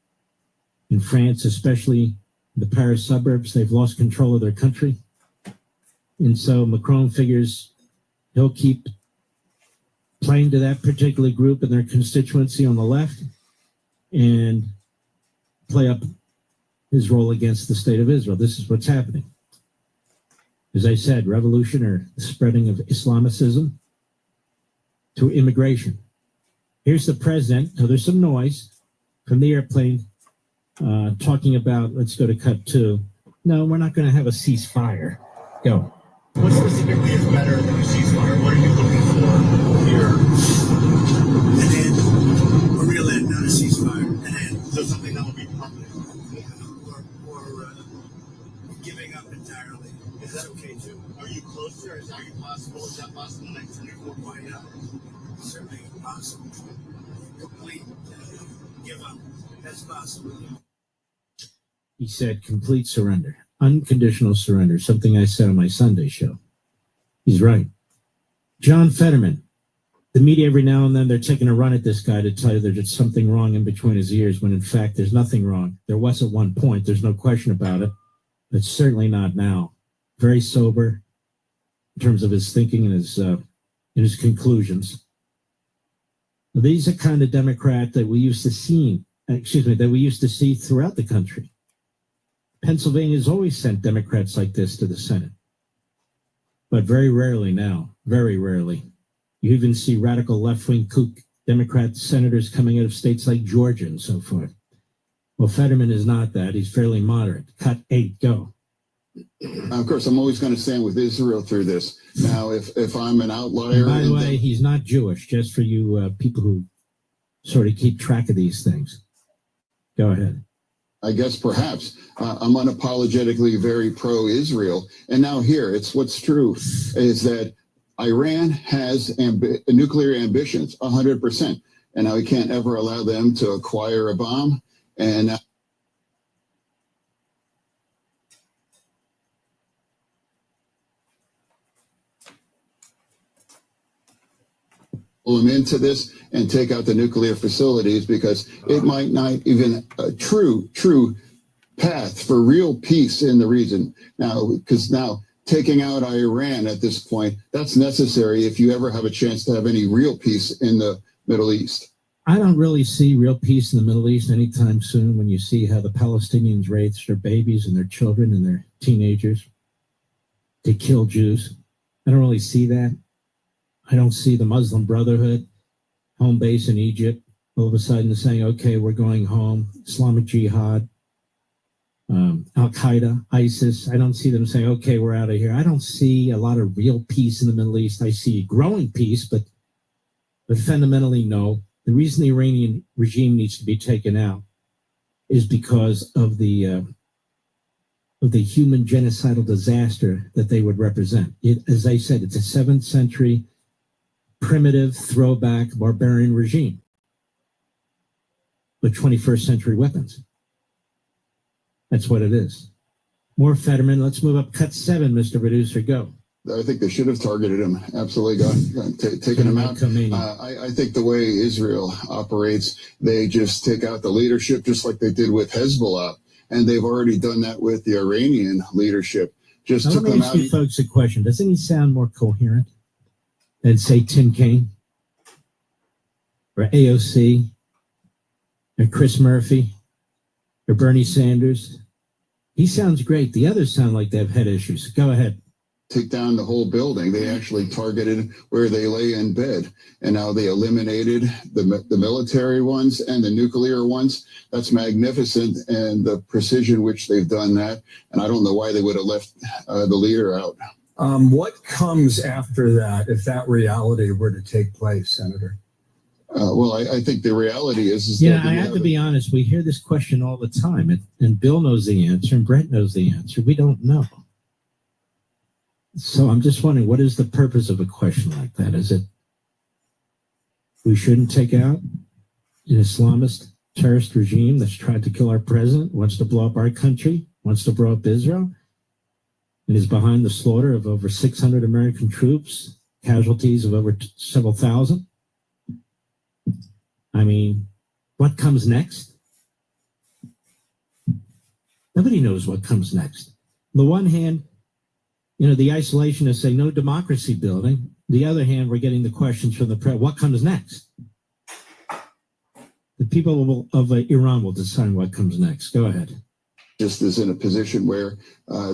In France, especially the Paris suburbs, they've lost control of their country. And so Macron figures he'll keep playing to that particular group and their constituency on the left and play up his role against the state of Israel. This is what's happening. As I said, revolution or the spreading of Islamicism to immigration. Here's the president. So there's some noise from the airplane talking about, let's go to cut 2. No, we're not going to have a ceasefire. Go. What specifically is better than a ceasefire? What are you looking for here? An end. A real end, not a ceasefire. An end. So something that will be permanent. Or giving up entirely. Is that okay too? Are you closer? Are you possible? Is that possible in the next 24 hours? Certainly possible. Complete. Give up. That's possible. He said complete surrender, unconditional surrender, something I said on my Sunday show. He's right. John Fetterman. The media every now and then, they're taking a run at this guy to tell you there's something wrong in between his ears, when in fact there's nothing wrong. There was at one point, there's no question about it, but certainly not now. Very sober in terms of his thinking and his conclusions. Now, these are kind of Democrat that we used to see that we used to see throughout the country. Pennsylvania has always sent Democrats like this to the Senate, but very rarely now, very rarely. You even see radical left-wing kook Democrat senators coming out of states like Georgia and so forth. Well, Fetterman is not that. He's fairly moderate. Cut 8, go. Of course, I'm always going to stand with Israel through this. Now, if I'm an outlier... And by the way, he's not Jewish, just for you people who sort of keep track of these things. Go ahead. I guess perhaps. I'm unapologetically very pro-Israel. And now here, it's what's true is that Iran has nuclear ambitions, 100%. And now we can't ever allow them to acquire a bomb. And pull them into this and take out the nuclear facilities, because it might not even a true path for real peace in the region. Now, because now taking out Iran at this point, that's necessary if you ever have a chance to have any real peace in the Middle East. I don't really see real peace in the Middle East anytime soon when you see how the Palestinians raise their babies and their children and their teenagers to kill Jews. I don't really see that. I don't see the Muslim Brotherhood, home base in Egypt, all of a sudden saying, okay, we're going home, Islamic Jihad, Al-Qaeda, ISIS. I don't see them saying, okay, we're out of here. I don't see a lot of real peace in the Middle East. I see growing peace, but fundamentally, no. The reason the Iranian regime needs to be taken out is because of the human genocidal disaster that they would represent. As I said, it's a 7th century primitive throwback barbarian regime with 21st century weapons. That's what it is. More Fetterman. Let's move up. Cut 7, Mr. Producer. Go. I think they should have targeted him. Absolutely, taken him out. I think the way Israel operates, they just take out the leadership, just like they did with Hezbollah, and they've already done that with the Iranian leadership. Just took them out. Let me ask you folks a question. Doesn't he sound more coherent than, say, Tim Kaine or AOC or Chris Murphy or Bernie Sanders? He sounds great. The others sound like they have head issues. Go ahead. Take down the whole building. They actually targeted where they lay in bed, and now they eliminated the military ones and the nuclear ones. That's magnificent, and the precision which they've done that. And I don't know why they would have left the leader out. What comes after that if that reality were to take place, Senator? Well, I think the reality is that I have to be honest. We hear this question all the time, and Bill knows the answer, and Brett knows the answer. We don't know. So I'm just wondering, what is the purpose of a question like that? Is it we shouldn't take out an Islamist terrorist regime that's tried to kill our president, wants to blow up our country, wants to blow up Israel, and is behind the slaughter of over 600 American troops, casualties of over several thousand? I mean, what comes next? Nobody knows what comes next. On the one hand, the isolationists say no democracy building. The other hand, we're getting the questions from the press. What comes next? The people of Iran will decide what comes next. Go ahead. Just is in a position where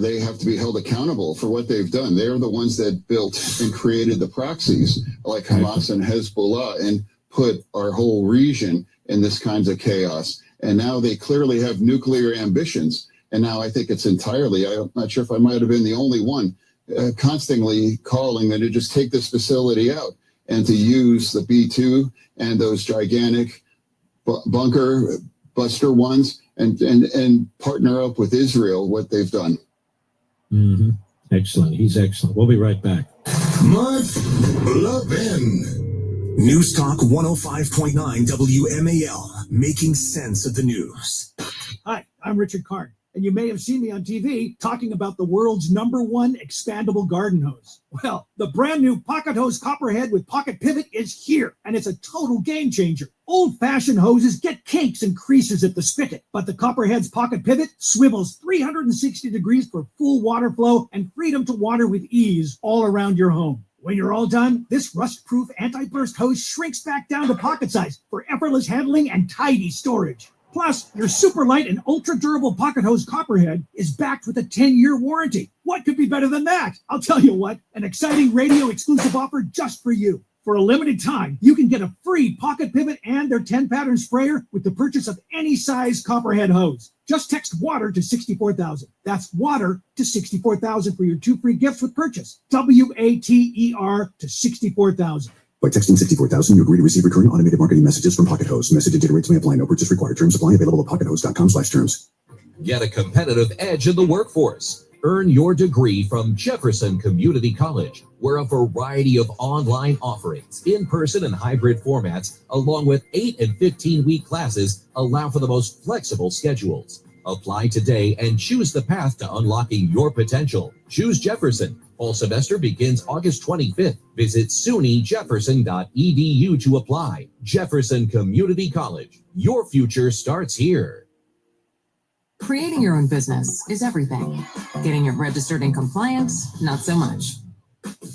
they have to be held accountable for what they've done. They're the ones that built and created the proxies like Hamas and Hezbollah and put our whole region in this kinds of chaos. And now they clearly have nuclear ambitions. And now I think it's entirely, I'm not sure if I might have been the only one, constantly calling them to just take this facility out and to use the B-2 and those gigantic bunker buster ones and partner up with Israel, what they've done. Mm-hmm. Excellent. He's excellent. We'll be right back. Mark Levin. News Talk 105.9 WMAL, making sense of the news. Hi, I'm Richard Karn, and you may have seen me on TV talking about the world's #1 expandable garden hose. Well, the brand new Pocket Hose Copperhead with Pocket Pivot is here, and it's a total game changer. Old-fashioned hoses get kinks and creases at the spigot, but the Copperhead's Pocket Pivot swivels 360 degrees for full water flow and freedom to water with ease all around your home. When you're all done, this rust-proof anti-burst hose shrinks back down to pocket size for effortless handling and tidy storage. Plus, your super light and ultra durable pocket hose Copperhead is backed with a 10-year warranty. What could be better than that? I'll tell you what, an exciting radio exclusive offer just for you. For a limited time, you can get a free pocket pivot and their 10-pattern sprayer with the purchase of any size Copperhead hose. Just text WATER to 64,000. That's WATER to 64,000 for your 2 free gifts with purchase. WATER to 64,000. By texting 64,000, you agree to receive recurring automated marketing messages from Pocket Hose. Message and data rates may apply. No purchase required. Terms apply. Available at pockethose.com/terms. Get a competitive edge in the workforce. Earn your degree from Jefferson Community College, where a variety of online offerings, in-person and hybrid formats, along with 8 and 15-week classes, allow for the most flexible schedules. Apply today and choose the path to unlocking your potential. Choose Jefferson. Fall semester begins August 25th. Visit sunyjefferson.edu to apply. Jefferson Community College. Your future starts here. Creating your own business is everything. Getting it registered and compliant, not so much.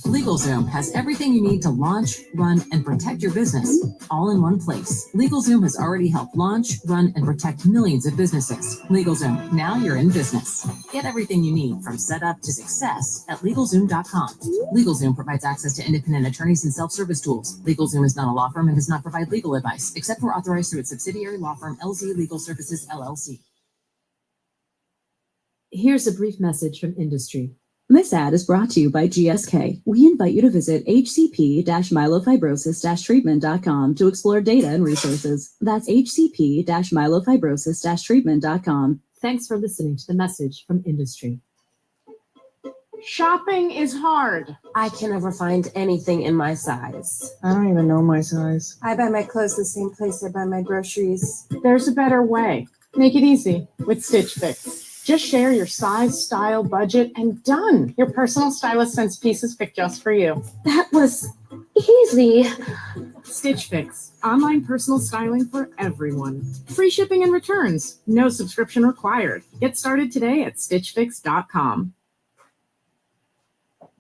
LegalZoom has everything you need to launch, run, and protect your business, all in one place. LegalZoom has already helped launch, run, and protect millions of businesses. LegalZoom, now you're in business. Get everything you need from setup to success at LegalZoom.com. LegalZoom provides access to independent attorneys and self-service tools. LegalZoom is not a law firm and does not provide legal advice, except for authorized through its subsidiary law firm, LZ Legal Services, LLC. Here's a brief message from industry. This ad is brought to you by GSK. We invite you to visit hcp-myelofibrosis-treatment.com to explore data and resources. That's hcp-myelofibrosis-treatment.com. Thanks for listening to the message from industry. Shopping is hard. I can never find anything in my size. I don't even know my size. I buy my clothes the same place I buy my groceries. There's a better way. Make it easy with Stitch Fix. Just share your size, style, budget, and done. Your personal stylist sends pieces picked just for you. That was easy. Stitch Fix. Online personal styling for everyone. Free shipping and returns. No subscription required. Get started today at stitchfix.com.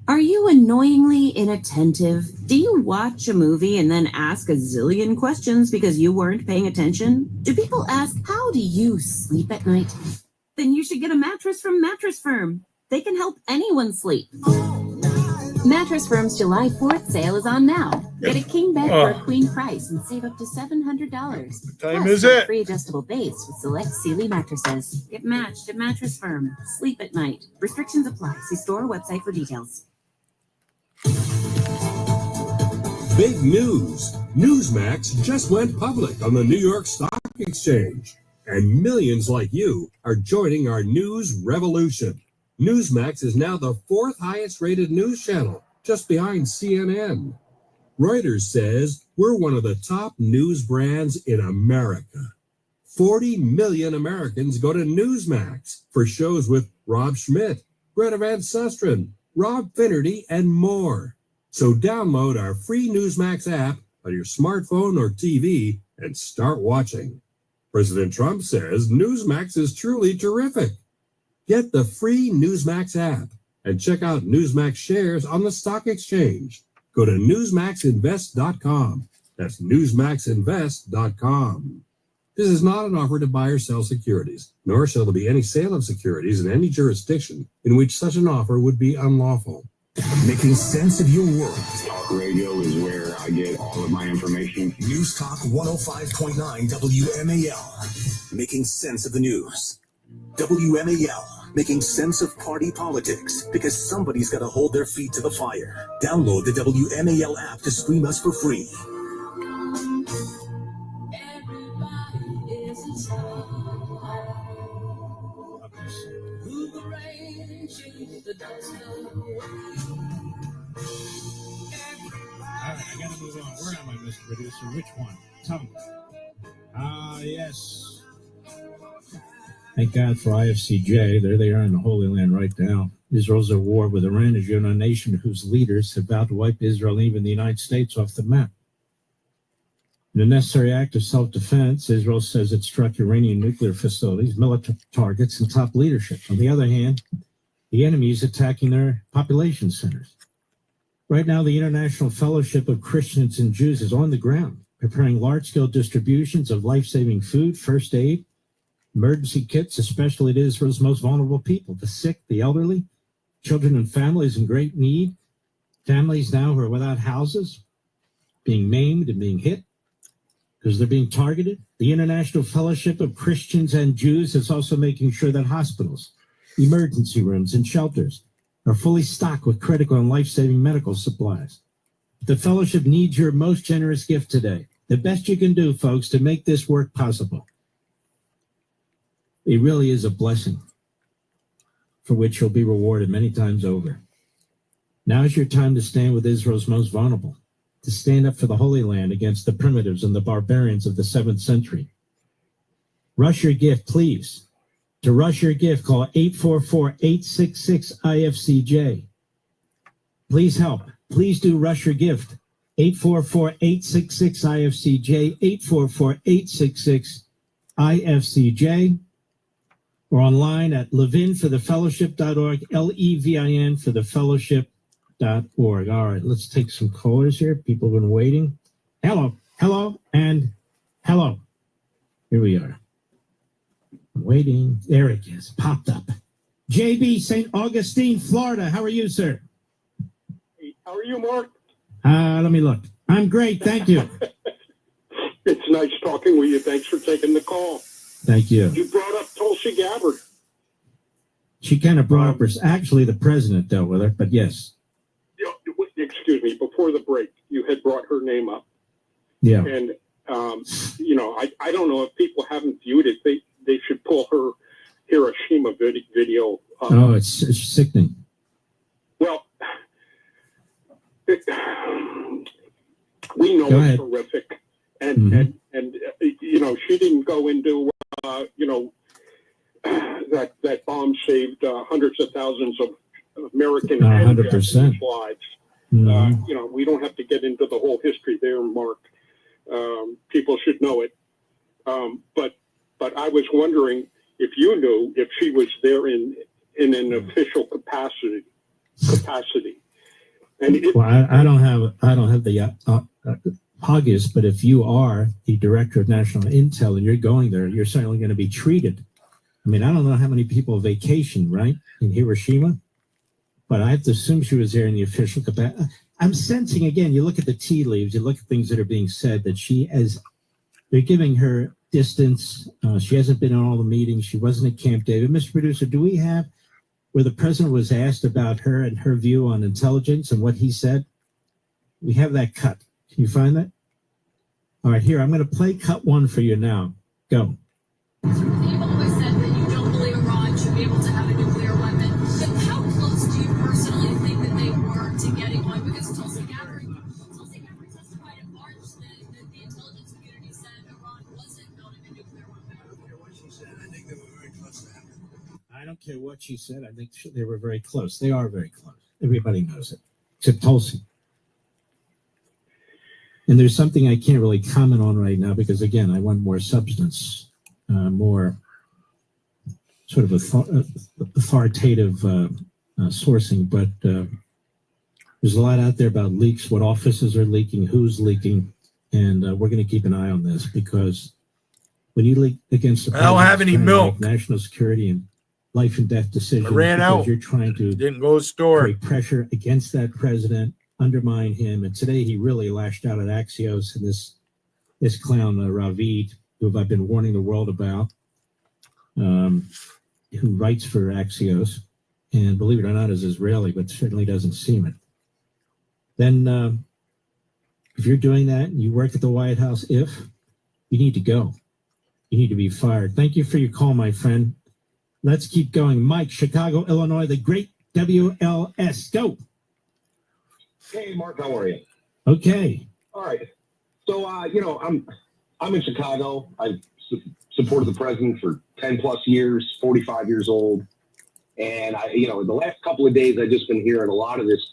Are you annoyingly inattentive? Do you watch a movie and then ask a zillion questions because you weren't paying attention? Do people ask, how do you sleep at night? Then you should get a mattress from Mattress Firm. They can help anyone sleep. Mattress Firm's July 4th sale is on now. Get a king bed for a queen price and save up to $700. What time Plus, is it? Free adjustable base with select Sealy mattresses. Get matched at Mattress Firm. Sleep at night. Restrictions apply. See store or website for details. Big news. Newsmax just went public on the New York Stock Exchange. And millions like you are joining our news revolution. Newsmax is now the 4th highest rated news channel, just behind CNN. Reuters says we're one of the top news brands in America. 40 million Americans go to Newsmax for shows with Rob Schmidt, Greta Van Susteren, Rob Finnerty, and more. So download our free Newsmax app on your smartphone or TV and start watching. President Trump says Newsmax is truly terrific. Get the free Newsmax app and check out Newsmax shares on the stock exchange. Go to newsmaxinvest.com. That's newsmaxinvest.com. This is not an offer to buy or sell securities, nor shall there be any sale of securities in any jurisdiction in which such an offer would be unlawful. Making sense of your world. Talk radio is where I get all of my information. News Talk 105.9 WMAL. Making sense of the news. WMAL. Making sense of party politics, because somebody's got to hold their feet to the fire. Download the WMAL app to stream us for free. All right, I gotta move on. Where am I, Mr. Producer? Which one? Tell me. Yes. Thank God for IFCJ. There they are in the Holy Land right now. Israel's at war with Iran, as you know, a nation whose leaders have vowed to wipe Israel and even the United States off the map. In a necessary act of self-defense, Israel says it struck Iranian nuclear facilities, military targets, and top leadership. On the other hand, the enemy is attacking their population centers. Right now, the International Fellowship of Christians and Jews is on the ground, preparing large-scale distributions of life-saving food, first aid, emergency kits, especially to Israel's most vulnerable people, the sick, the elderly, children and families in great need, families now who are without houses, being maimed and being hit because they're being targeted. The International Fellowship of Christians and Jews is also making sure that hospitals, emergency rooms, and shelters are fully stocked with critical and life-saving medical supplies. The fellowship needs your most generous gift today. The best you can do, folks, to make this work possible. It really is a blessing for which you'll be rewarded many times over. Now is your time to stand with Israel's most vulnerable, to stand up for the Holy Land against the primitives and the barbarians of the 7th century. Rush your gift, please. To rush your gift, call 844-866-IFCJ. Please help. Please do rush your gift. 844-866-IFCJ, 844-866-IFCJ, or online at levinforthefellowship.org, Levin for the fellowship.org. All right, let's take some callers here. People have been waiting. Hello, and hello. Here we are. I'm waiting. There it is. Popped up. JB, St. Augustine, Florida. How are you, sir? How are you, Mark? Let me look. I'm great. Thank you. It's nice talking with you. Thanks for taking the call. Thank you. You brought up Tulsi Gabbard. She kind of brought up her. Actually, the president dealt with her, but yes. Excuse me. Before the break, you had brought her name up. Yeah. And, I don't know if people haven't viewed it. They should pull her Hiroshima video. It's sickening. Well, we know it's horrific, and she didn't go into that bomb saved hundreds of thousands of American and Japanese lives. Mm-hmm. We don't have to get into the whole history there, Mark. People should know it, but I was wondering if you knew if she was there in an official capacity. And I don't have the August, but if you are the director of national intel and you're going there, you're certainly going to be treated. I mean, I don't know how many people vacation, right, in Hiroshima, but I have to assume she was there in the official capacity. I'm sensing, again, you look at the tea leaves, you look at things that are being said, that they're giving her distance. She hasn't been in all the meetings. She wasn't at Camp David. Mr. Producer, do we have where the president was asked about her and her view on intelligence and what he said? We have that cut. Can you find that? All right, here, I'm going to play cut one for you now. Go. You've always said that you don't believe Iran should be able to have a nuclear weapon. But how close do you personally think that they were to getting one? Because Tulsi Gabbard testified in March that the intelligence community said Iran wasn't building a nuclear weapon. I don't care what she said. I think they were very close to having it. I don't care what she said. I think they were very close. They are very close. Everybody knows it, except Tulsi. And there's something I can't really comment on right now because, again, I want more substance, more sort of authoritative sourcing. But there's a lot out there about leaks, what offices are leaking, who's leaking, and we're going to keep an eye on this because when you leak against the I don't have any milk. National security and life and death decisions, I ran out. You're trying to didn't go to the store. Create pressure against that president, undermine him, and today he really lashed out at Axios and this clown Ravid, who I've been warning the world about, who writes for Axios, and believe it or not is Israeli, but certainly doesn't seem it. Then, if you're doing that and you work at the White House, you need to go. You need to be fired. Thank you for your call, my friend. Let's keep going. Mike, Chicago, Illinois, the great WLS. Go. Hey, Mark, how are you? Okay. All right. So, I'm in Chicago. I've supported the president for 10 plus years, 45 years old. And the last couple of days, I've just been hearing a lot of this,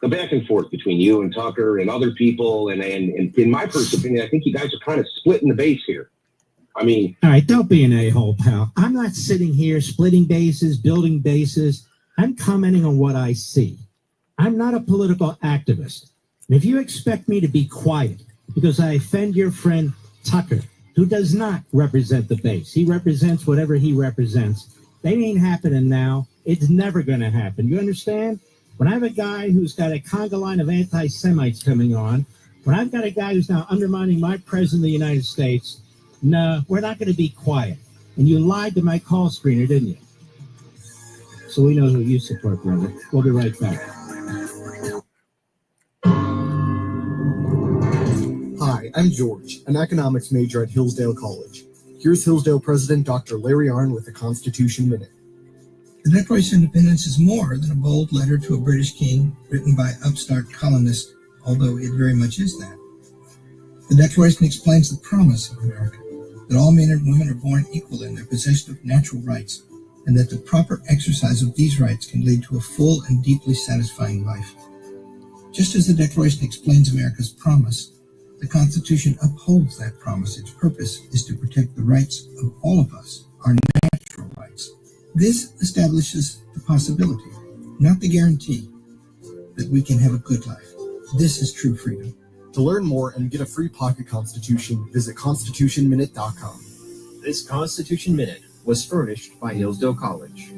the back and forth between you and Tucker and other people. And in my personal opinion, I think you guys are kind of splitting the base here. I mean, all right, don't be an a-hole, pal. I'm not sitting here splitting bases, building bases. I'm commenting on what I see. I'm not a political activist. And if you expect me to be quiet because I offend your friend Tucker, who does not represent the base. He represents whatever he represents. That ain't happening now. It's never going to happen. You understand? When I have a guy who's got a conga line of anti-Semites coming on, when I've got a guy who's now undermining my president of the United States, no, we're not going to be quiet. And you lied to my call screener, didn't you? So we know who you support, brother. We'll be right back. Hi, I'm George, an economics major at Hillsdale College. Here's Hillsdale President Dr. Larry Arnn with the Constitution Minute. The Declaration of Independence is more than a bold letter to a British king written by upstart colonists, although it very much is that. The Declaration explains the promise of America, that all men and women are born equal in their possession of natural rights, and that the proper exercise of these rights can lead to a full and deeply satisfying life. Just as the Declaration explains America's promise, the Constitution upholds that promise. Its purpose is to protect the rights of all of us, our natural rights. This establishes the possibility, not the guarantee, that we can have a good life. This is true freedom. To learn more and get a free pocket constitution, visit constitutionminute.com. This Constitution Minute was furnished by Hillsdale College.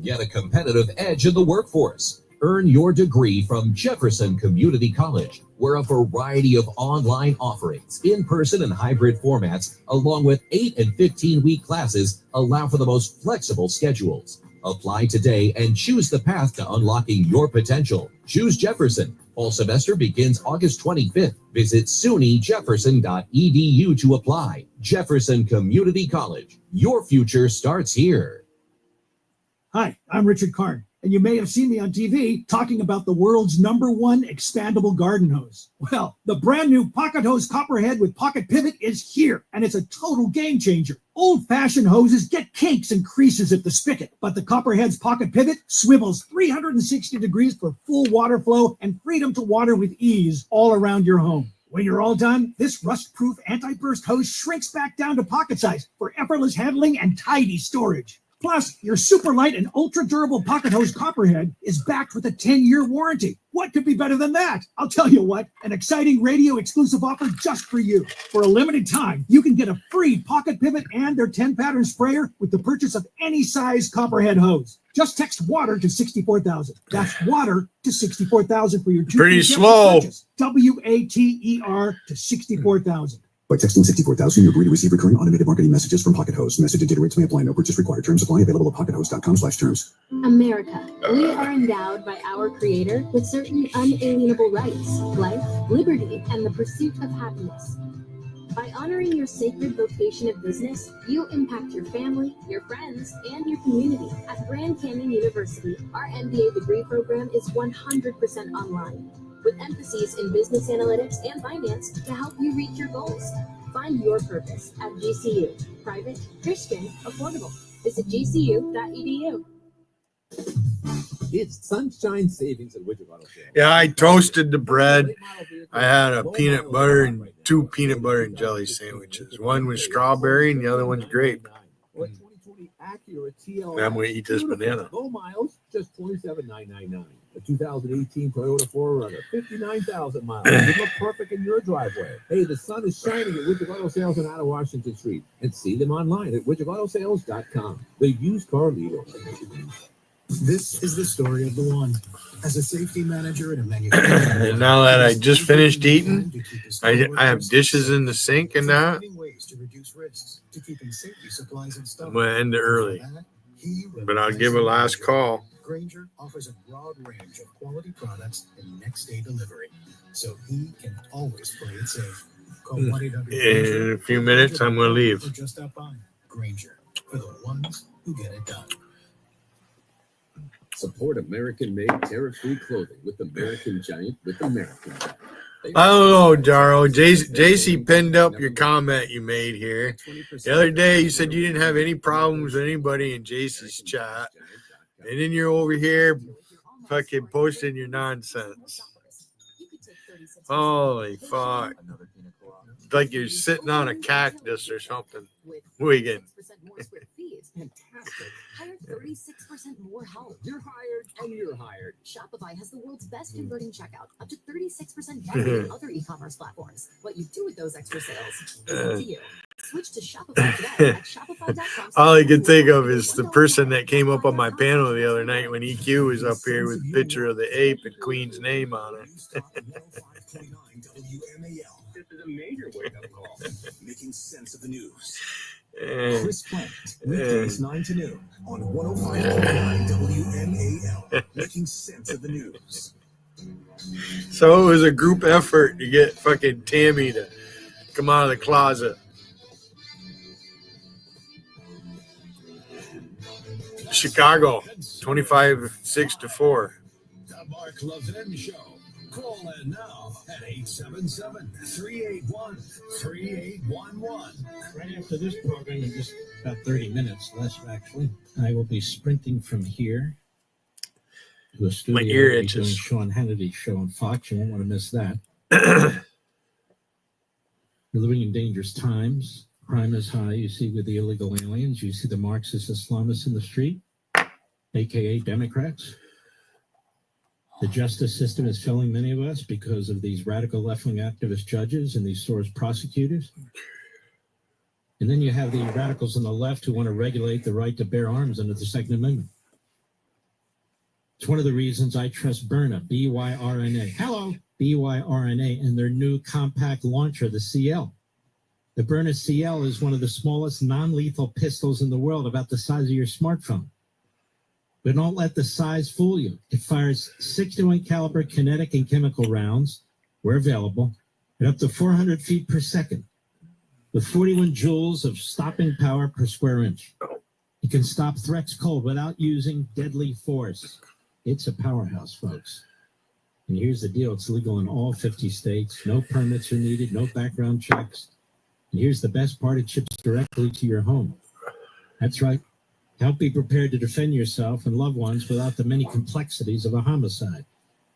Get a competitive edge in the workforce. Earn your degree from Jefferson Community College, where a variety of online offerings, in-person and hybrid formats, along with 8 and 15-week classes, allow for the most flexible schedules. Apply today and choose the path to unlocking your potential. Choose Jefferson. Fall semester begins August 25th. Visit sunyjefferson.edu to apply. Jefferson Community College. Your future starts here. Hi, I'm Richard Karn, and you may have seen me on TV talking about the world's #1 expandable garden hose. Well, the brand new Pocket Hose Copperhead with Pocket Pivot is here, and it's a total game changer. Old-fashioned hoses get kinks and creases at the spigot, but the Copperhead's Pocket Pivot swivels 360 degrees for full water flow and freedom to water with ease all around your home. When you're all done, this rust-proof anti-burst hose shrinks back down to pocket size for effortless handling and tidy storage. Plus, your super light and ultra durable Pocket Hose Copperhead is backed with a 10-year warranty. What could be better than that? I'll tell you what, an exciting radio exclusive offer just for you. For a limited time, you can get a free Pocket Pivot and their 10-pattern sprayer with the purchase of any size Copperhead hose. Just text water to 64,000. That's water to 64,000 for your pretty slow purchase. WATER to 64,000. By texting 64,000, you agree to receive recurring automated marketing messages from Pocket Hose. Message and data rates may apply. No purchase required. Terms apply. Available at pockethose.com/terms. America. We are endowed by our Creator with certain unalienable rights: life, liberty, and the pursuit of happiness. By honoring your sacred vocation of business, you impact your family, your friends, and your community. At Grand Canyon University, our MBA degree program is 100% online, with emphases in business analytics and finance to help you reach your goals. Find your purpose at GCU. Private, Christian, affordable. Visit gcu.edu. It's sunshine savings at Widget Auto Sales. Yeah, I toasted the bread. I had a peanut butter and 2 peanut butter and jelly sandwiches. One was strawberry and the other one's grape. I'm going to eat this banana. Low miles, just $27,999. A 2018 Toyota 4Runner, 59,000 miles. It look perfect in your driveway. Hey, the sun is shining at Widget Auto Sales on out of Washington Street. And see them online at widgetautosales.com. The used car leader. This is the story of the one. As a safety manager in a manufacturer. And now that I just finished eating, I have dishes in the sink and that. I'm going to end it early, but I'll give a last call. Granger offers a broad range of quality products and next day delivery, so he can always play it safe. Call 1-800. In a few minutes, I'm going to leave. Or just stop by. Granger, for the ones who get it done. Support American-made tariff-free clothing with American Giant with American Giant. I don't know, Jaro. JC pinned up your comment you made here. The other day, you said you didn't have any problems with anybody in JC's chat. And then you're over here fucking posting your nonsense. Holy fuck. like you're sitting on a cactus or something. Wiggin. Hire 36% more help. You're hired and you're hired. Shopify has the world's best converting checkout, up to 36% better than other e-commerce platforms. What you do with those extra sales is up to you. Switch to Shopify today at shopify.com. All I can think of is the person that came up on my panel the other night when EQ was up here with a picture of the ape and Queen's name on it. This is a major wake-up call. Making sense of the news. Chris Plant, weekdays 9 to noon on 105.9 WMAL. Making sense of the news. So it was a group effort to get fucking Tammy to come out of the closet. Chicago, 25-6-4. The Mark Levin Show. Call in now at 877-381-3811. Right after this program, in just about 30 minutes, less actually, I will be sprinting from here to a studio. My ear doing itches. Sean Hannity's show on Fox. You won't want to miss that. We're living in dangerous times. Crime is high. You see with the illegal aliens. You see the Marxist Islamists in the street, a.k.a. Democrats. The justice system is failing many of us because of these radical left-wing activist judges and these source prosecutors. And then you have the radicals on the left who want to regulate the right to bear arms under the Second Amendment. It's one of the reasons I trust Byrna, B-Y-R-N-A. Hello, B-Y-R-N-A, and their new compact launcher, the CL. The Byrna CL is one of the smallest non-lethal pistols in the world, about the size of your smartphone. But don't let the size fool you. It fires 61 caliber kinetic and chemical rounds, where available, at up to 400 feet per second, with 41 joules of stopping power per square inch. It can stop threats cold without using deadly force. It's a powerhouse, folks. And here's the deal. It's legal in all 50 states. No permits are needed, no background checks. And here's the best part. It ships directly to your home. That's right. Help be prepared to defend yourself and loved ones without the many complexities of a homicide.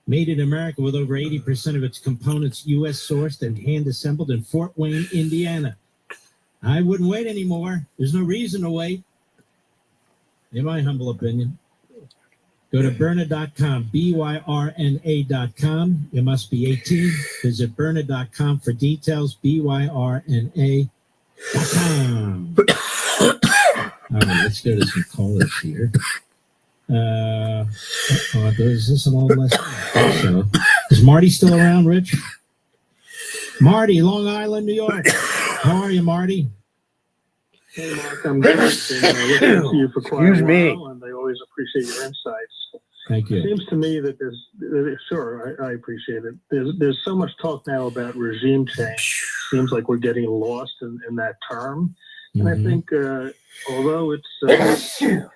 Made in America with over 80% of its components U.S. sourced and hand-assembled in Fort Wayne, Indiana. I wouldn't wait anymore. There's no reason to wait. In my humble opinion. Go to Byrna.com, BYRNA.com. You must be 18. Visit Byrna.com for details, BYRNA.com. All right, let's go to some callers here. Is this an old lesson? So, is Marty still around, Rich? Marty, Long Island, New York. How are you, Marty? Hey, Mark, I'm good. Been listening to you for quite a while, and I always appreciate your insights. Thank you. It seems to me that I appreciate it. There's so much talk now about regime change. Seems like we're getting lost in that term. And I think although it's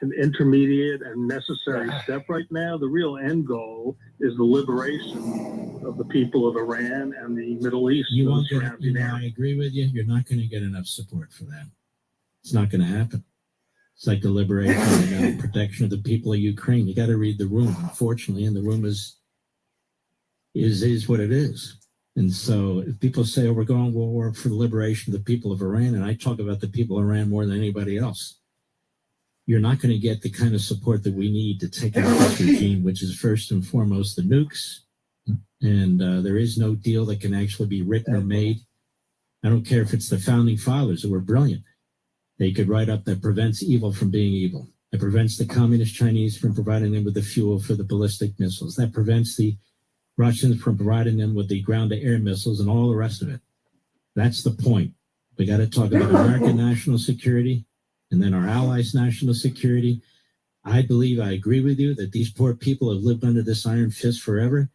an intermediate and necessary step right now, the real end goal is the liberation of the people of Iran and the Middle East. I agree with you. You're not going to get enough support for that. It's not going to happen. It's like the liberation and protection of the people of Ukraine. You got to read the room, unfortunately, and the room is what it is. And so if people say, oh, we're going to war for the liberation of the people of Iran, and I talk about the people of Iran more than anybody else, you're not going to get the kind of support that we need to take out this regime, which is first and foremost the nukes. And there is no deal that can actually be written or made. I don't care if it's the founding fathers who were brilliant. They could write up that prevents evil from being evil. That prevents the communist Chinese from providing them with the fuel for the ballistic missiles. That prevents the Russians from providing them with the ground-to-air missiles and all the rest of it. That's the point. We got to talk about American national security and then our allies' national security. I agree with you that these poor people have lived under this iron fist forever,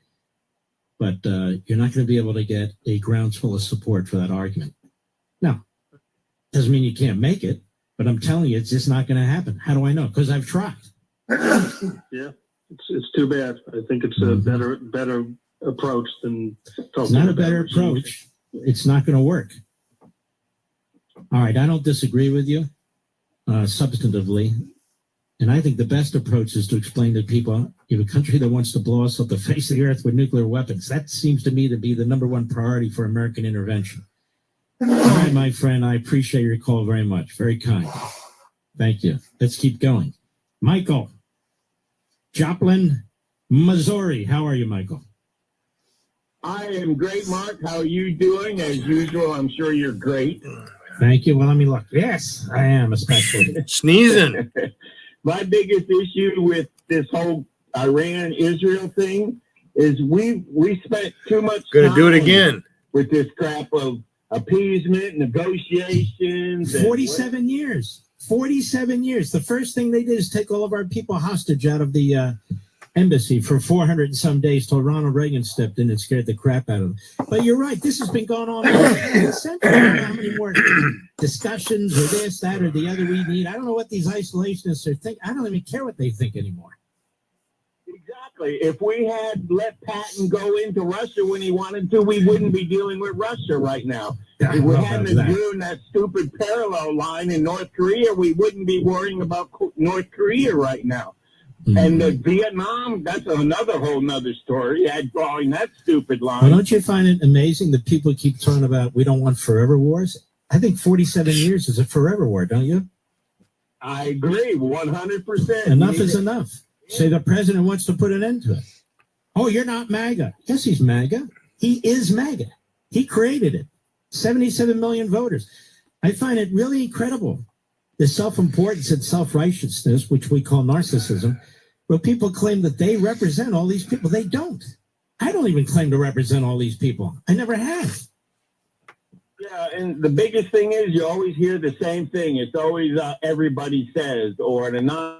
but you're not going to be able to get a groundswell of support for that argument. Now, doesn't mean you can't make it, but I'm telling you, it's just not going to happen. How do I know? Because I've tried. Yeah. It's too bad. I think it's a better approach than talking. It's not a better approach. It's not going to work. All right, I don't disagree with you substantively, and I think the best approach is to explain to people: you have a country that wants to blow us off the face of the earth with nuclear weapons. That seems to me to be the number one priority for American intervention. All right, my friend. I appreciate your call very much. Very kind. Thank you. Let's keep going. Michael, Joplin, Missouri. How are you, Michael? I am great, Mark. How are you doing? As usual, I'm sure you're great. Thank you. Well, let me look. Yes, I am, especially. Sneezing. My biggest issue with this whole Iran-Israel thing is we spent too much Gonna time do it again with this crap of appeasement, negotiations. 47 years. 47 years. The first thing they did is take all of our people hostage out of the embassy for 400 and some days till Ronald Reagan stepped in and scared the crap out of them. But you're right. This has been going on for a century. I don't know how many more discussions or this, that, or the other we need. I don't know what these isolationists are thinking. I don't even care what they think anymore. Exactly. If we had let Patton go into Russia when he wanted to, we wouldn't be dealing with Russia right now. If we hadn't ruined that stupid parallel line in North Korea, we wouldn't be worrying about North Korea right now. Mm-hmm. And the Vietnam, that's another whole nother story. Drawing that stupid line. Well, don't you find it amazing that people keep talking about we don't want forever wars? I think 47 years is a forever war, don't you? I agree, 100%. Enough is enough. Say the president wants to put an end to it. Oh, you're not MAGA. Yes, he's MAGA. He is MAGA. He created it. 77 million voters. I find it really incredible. The self-importance and self-righteousness, which we call narcissism, where people claim that they represent all these people. They don't. I don't even claim to represent all these people. I never have. Yeah, and the biggest thing is you always hear the same thing. It's always everybody says, or the non.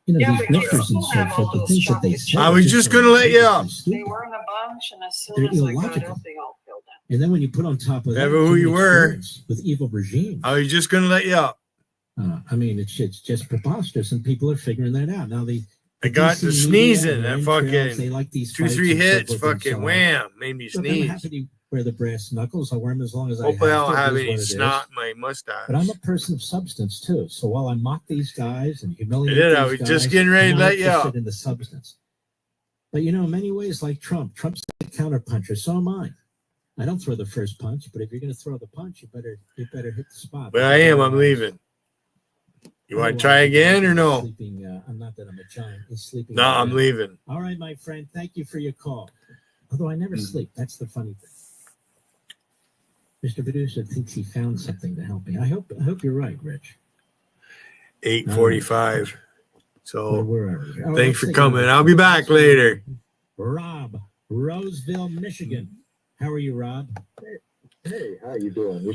You know, these lifters and so forth, the things that they say. I was just going to let you up. They were in a bunch, and as soon They're as I got illogical. out, they all filled out. And then when you put on top of that, Never who you were. with evil regime. I was just going to let you up. I mean, it's just preposterous, and people are figuring that out now. I got the DC sneezing. media, That they're in fucking trails, they like these 2-3 fights and so hits, forth and fucking so on. wham, made me Look, I'm sneeze. happy to wear the brass knuckles. I wear them as long as Hope I don't to. have It is any what it is. snot in my mustache. But I'm a person of substance too. So while I mock these guys and humiliate I did. these I was guys, just getting ready I'm to not let you interested out. in the substance. But you know, in many ways, like Trump, Trump's a counterpuncher. So am I. I don't throw the first punch, but if you're going to throw the punch, you better hit the spot. But I am. I'm leaving. You want to try again or no? I'm not that I'm a giant. He's sleeping. No, I'm leaving. All right, my friend. Thank you for your call. Although I never sleep. That's the funny thing. Mr. Producer thinks he found something to help me. I hope you're right, Rich. 8:45. So Oh, thanks for coming. I'll be back later. Rob, Roseville, Michigan. How are you, Rob? Hey, how you doing?